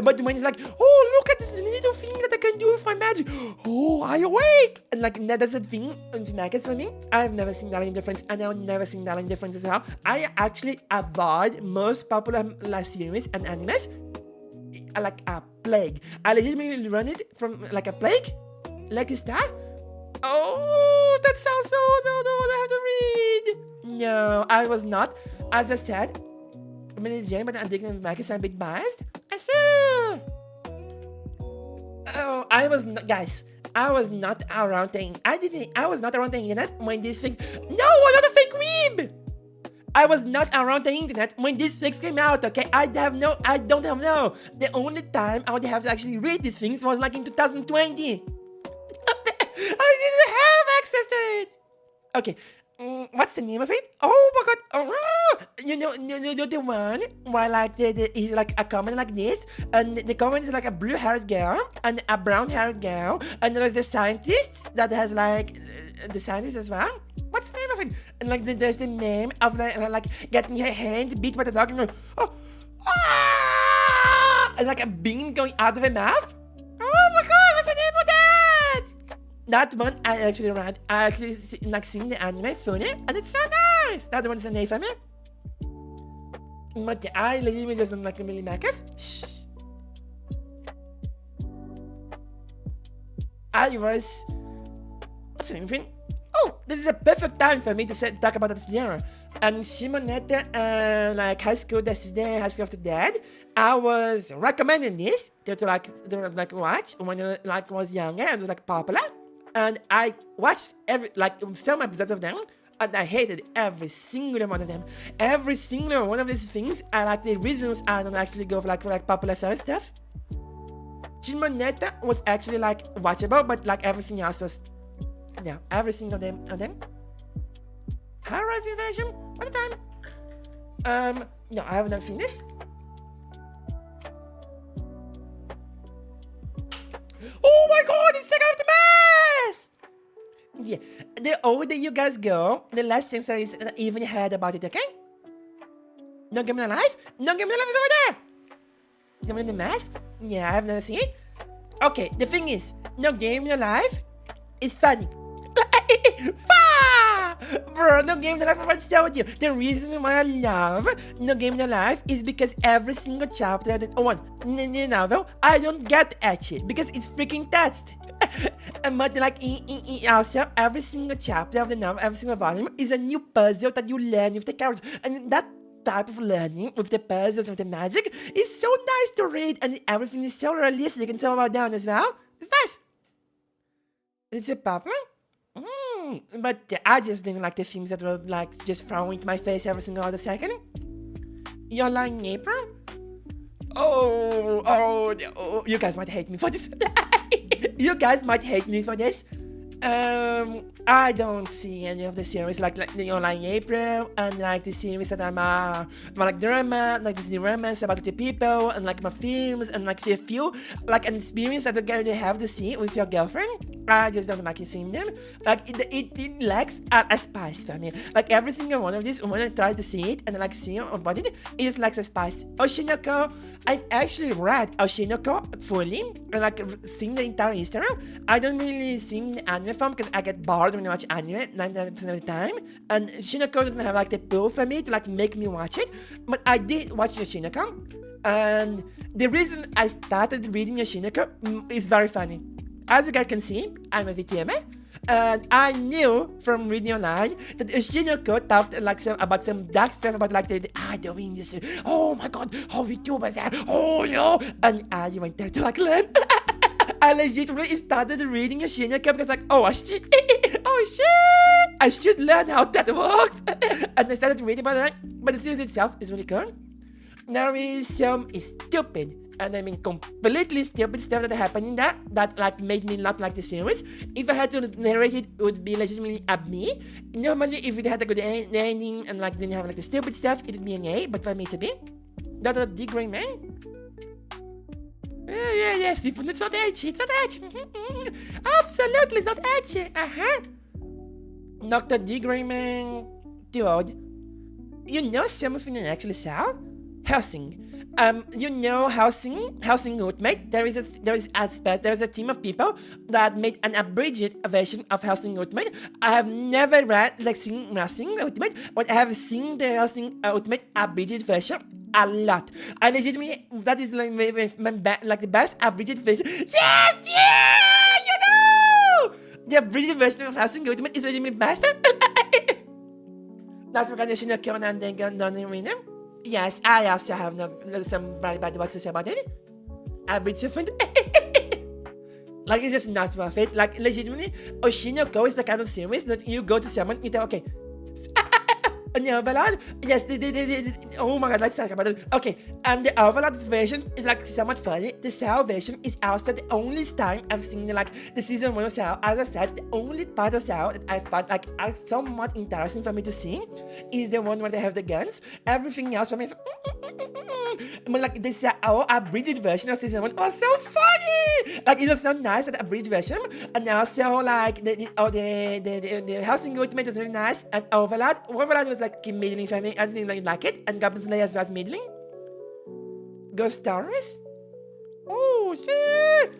But when it's like, oh, look at this little thing that I can do with my magic. Oh, I awake. And like, that is a thing in Jamaica swimming. I've never seen that in difference, and I'll never seen that in difference as well. I actually avoid most popular series and animes like a plague. I legitimately run it from like a plague, like a star. Oh, that sounds so. No, I have to read. No, I was not. As I said, I'm in the gym, but I'm digging in back. I'm a bit biased. I see. Oh, I was not, guys. I was not around I was not around the internet when this thing. No, I'm not a fake weeb. I was not around the internet when this fix came out, okay? I don't have no. The only time I would have to actually read these things was like in 2020. I didn't have access to it. Okay, what's the name of it? Oh my god! You know the one where like is like a comment like this, and the comment is like a blue-haired girl and a brown-haired girl, and there's the scientist that has like the scientist as well. What's the name of it? And like there's the meme of like getting her hand beat by the dog and going, oh, ah! And like a beam going out of her mouth. Oh my god! What's the name of that? That one I actually read. I actually like seen the anime funny, and it's so nice. That one's an A for me. But I legitimately just don't like really Macas. Shh. I was. What's the name of it? Oh, this is a perfect time for me to talk about this genre. And Shimonetta, like High School This is Dead, High School of the Dead. I was recommending this to like watch when I like was younger and it was like popular. And I watched some episodes of them, and I hated every single one of them. Every single one of these things are like the reasons I don't actually go for like popular fairy stuff. Shimonetta was actually like watchable, but like everything else was. Yeah, every single of them. High-rise invasion? What a time. No, I have never seen this. Oh my god, it's like out the mess! Yeah, the older you guys go, the less chance there is even heard about it, okay? No Game No Life? No Game No Life is over there! The one in the masks? Yeah, I've never seen it. Okay, the thing is, No Game No Life is funny. Bro, No Game No Life, I'm telling you. The reason why I love No Game No Life is because every single chapter that in the novel, I don't get at it because it's freaking text. But like also, every single chapter of the novel, every single volume is a new puzzle that you learn with the characters, and that type of learning with the puzzles, with the magic, is so nice to read, and everything is so realistic and so well done as well. It's nice. Is it popular? But I just didn't like the themes that were like just thrown into my face every single other second. You're lying, April? Oh, you guys might hate me for this. You guys might hate me for this. I don't see any of the series like the Online April and like the series that are more like drama, like the romance about the people and like my films and like see a few like an experience that you have to see with your girlfriend. I just don't like seeing them. Like it lacks a spice for me. Like every single one of these, when I try to see it and like see about it, it lacks a spice. Oshinoko, I've actually read Oshinoko fully and like seen the entire history. I don't really see the anime form because I get bored when I watch anime 99% of the time, and Shinoko doesn't have like the pull for me to like make me watch it. But I did watch Shinoko, and the reason I started reading Shinoko is very funny. As you guys can see, I'm a VTuber, and I knew from reading online that Shinoko talked like about some dark stuff about like the idol industry. Oh my god, how VTubers are, oh no, and I went there to like learn. I legitimately started reading Shinoko because like, oh shit, I should learn how that works. And I started reading about it, but the series itself is really cool. There is some stupid, and I mean completely stupid stuff that happened in there that like made me not like the series. If I had to narrate it, it would be legitimately a B. Normally, if it had a good ending and like didn't have like the stupid stuff, it would be an A, but for me it's a B. Dr. D. Gray Man. Yes, even it's not edgy, it's not edgy. Absolutely, it's not edgy. Dr. D. Grayman, dude, you know something I actually saw? Housing. You know Housing Ultimate? There is a team of people that made an abridged version of Housing Ultimate. I have never seen Housing Ultimate, but I have seen the Housing Ultimate abridged version a lot. And legitimately, that is like the best abridged version. Yes, yeah, you know, the abridged version of Housing Ultimate is legitimately best. That's recognition of Kyon and then non-arena. Yes, I also have some very bad words to say about it. Abridged different. Like, it's just not worth it. Like, legitimately, Oshinoko is the kind of series that you go to someone, you tell, okay, the Overlord, yes, oh my god, let's talk about it. Okay, the Overlord version is like somewhat funny. The Sao version is also the only time I've seen like the season 1 of Sao. As I said, the only part of Sao that I found like somewhat interesting for me to see is the one where they have the guns. Everything else for me is but like the Sao abridged version of season 1 was so funny. Like, it was so nice, that abridged version, and also like the Housing Ultimate was really nice, and Overlord was like middling for me. I didn't really like it, and Goblin Slayer was middling. Ghost Stories? Oh shit!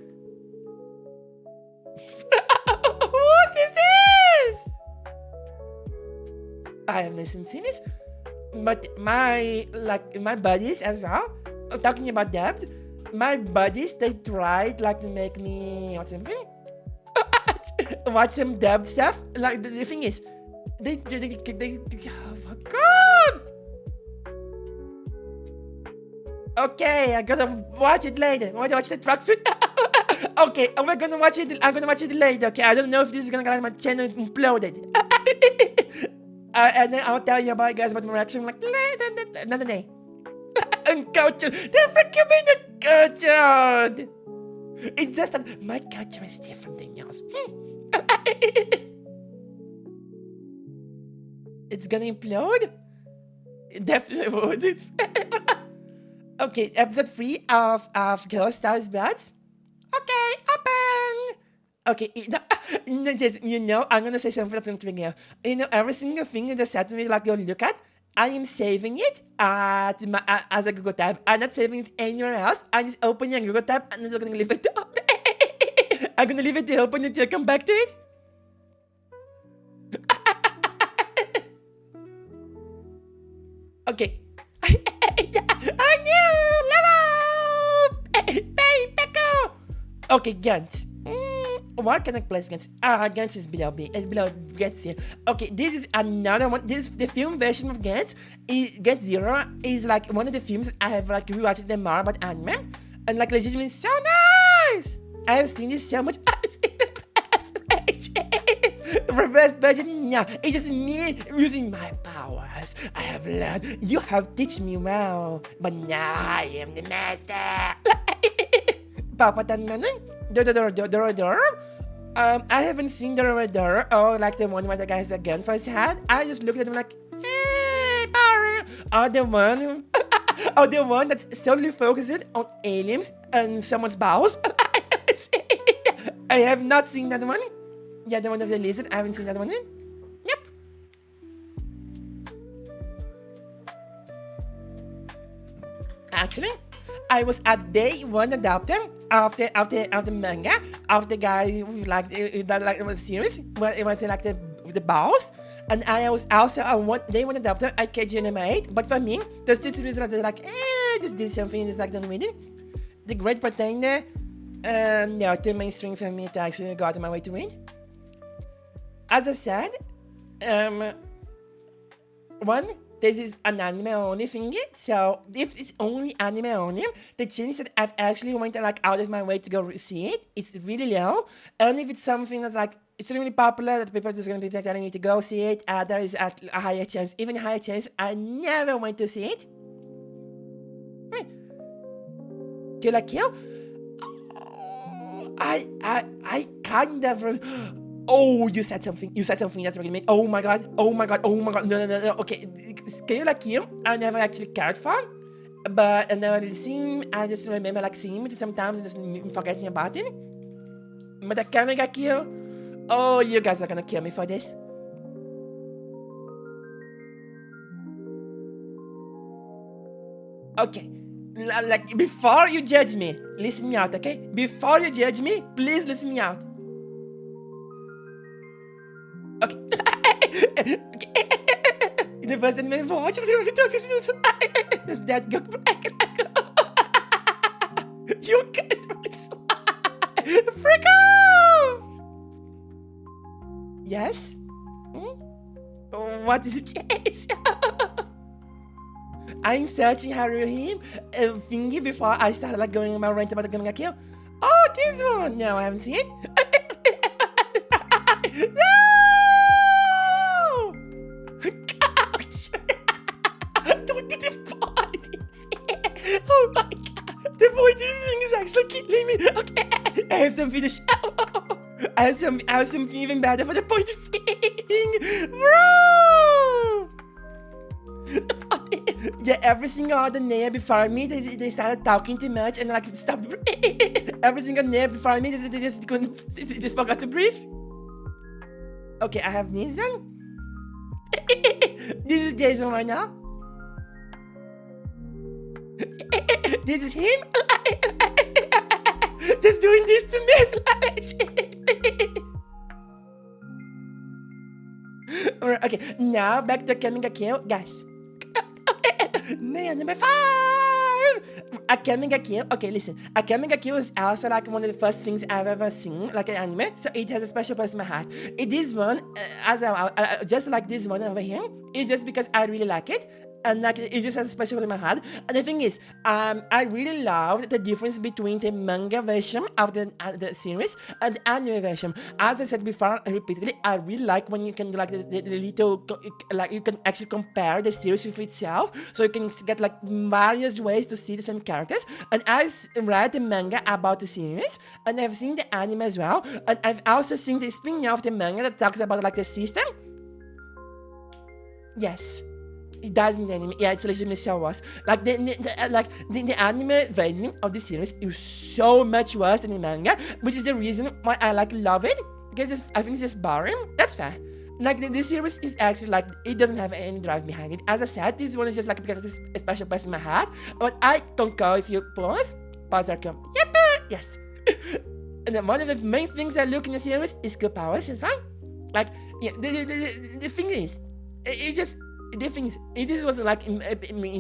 What is this? I have never seen this, but my buddies as well. Talking about depth, my buddies, they tried like to make me watch some depth stuff. Like the thing is, they oh my god. Okay, I gotta watch it later. I want to watch the truck fit. Okay, I'm gonna watch it later. Okay, I don't know if this is gonna get my channel imploded. And then I'll tell you about my reaction. Like another day. Uncultured. They're freaking being uncultured. It's just that my culture is different than yours. It's gonna implode? It definitely would. Okay, episode 3 of Girl Stars Bloods. Okay, open. Okay, I'm gonna say something that's gonna trigger you. Every single thing you just said to me, like, go look at, I am saving it as a Google tab. I'm not saving it anywhere else. I'm just opening a Google tab and I'm gonna leave it. I'm gonna leave it to open until I come back to it. Okay. Oh no! Level! Hey, Peko! Okay, guns. What can I place Gans? Gans is below me. It's below Gans here. Okay, this is another one. This is the film version of Gans. Gans Zero is like one of the films that I have like rewatched them more about anime. And like legitimately so nice! I have seen this so much. Reverse version, no. It's just me using my powers. I have learned. You have teach me well. But now I am the master. Papa Tanmanan? I haven't seen the Door or like the one where the guy's a gun for his head. I just looked at him like, hey, power. Or the one that's solely focused on aliens and someone's bowels. I have not seen that one. Yeah, the one of the lizard. I haven't seen that one. Yep. Actually, I was at day 1 adapter of the manga of the guy who like that was series where it was like the boss, and I was also day 1 adapter. I catch anime 8, but for me, there's this reason that like just did something that's like done reading. The Great Pretender, no, too mainstream for me to actually go out of my way to read. As I said, this is an anime only thingy, so if it's only anime only, the chance that I've actually went like out of my way to go see it, it's really low. And if it's something that's like it's really popular that people are just gonna be telling me to go see it, there is a higher chance, even a higher chance, I never went to see it. Kill la Kill? I kind of. Oh, you said something that really made. Oh my god. No. Okay, Kill la Kill, I never actually cared for, but I never really seen. I just remember like seeing it sometimes and just forgetting about it. But the Kamega Kill, oh, you guys are gonna kill me for this. Okay, Like, before you judge me, listen me out, okay? Before you judge me, please listen me out. Okay. The first anime I watched is that go. You can't freak off! Yes? What is it, Chase? I'm searching Herooo thingy before I started like going on my rant about the coming kill. Oh, this one! No, I haven't seen it. No! Gosh! Don't do the body. Oh my god! The body thing is actually killing me. Okay, I have some for the show. I have some even better for the point thing, bro. Yeah, every single other Neia before me, they started talking too much and like stopped. Every single Neia before me, they just forgot to breathe. Okay, I have this one. This is Jason right now. This is him. Just doing this to me. Alright, okay, now back to coming a kill, guys. Neia number 5! Akame ga Kill. Okay, listen. Akame ga Kill is also like one of the first things I've ever seen, like an anime. So it has a special place in my heart. This one, just like this one over here, it's just because I really like it. And like it just has a special place in my heart. And the thing is, I really loved the difference between the manga version of the series and the anime version. As I said before, repeatedly, I really like when you can do like the little, like you can actually compare the series with itself, so you can get like various ways to see the same characters. And I've read the manga about the series, and I've seen the anime as well, and I've also seen the spin-off of the manga that talks about like the system. Yes. It does in the anime. Yeah, it's legitimately so worse. Like the anime version of the series is so much worse than the manga, which is the reason why I like love it. Because I think it's just boring. That's fair. Like this series is actually like it doesn't have any drive behind it. As I said, this one is just like because of this special place in my heart. But I concur if you pause or come. Yep, yes. And then one of the main things I look in the series is skill powers as well. Like yeah, the thing is, it just. The thing is, this was like in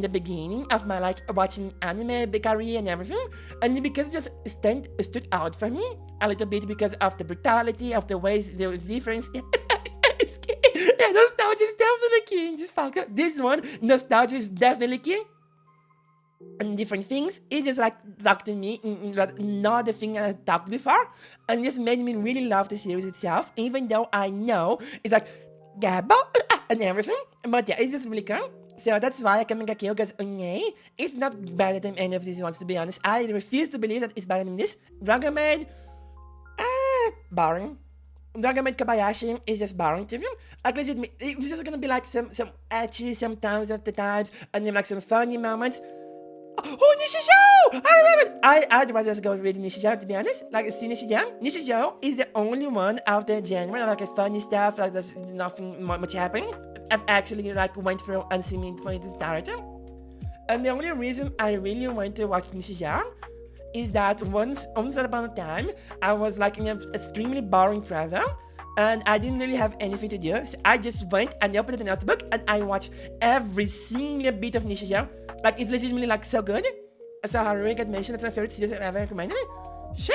the beginning of my like watching anime career and everything, and because it just stood out for me a little bit because of the brutality of the ways there was difference. Yeah, nostalgia is definitely key in this fucker. This one, nostalgia is definitely key. And different things, it just like talked to me in not the thing I talked before, and just made me really love the series itself, even though I know it's like Gabo and everything. But yeah, it's just really cool. So that's why I can make a kill, because it's not better than any of these ones, to be honest. I refuse to believe that it's better than this. Dragon Maid, boring. Dragon Maid Kobayashi is just boring to me. Like legit, it was just gonna be like some edgy sometimes of the times, and then like some funny moments. Oh, Nishijou! I remember! I'd rather just go read Nishijou, to be honest. Like, see Nishijou? Nishijou is the only one of the genre, like, funny stuff, like, there's nothing much happening. I've actually, like, went through and seen it for the entirety. And the only reason I really went to watch Nishijou is that once upon a time, I was, like, in an extremely boring travel, and I didn't really have anything to do, so I just went and opened the notebook, and I watched every single bit of Nishijou. Like, it's legitimately, like, so good. So Herooo got mentioned. That's my favorite series I've ever recommended. Shit!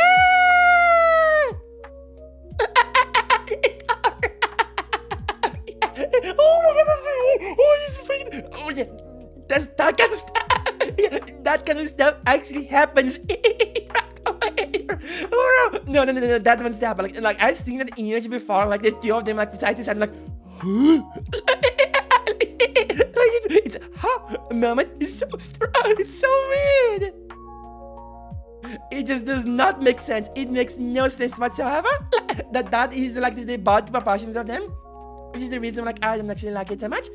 Oh my god! Oh, he's freaking... Oh, yeah. That kind of stuff... Yeah, that kind of stuff actually happens. Oh, no. That one's that. But, like, I've seen that image before. Like, the two of them, like, beside each other, like... It's moment is so strong. It's so weird. It just does not make sense. It makes no sense whatsoever. that is like the body proportions of them, which is the reason like I don't actually like it so much.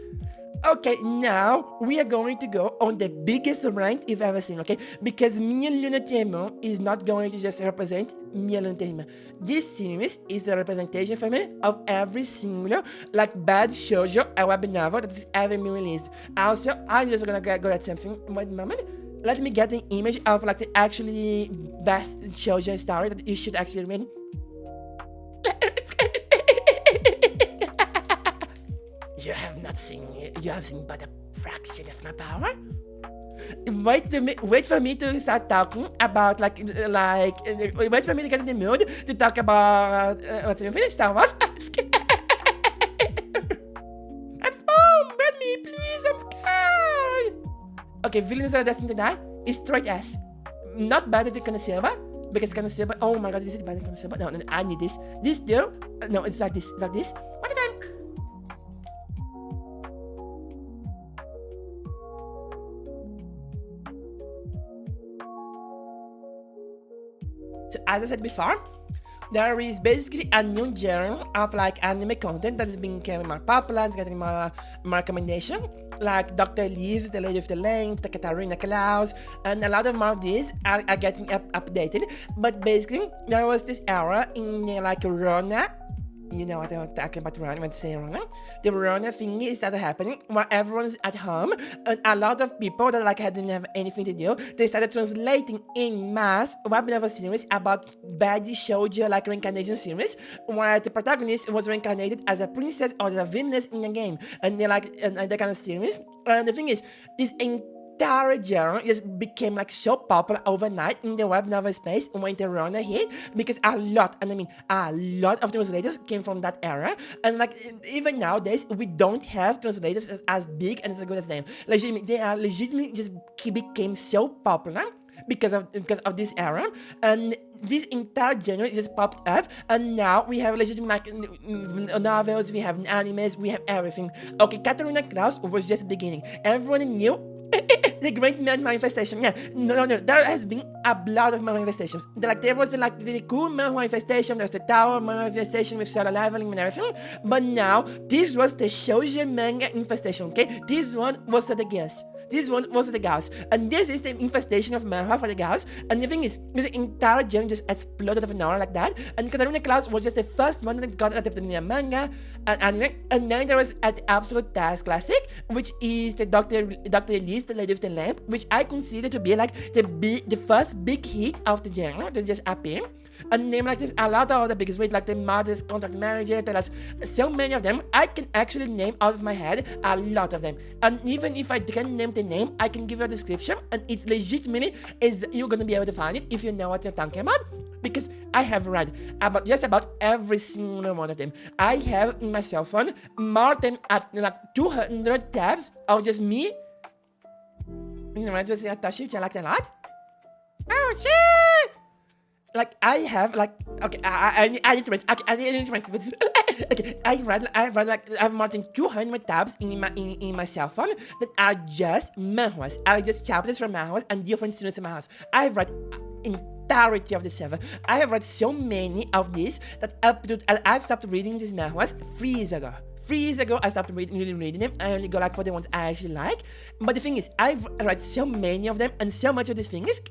Okay, now we are going to go on the biggest rant you've ever seen, okay? Because Mia Lunatemo is not going to just represent Mia Lunatemo. This series is the representation for me of every single, like, bad shoujo or web novel that has ever been released. Also, I'm just gonna go at something one moment. let me get an image of like the actually best shoujo story that you should actually read. You have not seen it. You have seen but a fraction of my power. Wait for me to start talking about wait for me to get in the mood to talk about what's the finish Star Wars. I'm scared. I'm so me, please. I'm scared. Okay, villains that are destined to die is straight S. Not better than Konosuba because Konosuba. Oh my god, is it better than Konosuba? No, I need this. This too. No, it's like this. It's like this. What the time? So as I said before, there is basically a new genre of like anime content that is becoming more popular, it's getting more recommendation, like Dr. Liz, The Lady of the Lamp, the Katarina Klaus, and a lot of more of these are getting updated. But basically, there was this era in like Rona. You know what I'm talking about when I say Rona? The Rona thingy started happening where everyone's at home and a lot of people that like didn't have anything to do, they started translating in mass web novel series about baddie shoujo like reincarnation series where the protagonist was reincarnated as a princess or as a villainess in the game, and they like and that kind of series. And the thing is, this entire genre just became like so popular overnight in the web novel space when the Rona hit, because a lot, and I mean a lot of translators came from that era, and like even nowadays we don't have translators as big and as good as them. They are legitimately just became so popular because of this era, and this entire genre just popped up, and now we have legitimate like novels, we have animes, we have everything. Okay, Katarina Klaus was just beginning. Everyone knew the great manifestation. Yeah, no, there has been a lot of manifestations. There was the cool manifestation, there's the tower manifestation with solar leveling and everything, but now this was the shoujo manga infestation, okay? This one was the girls. This one was the girls, and this is the infestation of manhwa for the girls. And the thing is, this entire genre just exploded of an hour like that. And Katarina Klaus was just the first one that got adapted in a manga and anime. And then there was an absolute classic, which is the Dr. Liz, The Lady of the Lamp, which I consider to be like the first big hit of the genre to just appear. And name like this a lot of other biggest ways, like the Mother's Contract Manager, tell us so many of them. I can actually name out of my head a lot of them, and even if I can't name the name, I can give you a description, and it's legitimately you're gonna be able to find it if you know what you're talking about, because I have read about every single one of them. I have in my cell phone more than like 200 tabs of just me. You know, I just touch which I like a lot. Oh shit! Like I have like okay, I need to read. Okay, I need to read. Okay, I have more than 200 tabs in my cell phone that are just manhwas, are just chapters from manhwas and different students of manhwas. I've read entirety of the server. I have read so many of these that I've stopped reading these manhwas 3 years ago. 3 years ago, I stopped reading them. I only go like for the ones I actually like. But the thing is, I've read so many of them, and so much of these things.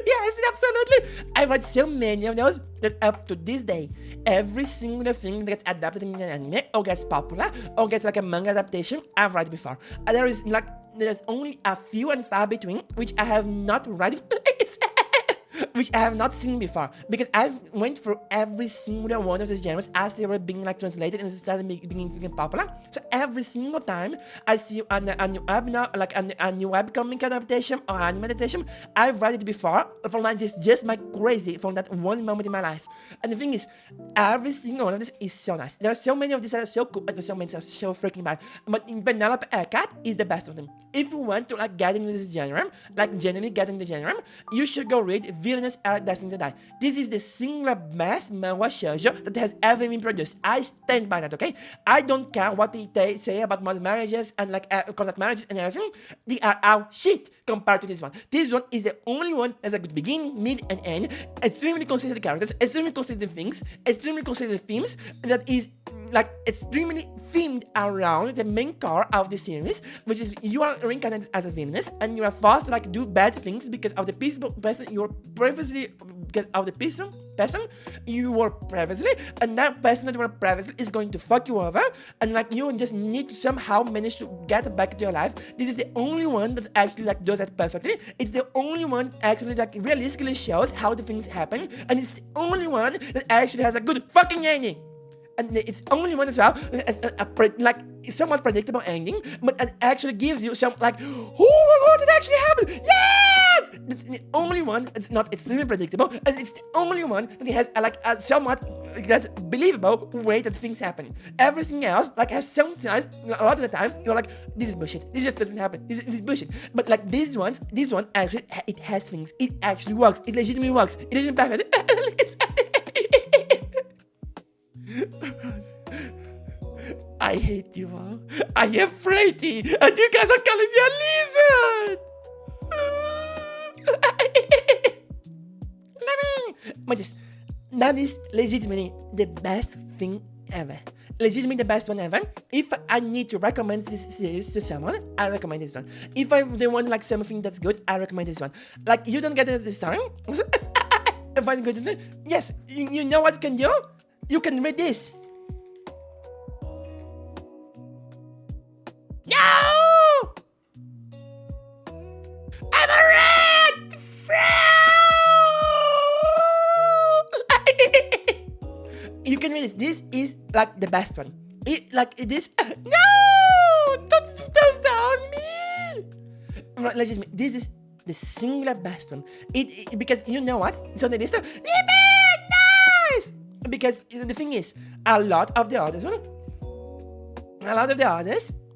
Yes, absolutely. I read so many of those that up to this day, every single thing that gets adapted in an anime or gets popular or gets like a manga adaptation, I've read before. And there's only a few and far between which I have not read. Which I have not seen before, because I've went through every single one of these genres as they were being like translated and started being popular. So every single time I see a new webcomic adaptation or anime adaptation, I've read it before from like just my crazy from that one moment in my life. And the thing is, every single one of this is so nice. There are so many of these that are so cool, and so many that are so freaking bad. But Penelope Cat is the best of them. If you want to like get into this genre, like genuinely get into the genre, you should go read Villainous Are Destined to Die. This is the single best manhwa shoujo that has ever been produced. I stand by that, okay? I don't care what they say about modern marriages and like contract marriages and everything. They are out shit compared to this one. This one is the only one that has a good beginning, mid, and end. Extremely consistent characters, extremely consistent things, extremely consistent themes that is like extremely themed around the main core of the series, which is you are reincarnated as a villainess and you are forced to like do bad things because of the peaceful person you were previously, because of the person person you were previously, and that person that you were previously is going to fuck you over, and like you just need to somehow manage to get back to your life. This is the only one that actually like does that perfectly. It's the only one actually like realistically shows how the things happen, and it's the only one that actually has a good fucking ending. And it's only one as well as like somewhat predictable ending, but it actually gives you some like, oh my god, it actually happened! Yes! It's the only one. It's not extremely predictable, and it's the only one that has a somewhat that's believable way that things happen. Everything else like has sometimes a lot of the times you're like, this is bullshit. This just doesn't happen. This is bullshit. But like this one actually it has things. It actually works. It legitimately works. It isn't perfect. I hate you all. I am Freddy, and you guys are calling me a lizard. But yes, that is legitimately the best thing ever. Legitimately the best one ever. If I need to recommend this series to someone, I recommend this one. If they want like something that's good, I recommend this one. Like you don't get the story. But good. Yes, you know what you can do? You can read this. No! I'm a red You can read this. This is like the best one. This. No! Don't stop me! Legitimately, this is the singular best one. Because you know what? It's on the list of nice! Because the thing is, a lot of the others,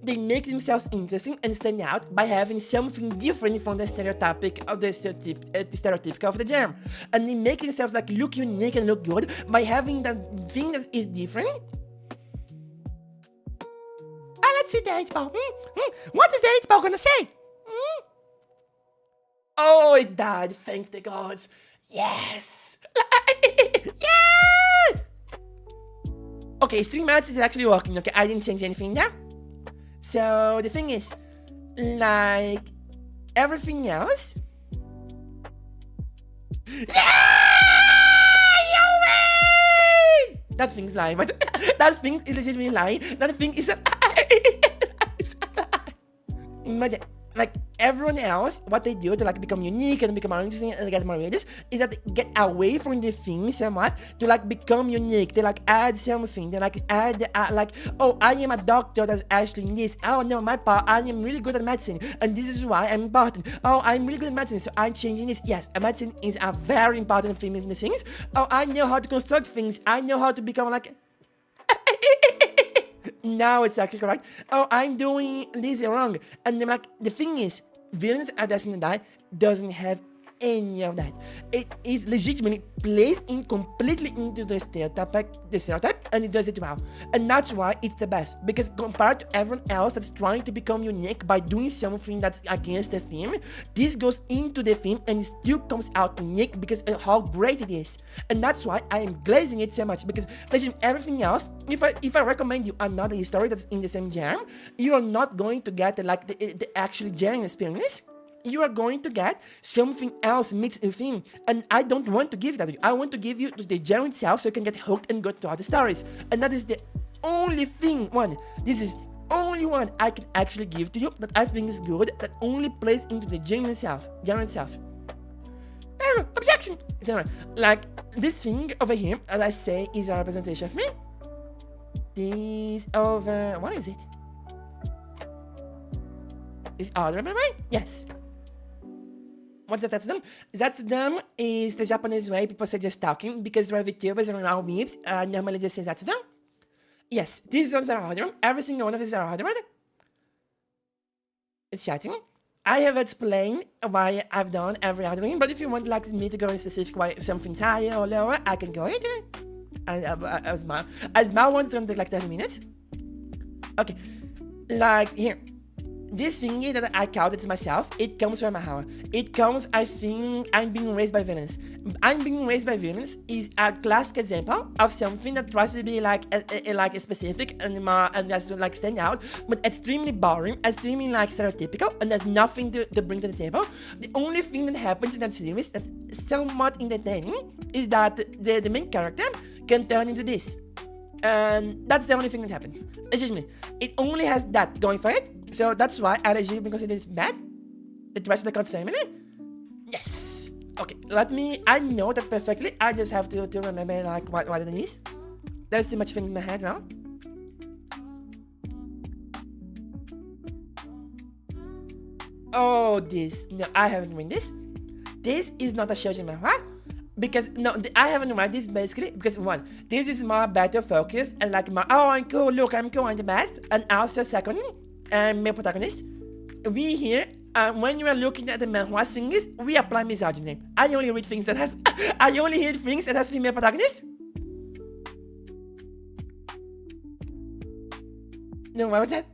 they make themselves interesting and stand out by having something different from the stereotypical of the genre. And they make themselves like look unique and look good by having that thing that is different. Let's see the 8-ball. What is the 8-ball gonna say? Oh, it died. Thank the gods. Yes. Yeah! Okay, stream ads is actually working. Okay, I didn't change anything there. So the thing is, like everything else. Yeah! You win! That thing's lying, but that thing is legitimately lying. That thing is a but like everyone else, what they do to like become unique and become more interesting and get more readers is that they get away from the thing somewhat to like become unique. They like add something. They like add like, oh, I am a doctor that's actually in this. Oh no, I am really good at medicine and this is why I'm important. Oh, I'm really good at medicine, so I'm changing this. Yes, medicine is a very important thing in the things. Oh, I know how to construct things. I know how to become like. Now it's actually correct. Oh, I'm doing this wrong. And then like the thing is, Villains Are Destined to Die doesn't have any of that. It is legitimately placed in completely into the stereotype, and it does it well. And that's why it's the best. Because compared to everyone else that's trying to become unique by doing something that's against the theme, this goes into the theme and it still comes out unique because of how great it is. And that's why I am glazing it so much. Because legitimately everything else, if I recommend you another story that's in the same genre, you are not going to get the actual genre experience. You are going to get something else mixed in, and I don't want to give that to you. I want to give you the genre itself so you can get hooked and go to other stories. And that is the only one. This is the only one I can actually give to you that I think is good, that only plays into the genre itself. Objection! Like this thing over here, as I say, is a representation of me. This over, what is it? Is other by mine? Yes. What's the Zatsudan? Zatsudan is the Japanese way people say just talking, because there are VTubers and now memes normally just say Zatsudan. Yes, these ones are harder. Every single one of these are harder. It's chatting. I have explained why I've done every other one, but if you want like me to go in specific why something's higher or lower, I can go into it. As my one's gonna take like 30 minutes. Okay, like here. this thingy that I called it myself, it comes from Mahara. It comes, I think, I'm being raised by villains. I'm being raised by villains is a classic example of something that tries to be like a specific and that's like stand out, but extremely boring, extremely like stereotypical, and there's nothing to bring to the table. The only thing that happens in that series that's somewhat entertaining is that the main character can turn into this. And that's the only thing that happens. Excuse me. It only has that going for it. So that's why I legitimately consider this bad. The rest of the God's family? Yes. Okay, I know that perfectly. I just have to remember like what it is. There's too much thing in my head now. Oh, this. No, I haven't read this. This is not a shoujo manhwa. Because, no, I haven't read this basically because one, this is more better focused and like more, oh, I'm cool, look, I'm cool, I'm the best. And also second, male protagonist, we here, when you are looking at the manhwa things, we apply misogyny. I only read things that has, I only read things that has female protagonists. No, what was that?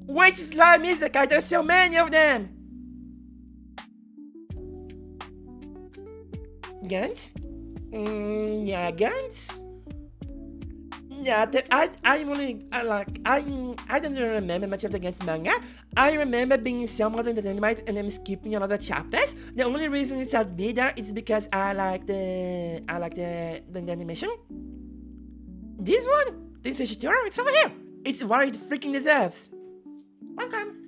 Which slime is the guy? There's so many of them. Guns? Yeah, guns. Yeah, I don't remember much of the Guns manga. I remember being somewhat entertained and I'm skipping a lot of chapters. The only reason it's out there is because I like the animation. This one, this is Shitora, it's over here. It's what it freaking deserves. Welcome.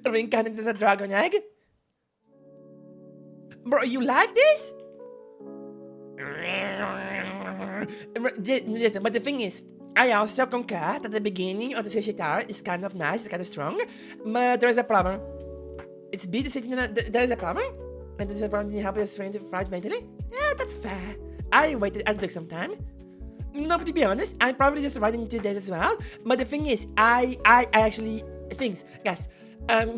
Reincarnated as a dragon egg? Bro, you like this? Listen, but the thing is, I also concur that the beginning of the Seshitara is kind of nice, it's kind of strong, but there's a problem. It's B to sitting in there's a problem? And there's a problem in helping his friend to fight mentally? Yeah, that's fair. I took some time. No, but to be honest, I'm probably just writing 2 days as well, but the thing is, I actually, things, guys,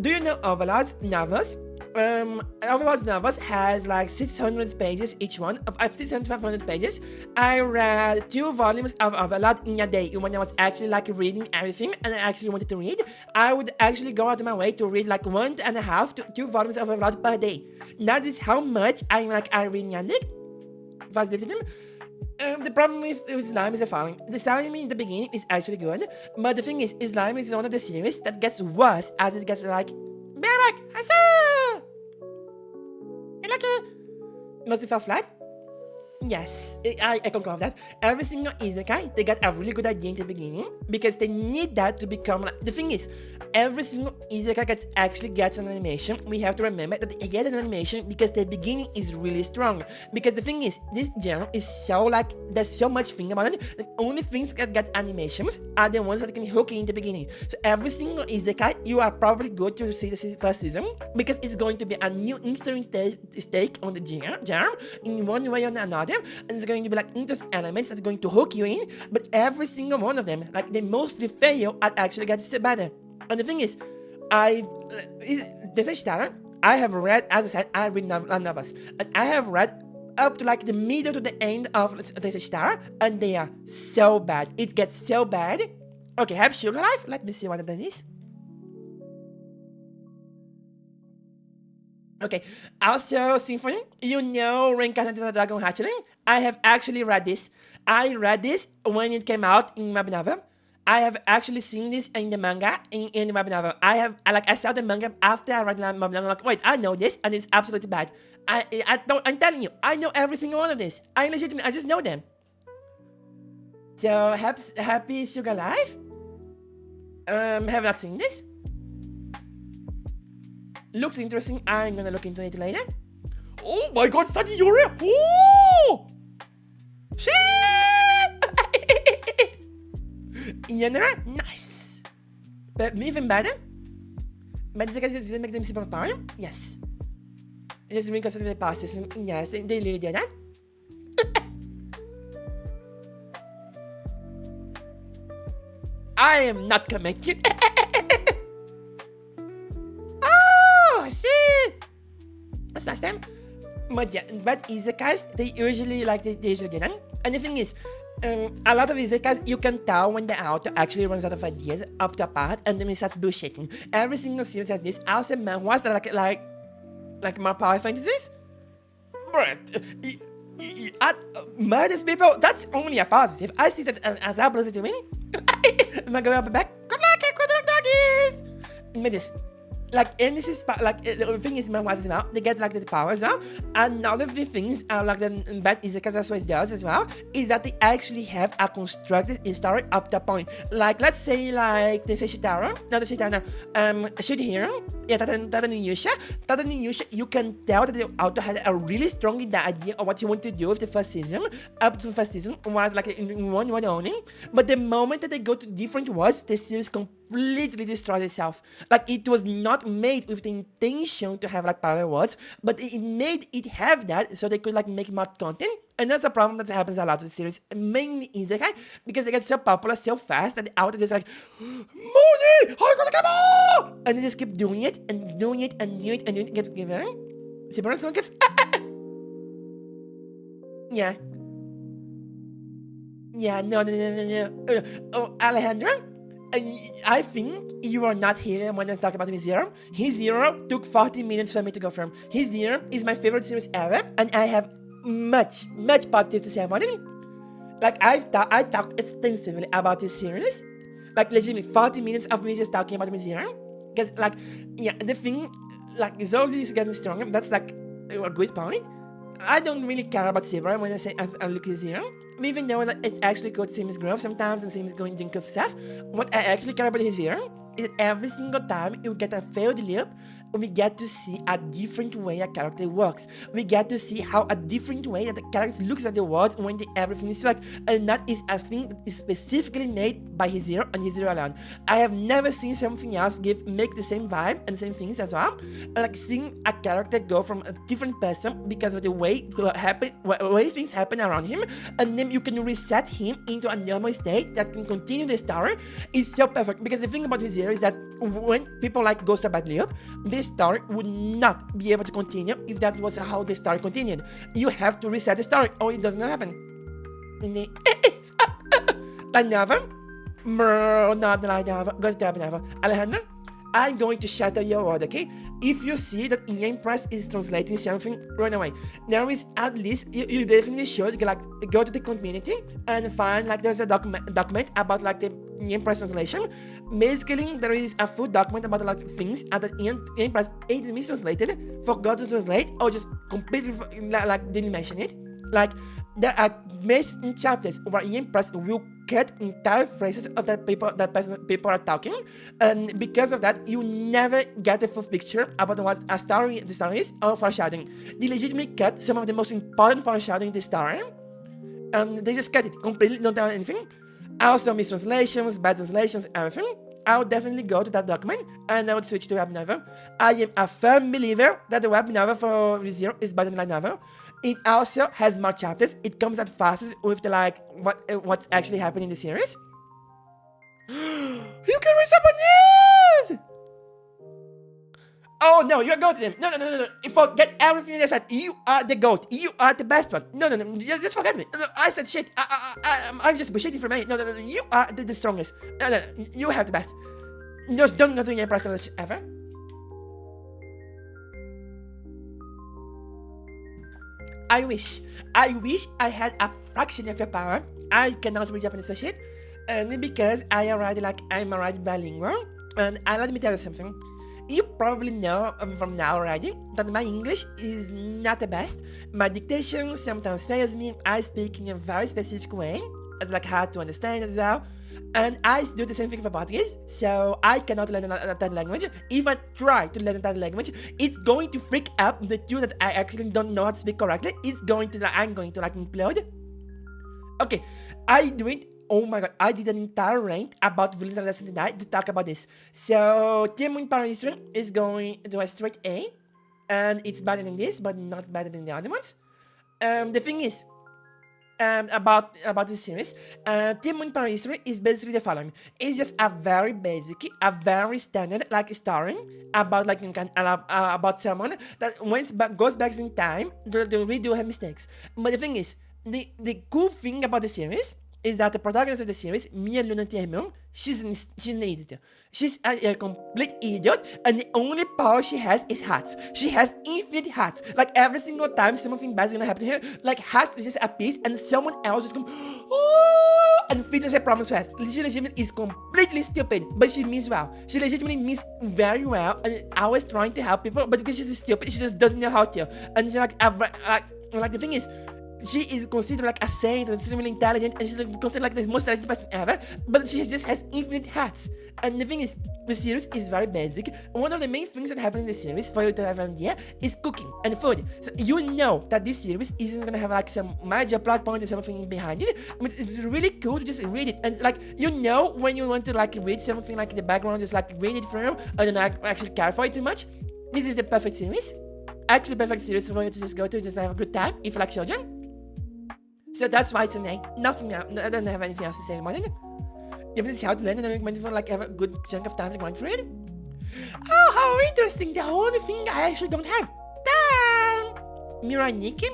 do you know Overlord's novels? Overlord's novels has like 600 pages each one, of 600 500 pages. I read 2 volumes of Overlord in a day when I was actually like reading everything and I actually wanted to read. I would actually go out of my way to read like 1.5 to 2 volumes of Overlord per day. That is how much I read Yannick. The problem with slime is the following. The slime in the beginning is actually good, but the thing is, slime is one of the series that gets worse as it gets like Barak, I saw. Must it fall flat? Yes, I concur with that. Every single isekai, they got a really good idea in the beginning because they need that to become like, the thing is, every single isekai actually gets an animation. We have to remember that they get an animation because the beginning is really strong. Because the thing is, this genre is so like, there's so much thing about it that only things that get animations are the ones that can hook you in the beginning. So every single isekai, you are probably good to see the first season because it's going to be a new interesting stake on the genre in one way or another. And it's going to be like interesting elements that's going to hook you in, but every single one of them, like they mostly fail at actually getting better. And the thing is, this is Shitara. I have read, as I said, I read novels, and I have read up to like the middle to the end of this Shitara, and they are so bad. It gets so bad. Okay, have Sugar Life. Let me see what that is. Okay, also Symphony, you know Reincarnated as a Dragon Hatchling? I have actually read this. I read this when it came out in web novel. I have actually seen this in the manga, in the web novel. I saw the manga after I read the web novel, like, wait, I know this, and it's absolutely bad. I'm telling you, I know every single one of this. I just know them. So, happy Sugar Life? Have not seen this. Looks interesting. I'm gonna look into it later. Oh my god, study Yuri! Oh! Shit! General? Nice! But even better? But this guy just make them super power? Yes. Just because of the power system. Yes, they really did that. I am not connected. See? That's last time. But yeah, but izakais, they usually didn't. And the thing is, a lot of izakais, you can tell when the author actually runs out of ideas up to a part, and then he starts bullshitting. Every single series has this. Also, manhwas that like more power fantasies. But murders people, that's only a positive. I see that as a positive win. Am I going back? Good luck, doggies! Admit this. And this is the thing is manhwas as well. They get the power as well. Another of the things the bad isekai always does as well is that they actually have a constructed story up to a point. Let's say they say Shitara, not the Shitara, Shudhiro, yeah, Tata you can tell that the author has a really strong idea of what he wants to do with the first season. Up to the first season was in one word only. But the moment that they go to different words, the series completely destroys itself. It was not made with the intention to have parallel words, but it made it have that so they could make more content. And that's a problem that happens a lot with the series, mainly isekai, because they get so popular so fast that the author just Money! I'm gonna get more! And they just keep doing it and doing it and doing it and doing it. Yeah. Yeah, no. Oh, Alejandro? I think you are not here when I talk about His Hero. His Hero took 40 minutes for me to go from. His Hero is my favorite series ever, and I have much positive to say about it. I talked extensively about this series. Legitimately 40 minutes of me just talking about His Hero. Because the thing, Zoli is getting stronger. That's a good point. I don't really care about Zebra when I say I look at His Hero. Even though it's actually good to see his growth sometimes and see him going doing good stuff, what I actually care about his hero is that every single time you get a failed loop, we get to see a different way a character works. We get to see how a different way that the character looks at the world when everything is worked. And that is a thing that is specifically made by his hero and his hero alone. I have never seen something else make the same vibe and the same things as well. Seeing a character go from a different person because of the way things happen around him, and then you can reset him into a normal state that can continue the story is so perfect. Because the thing about his hero is that when people go to a bad loop, this story would not be able to continue if that was how the story continued. You have to reset the story or it does not happen. Another? Not another. Go to another. Alejandro, I'm going to shatter your word, okay? If you see that EM Press is translating something, run away. There is at least, you definitely should go to the community and find there's a document about the EM Press translation. Basically, there is a full document about things that EM Press either mistranslated, forgot to translate, or just completely didn't mention it. There are missing chapters where EM Press will cut entire phrases of people are talking, and because of that, you never get the full picture about what the story is or foreshadowing. They legitimately cut some of the most important foreshadowing in the story, and they just cut it completely, don't tell anything. Also, mistranslations, bad translations, everything. I'll definitely go to that document and I would switch to web novel. I am a firm believer that the web novel for ReZero is better than light novel. It also has more chapters. It comes out faster with what's actually happening in the series. You can read Japanese! Oh no, you're going to them. No. Forget everything I said. You are the goat. You are the best one. No. Just forget me. No, I said shit. I'm just bullshitting for me. No. You are the strongest. No. You have the best. Just don't go to your personal shit ever. I wish I had a fraction of your power. I cannot read Japanese for shit. And because I'm already bilingual. And let me tell you something. You probably know from now already that my English is not the best. My dictation sometimes fails me. I speak in a very specific way. It's hard to understand as well. And I do the same thing for Portuguese, so I cannot learn that language. If I try to learn that language, it's going to freak out the two that I actually don't know how to speak correctly. I'm going to implode. Okay, I do it. Oh my god, I did an entire rant about villains of Destiny tonight to talk about this. So, Team in Paris is going to a straight A, and it's better than this, but not better than the other ones. The thing is, about this series. Team Moon Power history is basically the following. It's just a very basic, a very standard like story about like about someone that goes back in time to redo her mistakes. But the thing is, the cool thing about the series is that the protagonist of the series, Mia Luna Moon, she's an idiot. She's a complete idiot, and the only power she has is hats. She has infinite hats. Like every single time something bad is gonna happen to her, like hats just appears, and someone else just comes, oh, and fixes her problems fast. She legitimately is completely stupid, but she means well. She legitimately means very well, and always trying to help people, but because she's stupid, she just doesn't know how to. And she's like the thing is, she is considered like a saint and extremely intelligent, and she's considered like the most intelligent person ever, but she just has infinite hats. And the thing is, the series is very basic. One of the main things that happen in the series, for you to have an idea, is cooking and food. So you know that this series isn't gonna have like some major plot point or something behind it. I mean, it's really cool to just read it, and it's like, you know, when you want to like read something like in the background, just like read it through and not actually care for it too much. This is the perfect series. Actually, perfect series for you to just go to, just have a good time if you like children. So that's why it's an A. Nothing, I don't have anything else to say about it. Give this how to learn and I'm recommend for like have a good chunk of time to grind for it. Oh, how interesting! The only thing I actually don't have. Damn! Mirai Nikki?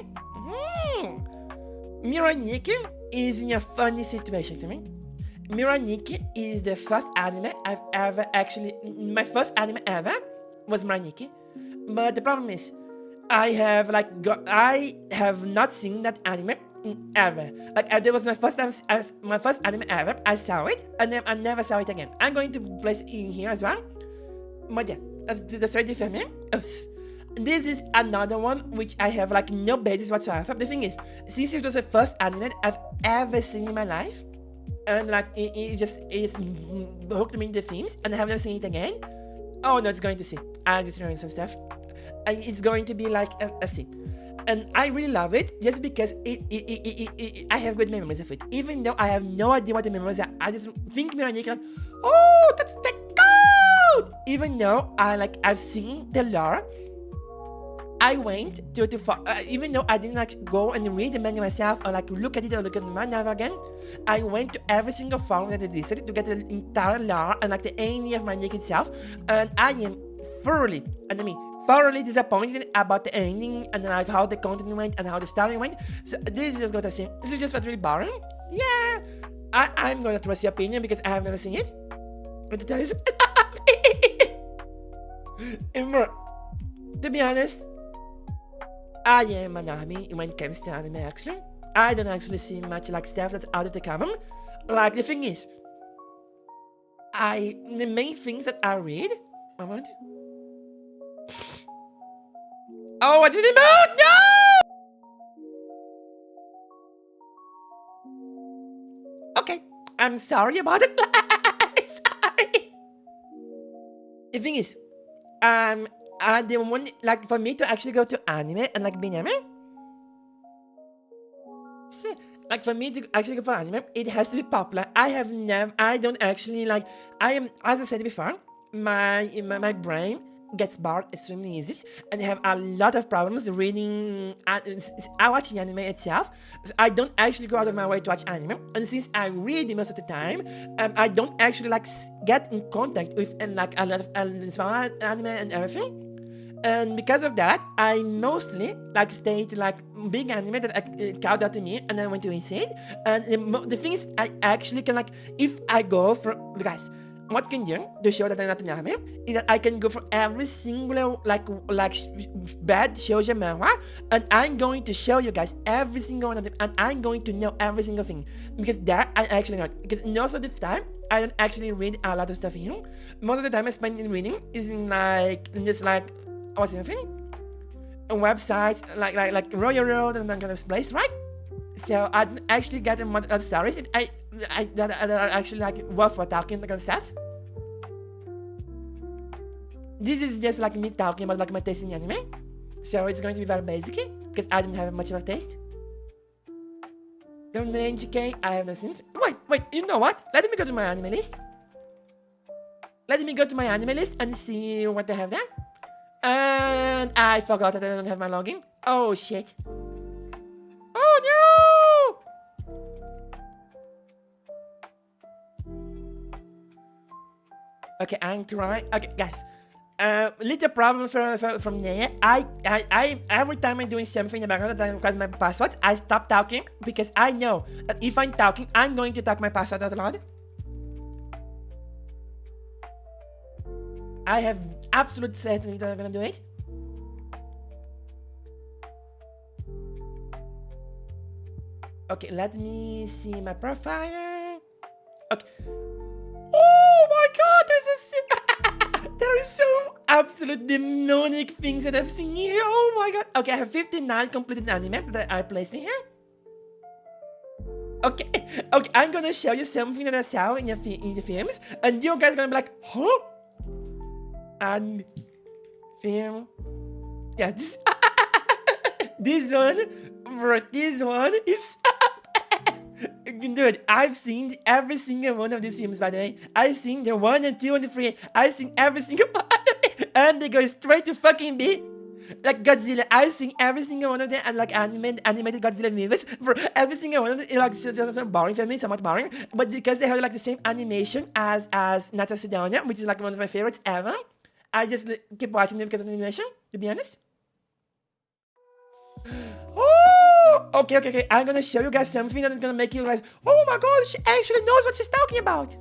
Mirai Nikki is in a funny situation to me. Mirai Nikki is the first anime I've ever actually. My first anime ever was Mirai Nikki. But the problem is, I have not seen that anime ever. Like that was my first anime ever. I saw it and then I never saw it again. I'm going to place it in here as well. But yeah, that's ready for me. This is another one which I have like no basis whatsoever. The thing is, since it was the first anime I've ever seen in my life, and like it hooked me in the themes, and I have never seen it again. Oh no, it's going to C. I'm just learning some stuff. And it's going to be like a C. And I really love it just because I have good memories of it. Even though I have no idea what the memories are, I just think Mirai Nikki like, oh, that's the code! Even though I've seen the lore, I went even though I didn't like go and read the manga myself or like look at it or look at the manga again, I went to every single forum that existed to get the entire lore and like the ending of Mirai Nikki itself, and I am thoroughly disappointed about the ending and like how the content went and how the story went. So this is just gonna seem, this is just really boring. Yeah, I'm gonna trust your opinion because I have never seen it. But it is. To be honest, I am an army when it comes to anime actually. I don't actually see much like stuff that's out of the common. Like the thing is, the main things that I read. Moment. Oh, I didn't move! No! Okay, I'm sorry about it. Sorry. The thing is, the one like for me to actually go to anime and like be anime. So, like for me to actually go for anime, it has to be popular. I don't actually like. As I said before, my brain gets bored extremely easy, and I have a lot of problems reading. I watch the anime itself, so I don't actually go out of my way to watch anime. And since I read most of the time, I don't actually like get in contact with like a lot of small anime and everything. And because of that, I mostly like stayed like big anime that called out to me, and I went to see it. And the thing is, I actually can like if I go for guys. What I can do to show that I'm not an anime is that I can go for every single like bad shoujo manga, and I'm going to show you guys every single one of them, and I'm going to know every single thing because that I actually know. Because most of the time I don't actually read a lot of stuff here. Most of the time I spend in reading is in this what's the thing? Websites like Royal Road and that kind of place, right? So I actually get a lot of stories that are actually like worth for talking that kind of stuff. This is just like me talking about like my taste in anime. So it's going to be very basic because I don't have much of a taste. From the NGK, I have nothing. Wait, you know what? Let me go to my anime list. Let me go to my anime list and see what I have there. And I forgot that I don't have my login. Oh shit. Oh Okay, I'm trying. Okay, guys. Little problem from Neia. I every time I'm doing something in the background that requires my passwords, I stop talking because I know that if I'm talking, I'm going to talk my password out loud. I have absolute certainty that I'm gonna do it. Okay, let me see my profile. Okay. Oh my god, there is so absolute demonic things that I've seen here. Oh my god. Okay, I have 59 completed anime that I placed in here. Okay, I'm gonna show you something that I saw in the films, and you guys are gonna be like, huh? And film. Yeah, this one, bro, this one is. Dude, I've seen every single one of these films, by the way. I've seen the 1 and 2 and the 3. I've seen every single one. And they go straight to fucking B. Like Godzilla, I've seen every single one of them, and like animated Godzilla movies. For every single one of them, like so boring for me, somewhat boring. But because they have like the same animation as Zatsudan, which is like one of my favorites ever, I just keep watching them because of the animation, to be honest. Oh, okay. I'm gonna show you guys something that is gonna make you realize, oh my god, she actually knows what she's talking about.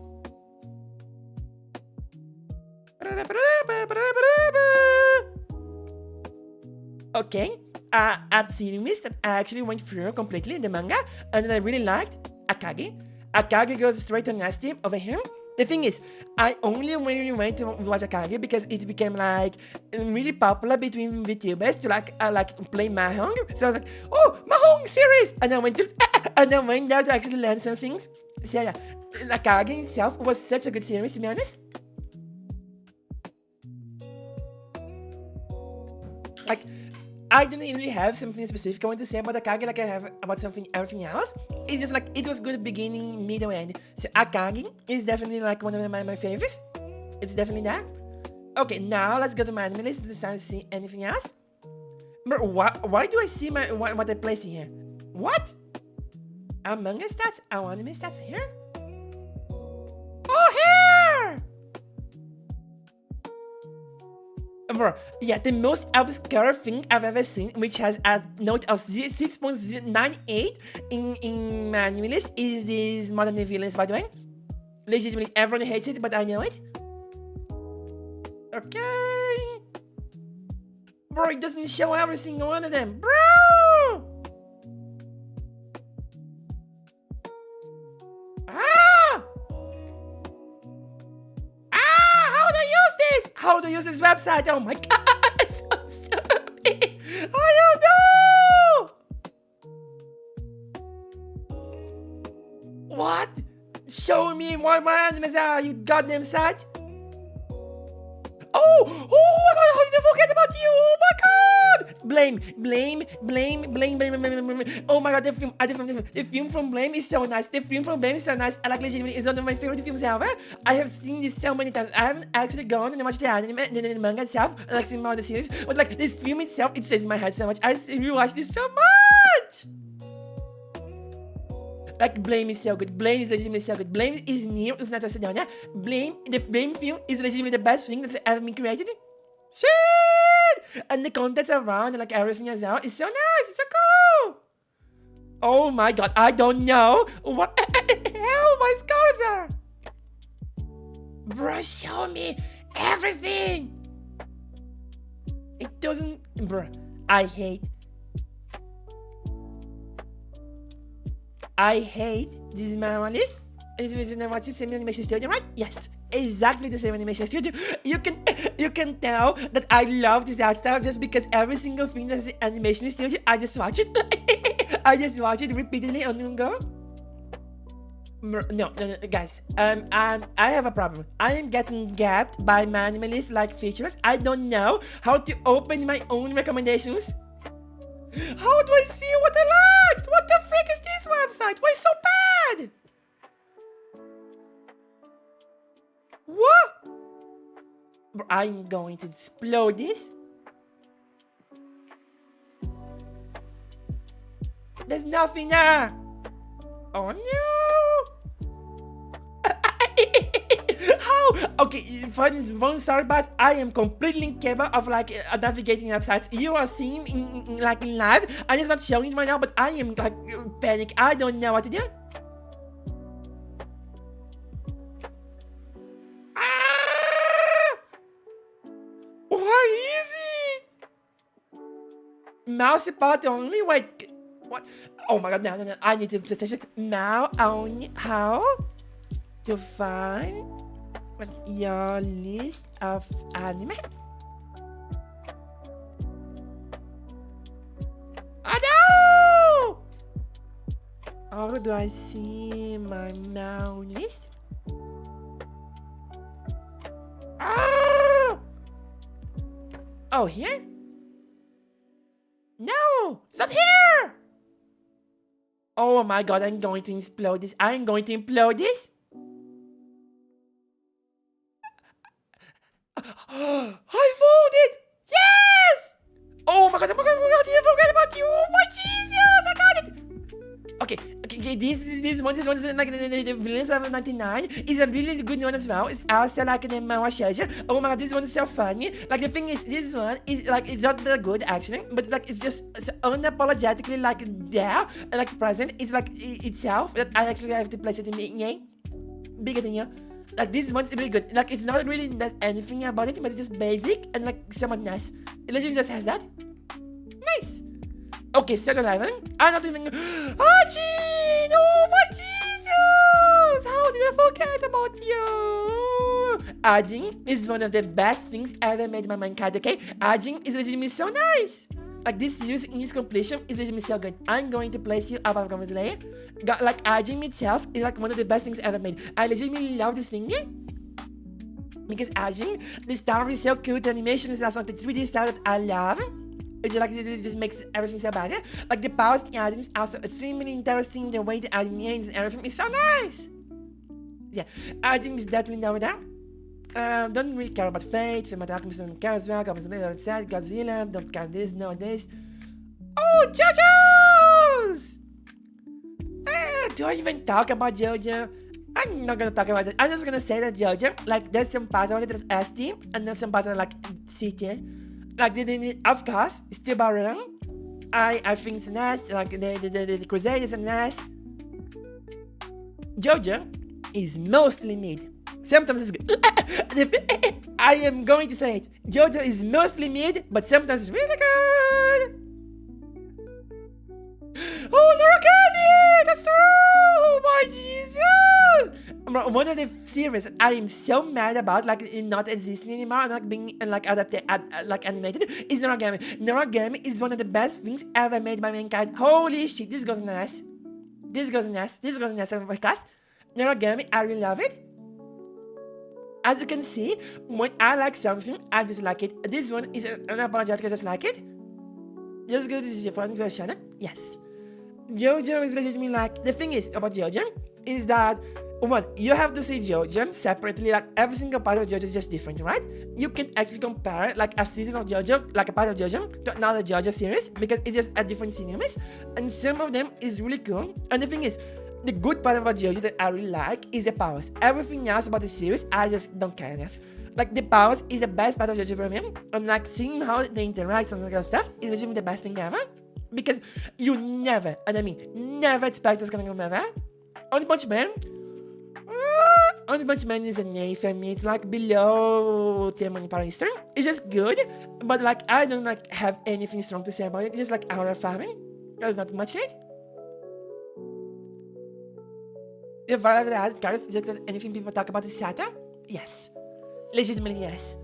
Okay, at series that I actually went through completely in the manga, and then I really liked Akagi. Akagi goes straight to nasty over here. The thing is, I only really went to watch Akagi because it became like really popular between VTubers to like play Mahong. So I was like, oh, Mahong series, and I went there to actually learn some things. So yeah, Akagi itself was such a good series, to be honest. Like, I don't really have something specific I want to say about Akagi like I have about everything else. It's just like, it was good beginning, middle, end. So Akagi is definitely like one of my favorites. It's definitely that. Okay, now let's go to my anime list to start to see anything else. But why do I see what I placed in here? What? Our manga stats? Our anime stats here? Oh, here! Bro, yeah, the most obscure thing I've ever seen, which has a note of 6.98 in my anime list, is this Modern Day Villains, by the way. Legitimately, everyone hates it, but I know it. Okay. Bro, it doesn't show every single one of them. Bro! How to use this website? Oh my god, it's so stupid. I don't know. What? Show me what my animes are, you goddamn site. Oh my god, how did I forget about you? Oh my god! Blame. Oh my god, the film from Blame is so nice. I like legitimately, it's one of my favorite films ever. I have seen this so many times. I haven't actually gone and watched the anime, the manga itself, like seen more of the series. But like this film itself, it stays in my head so much. I rewatched this so much. Like, Blame is so good. Blame is legitimately so good. Blame is near, if not Zatsudan. The Blame film is legitimately the best thing that's ever been created. Shit! And the contents around and like everything as well is so nice. It's so cool. Oh my god, I don't know what the hell my scores are. Bro, show me everything. It doesn't... Bro, I hate this is my one list. This is watching the same animation studio, right? Yes, exactly the same animation studio. You can tell that I love this art style just because every single thing that's the animation studio, I just watch it. I just watch it repeatedly on one go. No, guys. I have a problem. I am getting gapped by my anime list like features. I don't know how to open my own recommendations. How do I see what I liked? What the frick is this website? Why so bad? What? I'm going to explode this. There's nothing there. Oh no. How? Okay, fun story, but I am completely incapable of like navigating websites. You are seeing like in live, and it's not showing right now, but I am like panic. I don't know what to do. What is it? Mouse button only? Wait, what? Oh my god, no. I need to PlayStation. Mouse only. How to find your list of anime? Oh no! How do I see my mouse list? Ah! Oh, here? No! It's not here! Oh my god, I'm going to explode this. I'm going to implode this. I found it! Yes! Oh my god, I forgot about you! Oh my Jesus, I got it! Okay, this one is like the Villains Level 99 is a really good one as well. It's also like the Mawa Shoujo. Oh my god, this one is so funny. Like the thing is, this one is like, it's not that good actually, but like it's just unapologetically like there and like present. It's like itself that I actually have to place it in me. Bigger than you. Like this one's really good. Like it's not really that anything about it, but it's just basic and like somewhat nice. It literally just has that. Nice. Okay, second 11. I'm not even. Ajin! Oh my Jesus! How did I forget about you? Ajin is one of the best things ever made by mankind. Okay, Ajin is legitimately so nice. Like this series in its completion is legitimately so good. I'm going to place you above Goblin Slayer. Like Ajin itself is like one of the best things ever made. I legitimately love this thing. Yeah? Because Ajin, the story is so cute, the animation is also like the 3D style that I love. It just makes everything so bad. Yeah? Like the powers in Ajin is also extremely interesting. The way the Ajin ends and everything is so nice. Yeah, Ajin is definitely over there. Don't really care about Fate, Film Alchemist don't care as well, Godzilla, don't care this, no this. Oh, JoJo's! Do I even talk about JoJo? I'm not gonna talk about it. I'm just gonna say that JoJo, like there's some parts of it that's ST, and there's some parts that are like CT. Like of course, it's still Baron. I think it's nice, like the Crusaders are nice. JoJo is mostly mid. Sometimes it's good. I am going to say it. JoJo is mostly mid, but sometimes it's really good. Oh, Noragami! That's true! Oh my Jesus! One of the series that I am so mad about, like it not existing anymore, not being like adapted, like animated, is Noragami. Noragami is one of the best things ever made by mankind. Holy shit! This goes nice. This goes nice. This goes nice. Because Noragami, I really love it. As you can see, when I like something, I just like it. This one is unapologetic, I just like it. Just go to the front version. Yes. JoJo is legitimately like, the thing is about JoJo is that, one, you have to see JoJo separately, like every single part of JoJo is just different, right? You can actually compare like a season of JoJo, like a part of JoJo, to another JoJo series because it's just a different series. And some of them is really cool. And the thing is, the good part about JoJo that I really like is the powers. Everything else about the series, I just don't care enough. Like, the powers is the best part of JoJo for me. And like, seeing how they interact and that kind of stuff is literally the best thing ever. Because you never, and I mean, never expect this kind of ever. Only Punch Man. Only Punch Man is an A for me. It's like below Demon Power Eastern. It's just good. But like, I don't like have anything strong to say about it. It's just like our family. There's not much in it. If I ever had cars, is that anything people talk about is Sato? Yes. Legitimately, yes.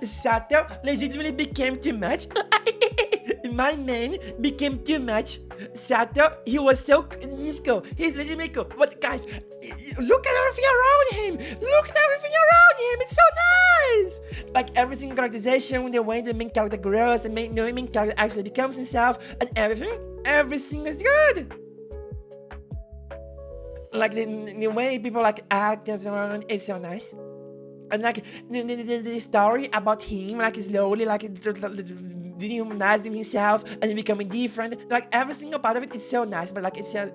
Sato legitimately became too much. My man became too much. Sato, he was so... He's cool. He's legitimately cool. But guys, look at everything around him. Look at everything around him. It's so nice. Like every single characterization, the way the main character grows, the main character actually becomes himself, and everything. Everything is good. Like the way people like act and around is so nice. And like the story about him, like slowly like dehumanizing himself and becoming different. Like every single part of it is so nice, but like it's so...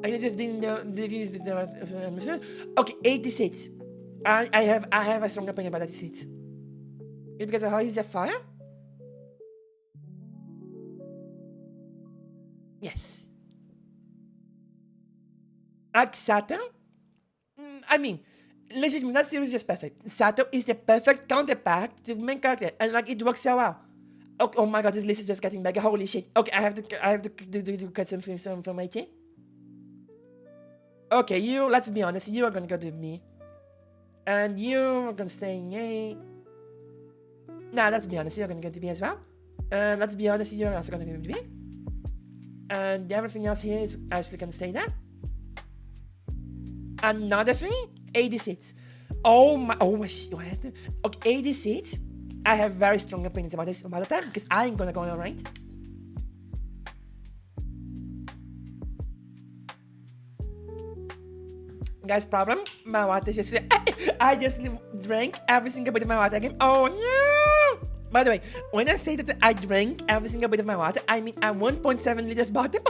I just didn't know there was okay, 86. I have a strong opinion about 86. Because of how he's a fire? Yes. Like Sato? I mean, legitimately, that series is just perfect. Sato is the perfect counterpart to the main character, and like it works so well. Okay, oh my god, this list is just getting bigger. Holy shit. Okay, I have to cut some from my team. Okay, you, let's be honest, you are gonna go to me. And you are gonna stay in A. Nah, let's be honest, you're gonna go to B as well. And let's be honest, you're also gonna go to B. And everything else here is actually gonna stay there. Another thing, 86. Oh my, what? Okay, 86. I have very strong opinions about this about the time because I ain't gonna go on right. Guys, problem, my water just, I just drank every single bit of my water again. Oh no! By the way, when I say that I drank every single bit of my water, I mean a 1.7 liters bottle.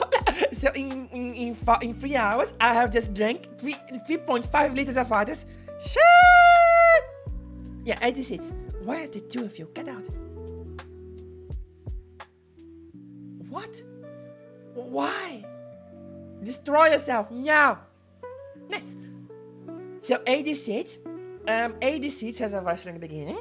So in 3 hours, I have just drank 3.5 liters of water. Shit! Yeah, 86. Why are the two of you? Get out. What? Why? Destroy yourself now. Nice. So 86. 86 has a very strong beginning.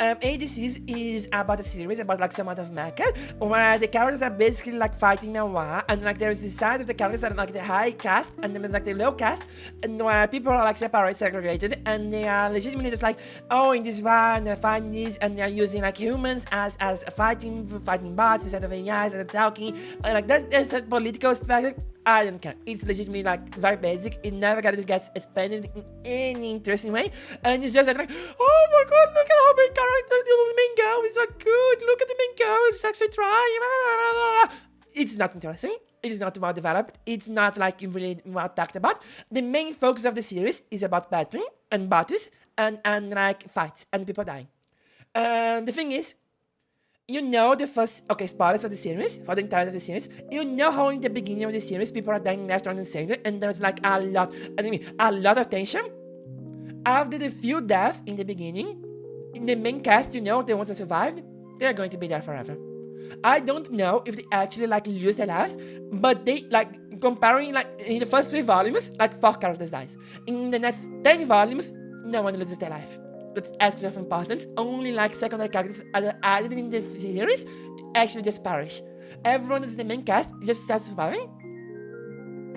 86 is about a series about like some of mecha where the characters are basically like fighting a war, and like there's this side of the characters that are like the high caste and then there's like the low caste, and where people are like separated, segregated, and they are legitimately just like, oh, in this war and they're fighting this, and they're using like humans as fighting bots instead of AIs and talking, and like that's that political aspect. I don't care. It's legitimately like very basic. It never gets expanded in any interesting way. And it's just like, oh my god, look at how main character, the main girl is so good. Look at the main girl, she's actually trying. It's not interesting. It's not well developed. It's not like really well talked about. The main focus of the series is about battling and battles and like fights and people dying. The thing is, you know the first, okay, spoilers of the series, for the entirety of the series, you know how in the beginning of the series people are dying left, right, and center, and there's like a lot of tension. After the few deaths in the beginning, in the main cast, you know, the ones that survived, they're going to be there forever. I don't know if they actually like lose their lives, but they like, comparing like in the first 3 volumes, like 4 characters dies. In the next 10 volumes, no one loses their life. That's actually of importance. Only like secondary characters are added in the series to actually just perish. Everyone is in the main cast just starts surviving.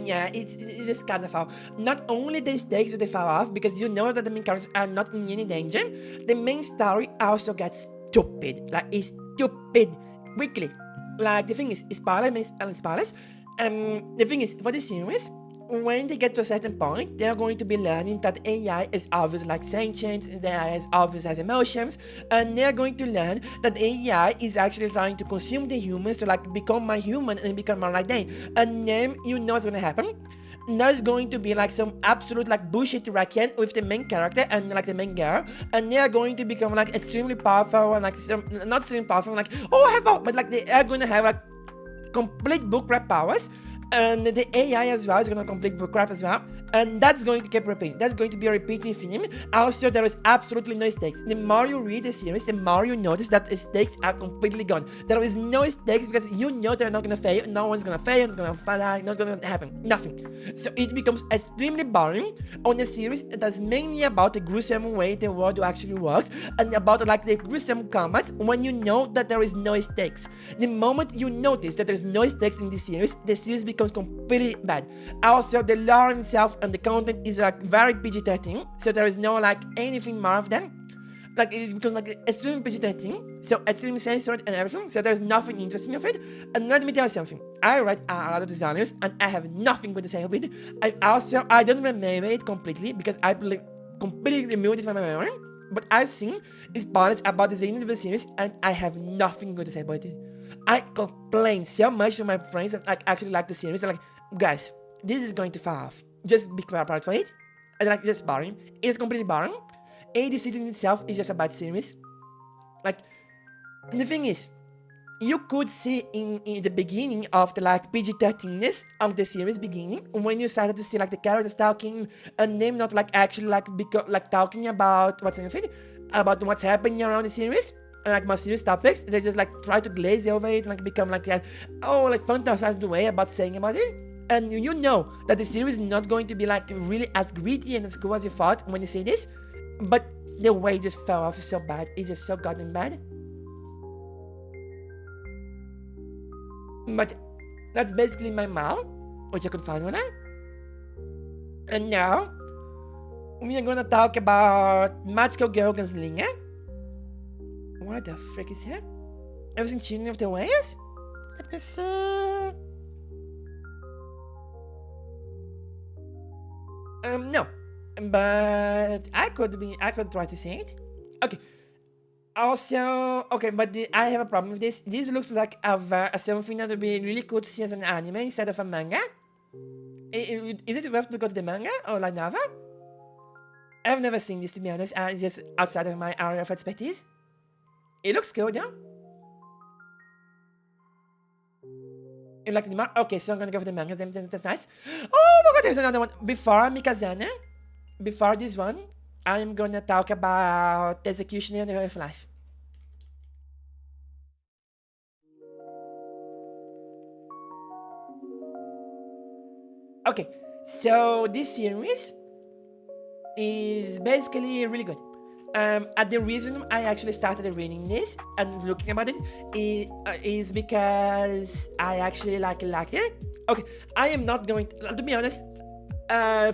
Yeah, it's just kind of how not only the stakes do they fall off because you know that the main characters are not in any danger, the main story also gets stupid. Like it's stupid quickly. Like the thing is spoilers. The thing is for the series, when they get to a certain point, they are going to be learning that AI is obviously like sentient, the AI is obviously has emotions, and they are going to learn that AI is actually trying to consume the humans to like become more human and become more like them. And then you know what's gonna happen. There's going to be like some absolute like bullshit Rakian with the main character and like the main girl, and they are going to become like extremely powerful and like not extremely powerful, like oh I have power, but like they are going to have like complete bookcraft powers. And the AI as well is going to complete bookcraft as well, and that's going to keep repeating. That's going to be a repeating theme. Also, there is absolutely no stakes. The more you read the series, the more you notice that the stakes are completely gone. There is no stakes because you know they're not going to fail. No one's going to fail. It's going to die. Not going to happen. Nothing. So it becomes extremely boring on a series that's mainly about the gruesome way the world actually works and about like the gruesome combat when you know that there is no stakes. The moment you notice that there's no stakes in the series becomes completely bad. Also, the lore itself and the content is like very PG-13, so there is no like anything more of them. Like it becomes like extremely PG-13, so extremely censored and everything, so there's nothing interesting of it. And let me tell you something, I read a lot of these volumes and I have nothing good to say of it. I don't remember it completely because I completely removed it from my memory, but I've seen spoilers about the end of the series and I have nothing good to say about it. I complain so much to my friends that like actually like the series. They're like, guys, this is going to fall off. Just be prepared for it. And like, just boring. It's completely boring. AD City in itself is just a bad series. Like, the thing is, you could see in the beginning of the like PG-13ness of the series beginning, when you started to see like the characters talking and them not like actually like talking about about what's happening around the series and like more serious topics. They just like try to glaze over it and like become like like fantasized way about saying about it. And you know that the series is not going to be like really as gritty and as cool as you thought when you see this, but the way this fell off is so bad. It's just so goddamn bad. But that's basically my mouth, which I could find on it. And now we are gonna talk about Magical Girl Gunslinger. What the frick is here? Everything Children of the Ways? Let me see. No. But I could try to say it. Okay. Also, okay, but I have a problem with this. This looks like something that would be really cool to see as an anime instead of a manga. Is it worth to go to the manga or light novel? I've never seen this, to be honest. Just outside of my area of expertise. It looks cool, though. You like the manga? Okay, so I'm gonna go for the manga. That's nice. Oh my god, there's another one. Before Mikazana, before this one, I'm gonna talk about the Executioner and the Way of Life. Okay, so this series is basically really good. And the reason I actually started reading this and looking about it is because I actually liked it. Okay, I am not going to be honest. I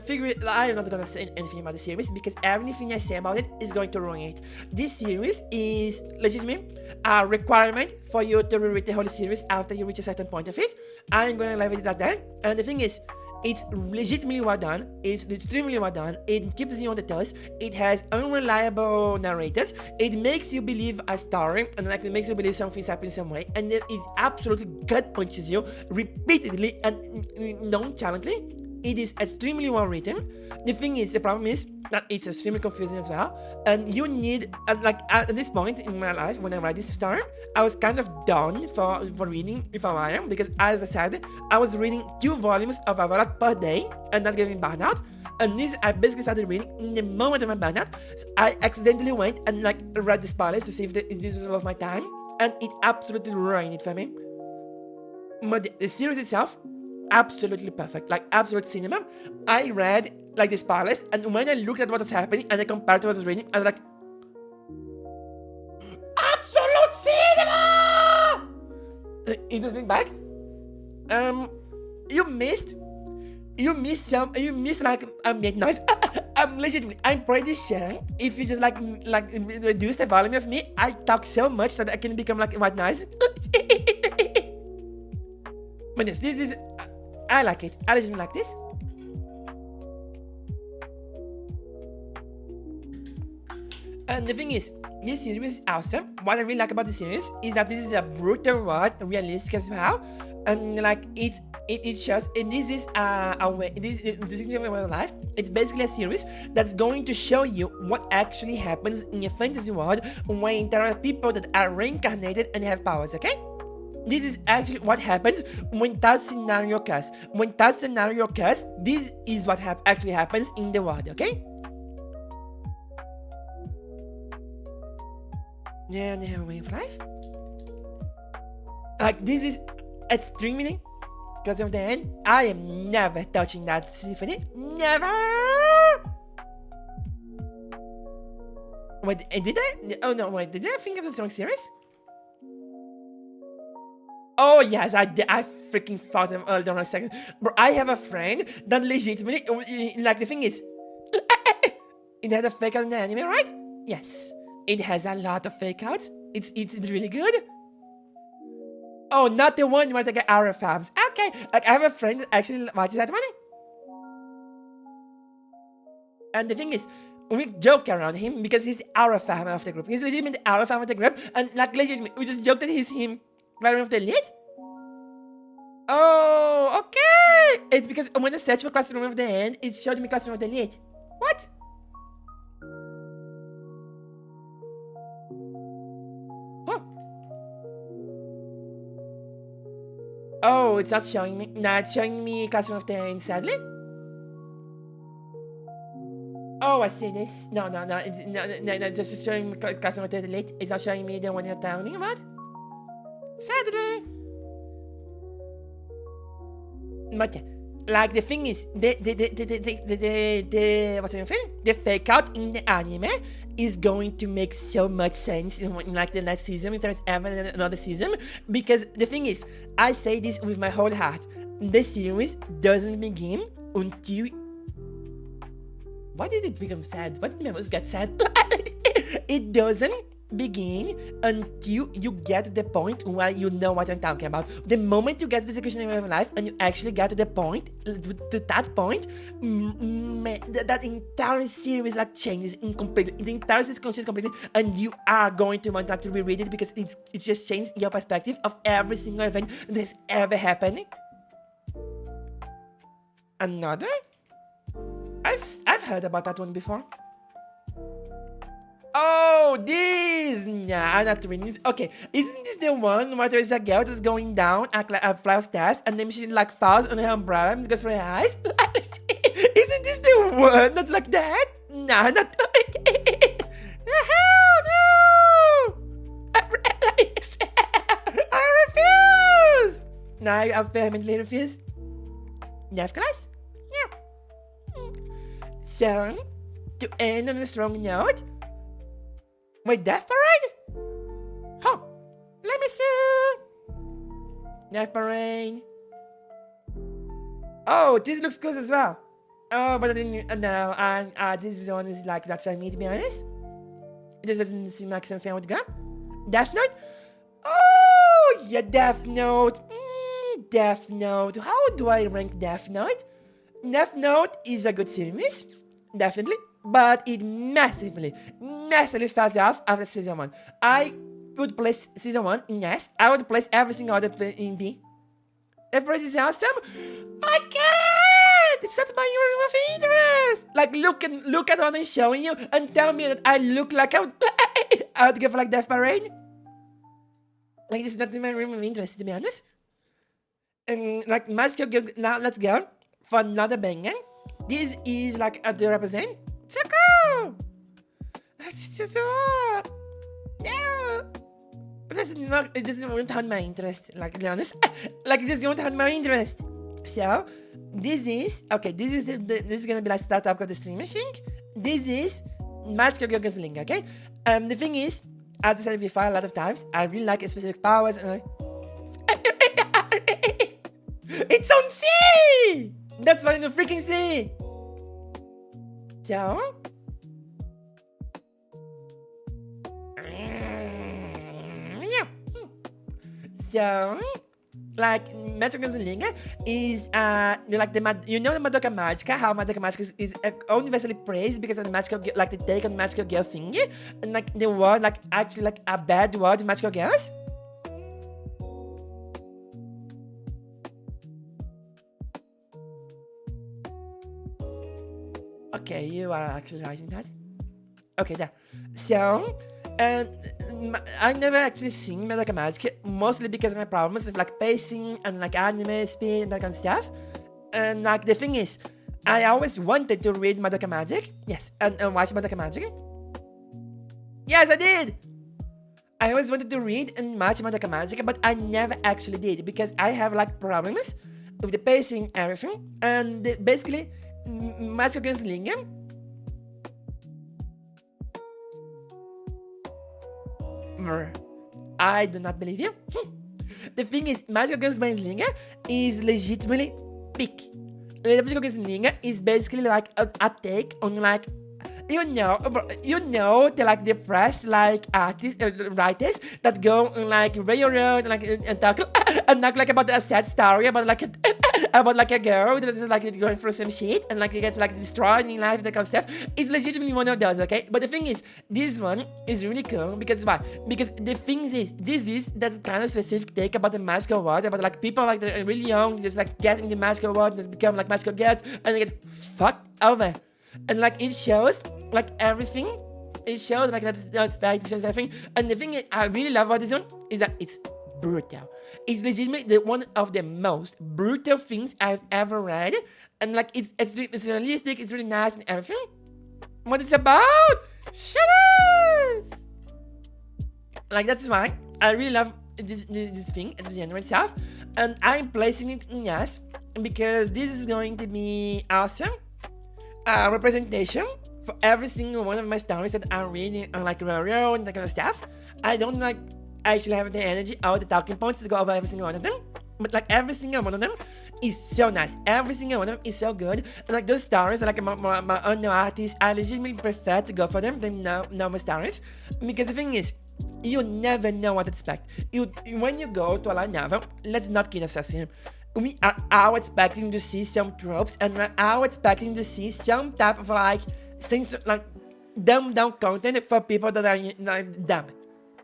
am not gonna say anything about the series because everything I say about it is going to ruin it. This series is legitimately a requirement for you to reread the whole series after you reach a certain point of it. I'm gonna leave it at that. And the thing is, it's legitimately well done. It's extremely well done. It keeps you on the toes. It has unreliable narrators. It makes you believe a story and like it makes you believe something's happening some way. And then it absolutely gut punches you repeatedly and nonchalantly. It is extremely well written. The thing is, the problem is that it's extremely confusing as well. And you need, like at this point in my life, when I write this story, I was kind of done for reading if I am, because as I said, I was reading 2 volumes of Avatar per day and not getting burned out. And this, I basically started reading in the moment of my burnout. So I accidentally went and like read the spoilers to see if this was worth my time, and it absolutely ruined it for me. But the series itself, absolutely perfect, like absolute cinema. I read like the spoilers, and when I looked at what was happening and I compared to what I was reading, I was like, absolute cinema! It was being back. You missed like a midnight. I'm pretty sure if you just like reduce the volume of me, I talk so much that I can become like white noise. But yes, this is, I like it. I legitimately like this. And the thing is, this series is awesome. What I really like about the series is that this is a brutal world, realistic as well, and like it shows. And this is a way. This is way of life. It's basically a series that's going to show you what actually happens in a fantasy world when there are people that are reincarnated and have powers. Okay. This is actually what happens when that scenario occurs. When that scenario occurs, this is what actually happens in the world, okay? Yeah, they have a way of life. Like, this is extremely, because of the end, I am never touching that symphony. Never! Wait, did I? Oh no, wait, did I think of the wrong series? Oh yes, I freaking thought them all down a second. Bro, I have a friend that legitimately, like the thing is, it had a fake out in the anime, right? Yes, it has a lot of fake outs. It's really good. Oh, not the one where they get our FAVS. Okay, like I have a friend that actually watches that one. And the thing is, we joke around him because he's our fan of the group. He's legitimately our fan of the group, and like legitimately, we just joke that he's him. Variant of the elite? Oh, okay! It's because when I searched for Classroom of the End, it showed me Classroom of the Elite. What? Huh. it's not showing me. No, it's showing me Classroom of 10, sadly. Oh, I see this. No, it's just showing me Classroom of 10 late. It's not showing me the one you're talking about. Sadly. But like the thing is, the what's the thing? The fake out in the anime is going to make so much sense in like the next season, if there's ever another season. Because the thing is, I say this with my whole heart. The series doesn't begin until. Why did it become sad? Why did the memos get sad? It doesn't begin until you get to the point where you know what I'm talking about. The moment you get to the execution of your life and you actually get to the point, to that point, that entire series like changes completely. The entire series changes completely, and you are going to want to reread it because it just changed your perspective of every single event that's ever happened. Another? I've heard about that one before. Oh, this! Nah, I'm not reading this. Okay, isn't this the one where there is a girl that's going down a flight of stairs and then she like falls on her umbrella and goes for her eyes? Isn't this the one that's like that? Nah, not okay. No! I refuse! Nah, I vehemently refuse. Next class? Yeah. So, to end on a strong note, my death parade? Huh. Let me see. Death parade. Oh, this looks good as well. Oh, but I didn't. No, this one is like not for me, to be honest. This doesn't seem like something I would go. Death Note? Oh, yeah, Death Note. Death Note. How do I rank Death Note? Death Note is a good series. Definitely. But it massively falls off after season 1. I would place season 1 in S. I would place every single other in B. If it is awesome, I can't! It's not my area of interest! Like, look at what I'm showing you and tell me that I look like I would give like Death Parade. Like, this is not in my room of interest, to be honest. And like, now let's go for another banger. This is like to represent. So cool! That's just what? No! But it doesn't have my interest, like to be honest. Like it just don't have my interest. So, this is gonna be like startup of the stream, I think. This is Magical Girl Gunslinger, okay? The thing is, as I said before a lot of times, I really like specific powers and it's on C! That's why in the freaking C! So, like Magical Gunslinger is like the Madoka Magica, how Madoka Magica is universally praised because of the magical like the take on magical girl thingy, and like the word like actually like a bad word in magical girls. Okay, you are actually writing that. Okay, there. So, I never actually seen Madoka Magica, mostly because of my problems with like pacing and like anime speed and that kind of stuff. And like the thing is, I always wanted to read Madoka Magic. Yes, and watch Madoka Magic. Yes, I did! I always wanted to read and watch Madoka Magic, but I never actually did because I have like problems with the pacing, everything. And basically, Magical Gunslinger I do not believe you. The thing is, Magical Gunslinger is legitimately peak. Magical Gunslinger is basically like a take on like the like depressed like artists writers that go on like railroad and talk like about a sad story about like a girl that's like going through some shit and like it gets like destroyed in life, that kind of stuff. It's legitimately one of those, okay? But the thing is, this one is really cool because why? Because the thing is, this is that kind of specific take about the magical world, about like people like they're really young, just like get in the magical world, just become like magical girls and they get fucked over. And like it shows like everything. It shows like that's it shows everything. And the thing I really love about this one is that it's brutal. It's legitimately one of the most brutal things I've ever read. And like it's realistic, it's really nice and everything. What it's about? Shut up! Like that's why I really love this thing, the genre itself. And I'm placing it in yes because this is going to be awesome representation for every single one of my stories that I'm reading on like Herooo and that kind of stuff. I don't like actually have the energy or the talking points to go over every single one of them, but like every single one of them is so nice. Every single one of them is so good. And like those stories are like my unknown artists. I legitimately prefer to go for them than normal stories because the thing is, you never know what to expect. When you go to a light novel, let's not kid ourselves here. We are all expecting to see some tropes and we're all expecting to see some type of like things like dumbed down content for people that are like dumb.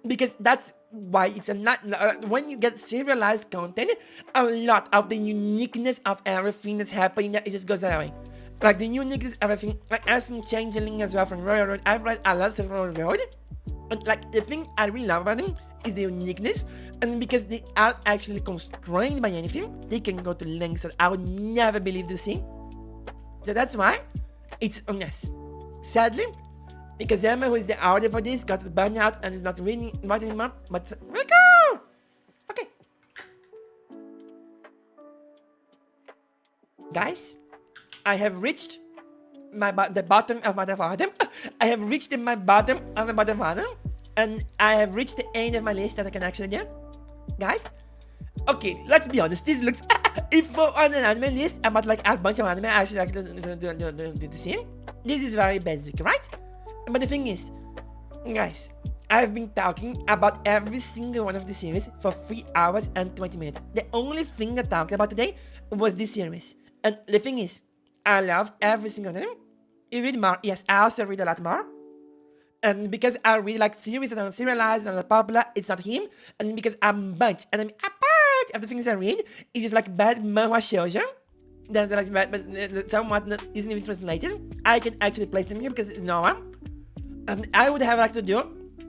Because that's why it's when you get serialized content, a lot of the uniqueness of everything that's happening there, it just goes away. Like the uniqueness of everything, like as some Changeling as well from Road. I've read a lot of Road. And like the thing I really love about them is the uniqueness, and because they aren't actually constrained by anything, they can go to lengths that I would never believe to see. So that's why it's a mess. Sadly, because Emma, who is the author for this, got burned out and is not reading much anymore, but really cool! Okay. Guys, I have reached the bottom of my bottom. I have reached my bottom of my bottom, and I have reached the end of my list that I can actually do. Guys, okay, let's be honest. This looks if for on an anime list about like a bunch of anime I actually like do the same. This is very basic, right? But the thing is, guys, I've been talking about every single one of the series for 3 hours and 20 minutes. The only thing I talked about today was this series. And the thing is, I love every single one of them. You read more? Yes, I also read a lot more. And because I read like series that are serialized and are popular, it's not him. And because I'm a bunch of the things I read, it's just like bad manhwa shoujo. That's like bad, but somewhat isn't even translated. I can actually place them here because it's no one. And I would have like to do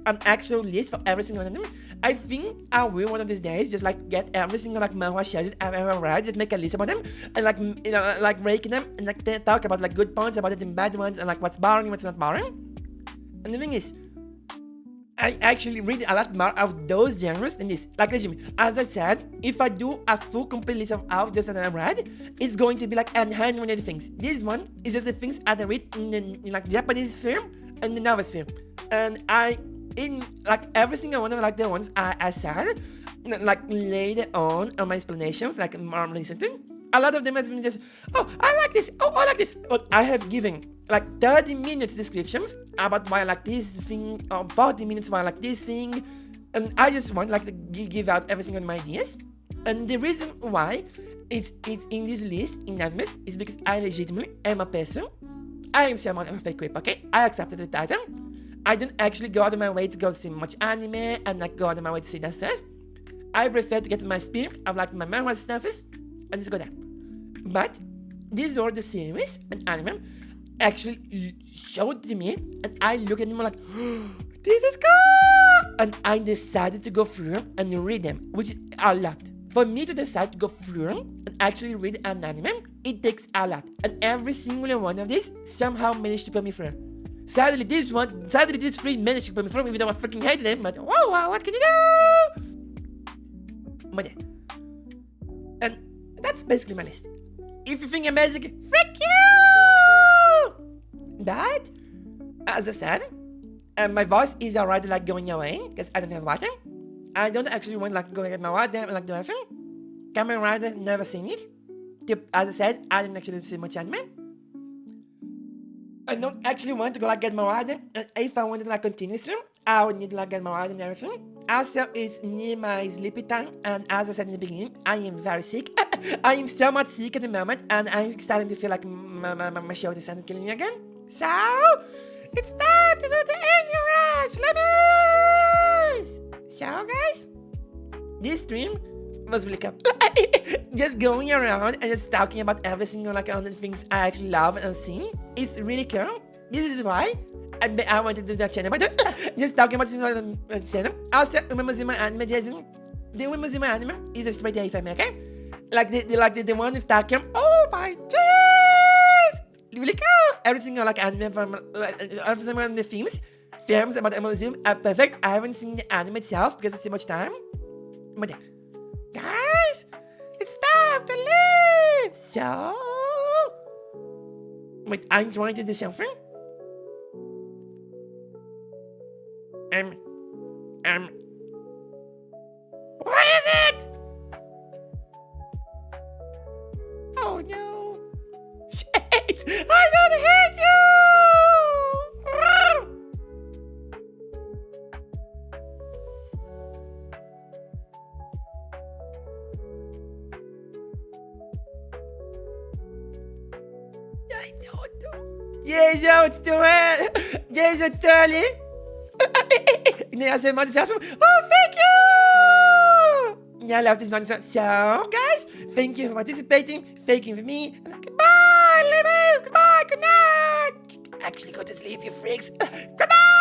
an actual list for every single one of them. I think I will one of these days just like get every single like manhwa shows I've ever read, just make a list about them and like like ranking them and like talk about like good points about it and bad ones and like what's boring, what's not boring. And the thing is, I actually read a lot more of those genres than this. Like as I said, if I do a full complete list of all this that I read, it's going to be like 100 things. This one is just the things I read in like Japanese film and the novel film. And in like every single one of like the ones I said, like later on my explanations, like more recently, a lot of them has been just, oh, I like this, oh, I like this. But I have given like 30 minutes descriptions about why I like this thing, or 40 minutes why I like this thing. And I just want like to give out every single one of my ideas. And the reason why it's in this list in animes is because I legitimately am a person. I am someone of a fake whip, okay? I accepted the title. I don't actually go out of my way to go see much anime and like go out of my way to see that stuff. I prefer to get my spirit of like my manhwa stuff and just go there. But these are the series and anime actually showed to me, and I look at them like, oh, this is cool! And I decided to go through them and read them, which is a lot. For me to decide to go through them and actually read an anime, it takes a lot. And every single one of these somehow managed to put me through. Sadly, this three managed to put me through, even though I freaking hated them, but whoa, what can you do? But yeah. And that's basically my list. If you think I'm basic, frick you! But, as I said, my voice is already like going away, because I don't have water. I don't actually want like go get my water and like do everything. Kamen Rider, never seen it. As I said, I didn't actually see much anime. I don't actually want to go like get my water. And if I wanted to like continue stream, I would need to like get my water and everything. Also, it's near my sleepy time, and as I said in the beginning, I am very sick. I am so much sick at the moment, and I'm starting to feel like my shoulder started killing me again. So, it's time to do the annual rush, Lemmings! So, guys, this stream was really cool. Just going around and just talking about every single like other things I actually love and see. It's really cool. This is why I wanted to do that channel. But just talking about the channel. Also, remember my anime Jason. the only Muslim anime is a straight A family, okay? Like the one with Takem. Oh my days! Really cool! Every single like anime from every single one of the films about Muslim are perfect. I haven't seen the anime itself because it's too much time. But yeah. Guys, it's time to leave. So, wait, I'm trying to do something. What is it? Oh no. Shit! I don't hate you! I don't know. Jesus, it's too early. Jesus, it's too early. Neia said, "Man, it's awesome." Oh, thank you. Yeah, I love this man. So, guys, thank you for participating. Thank you for me. Goodbye, Lemmings. Goodbye. Good night. Actually, go to sleep, you freaks. Goodbye.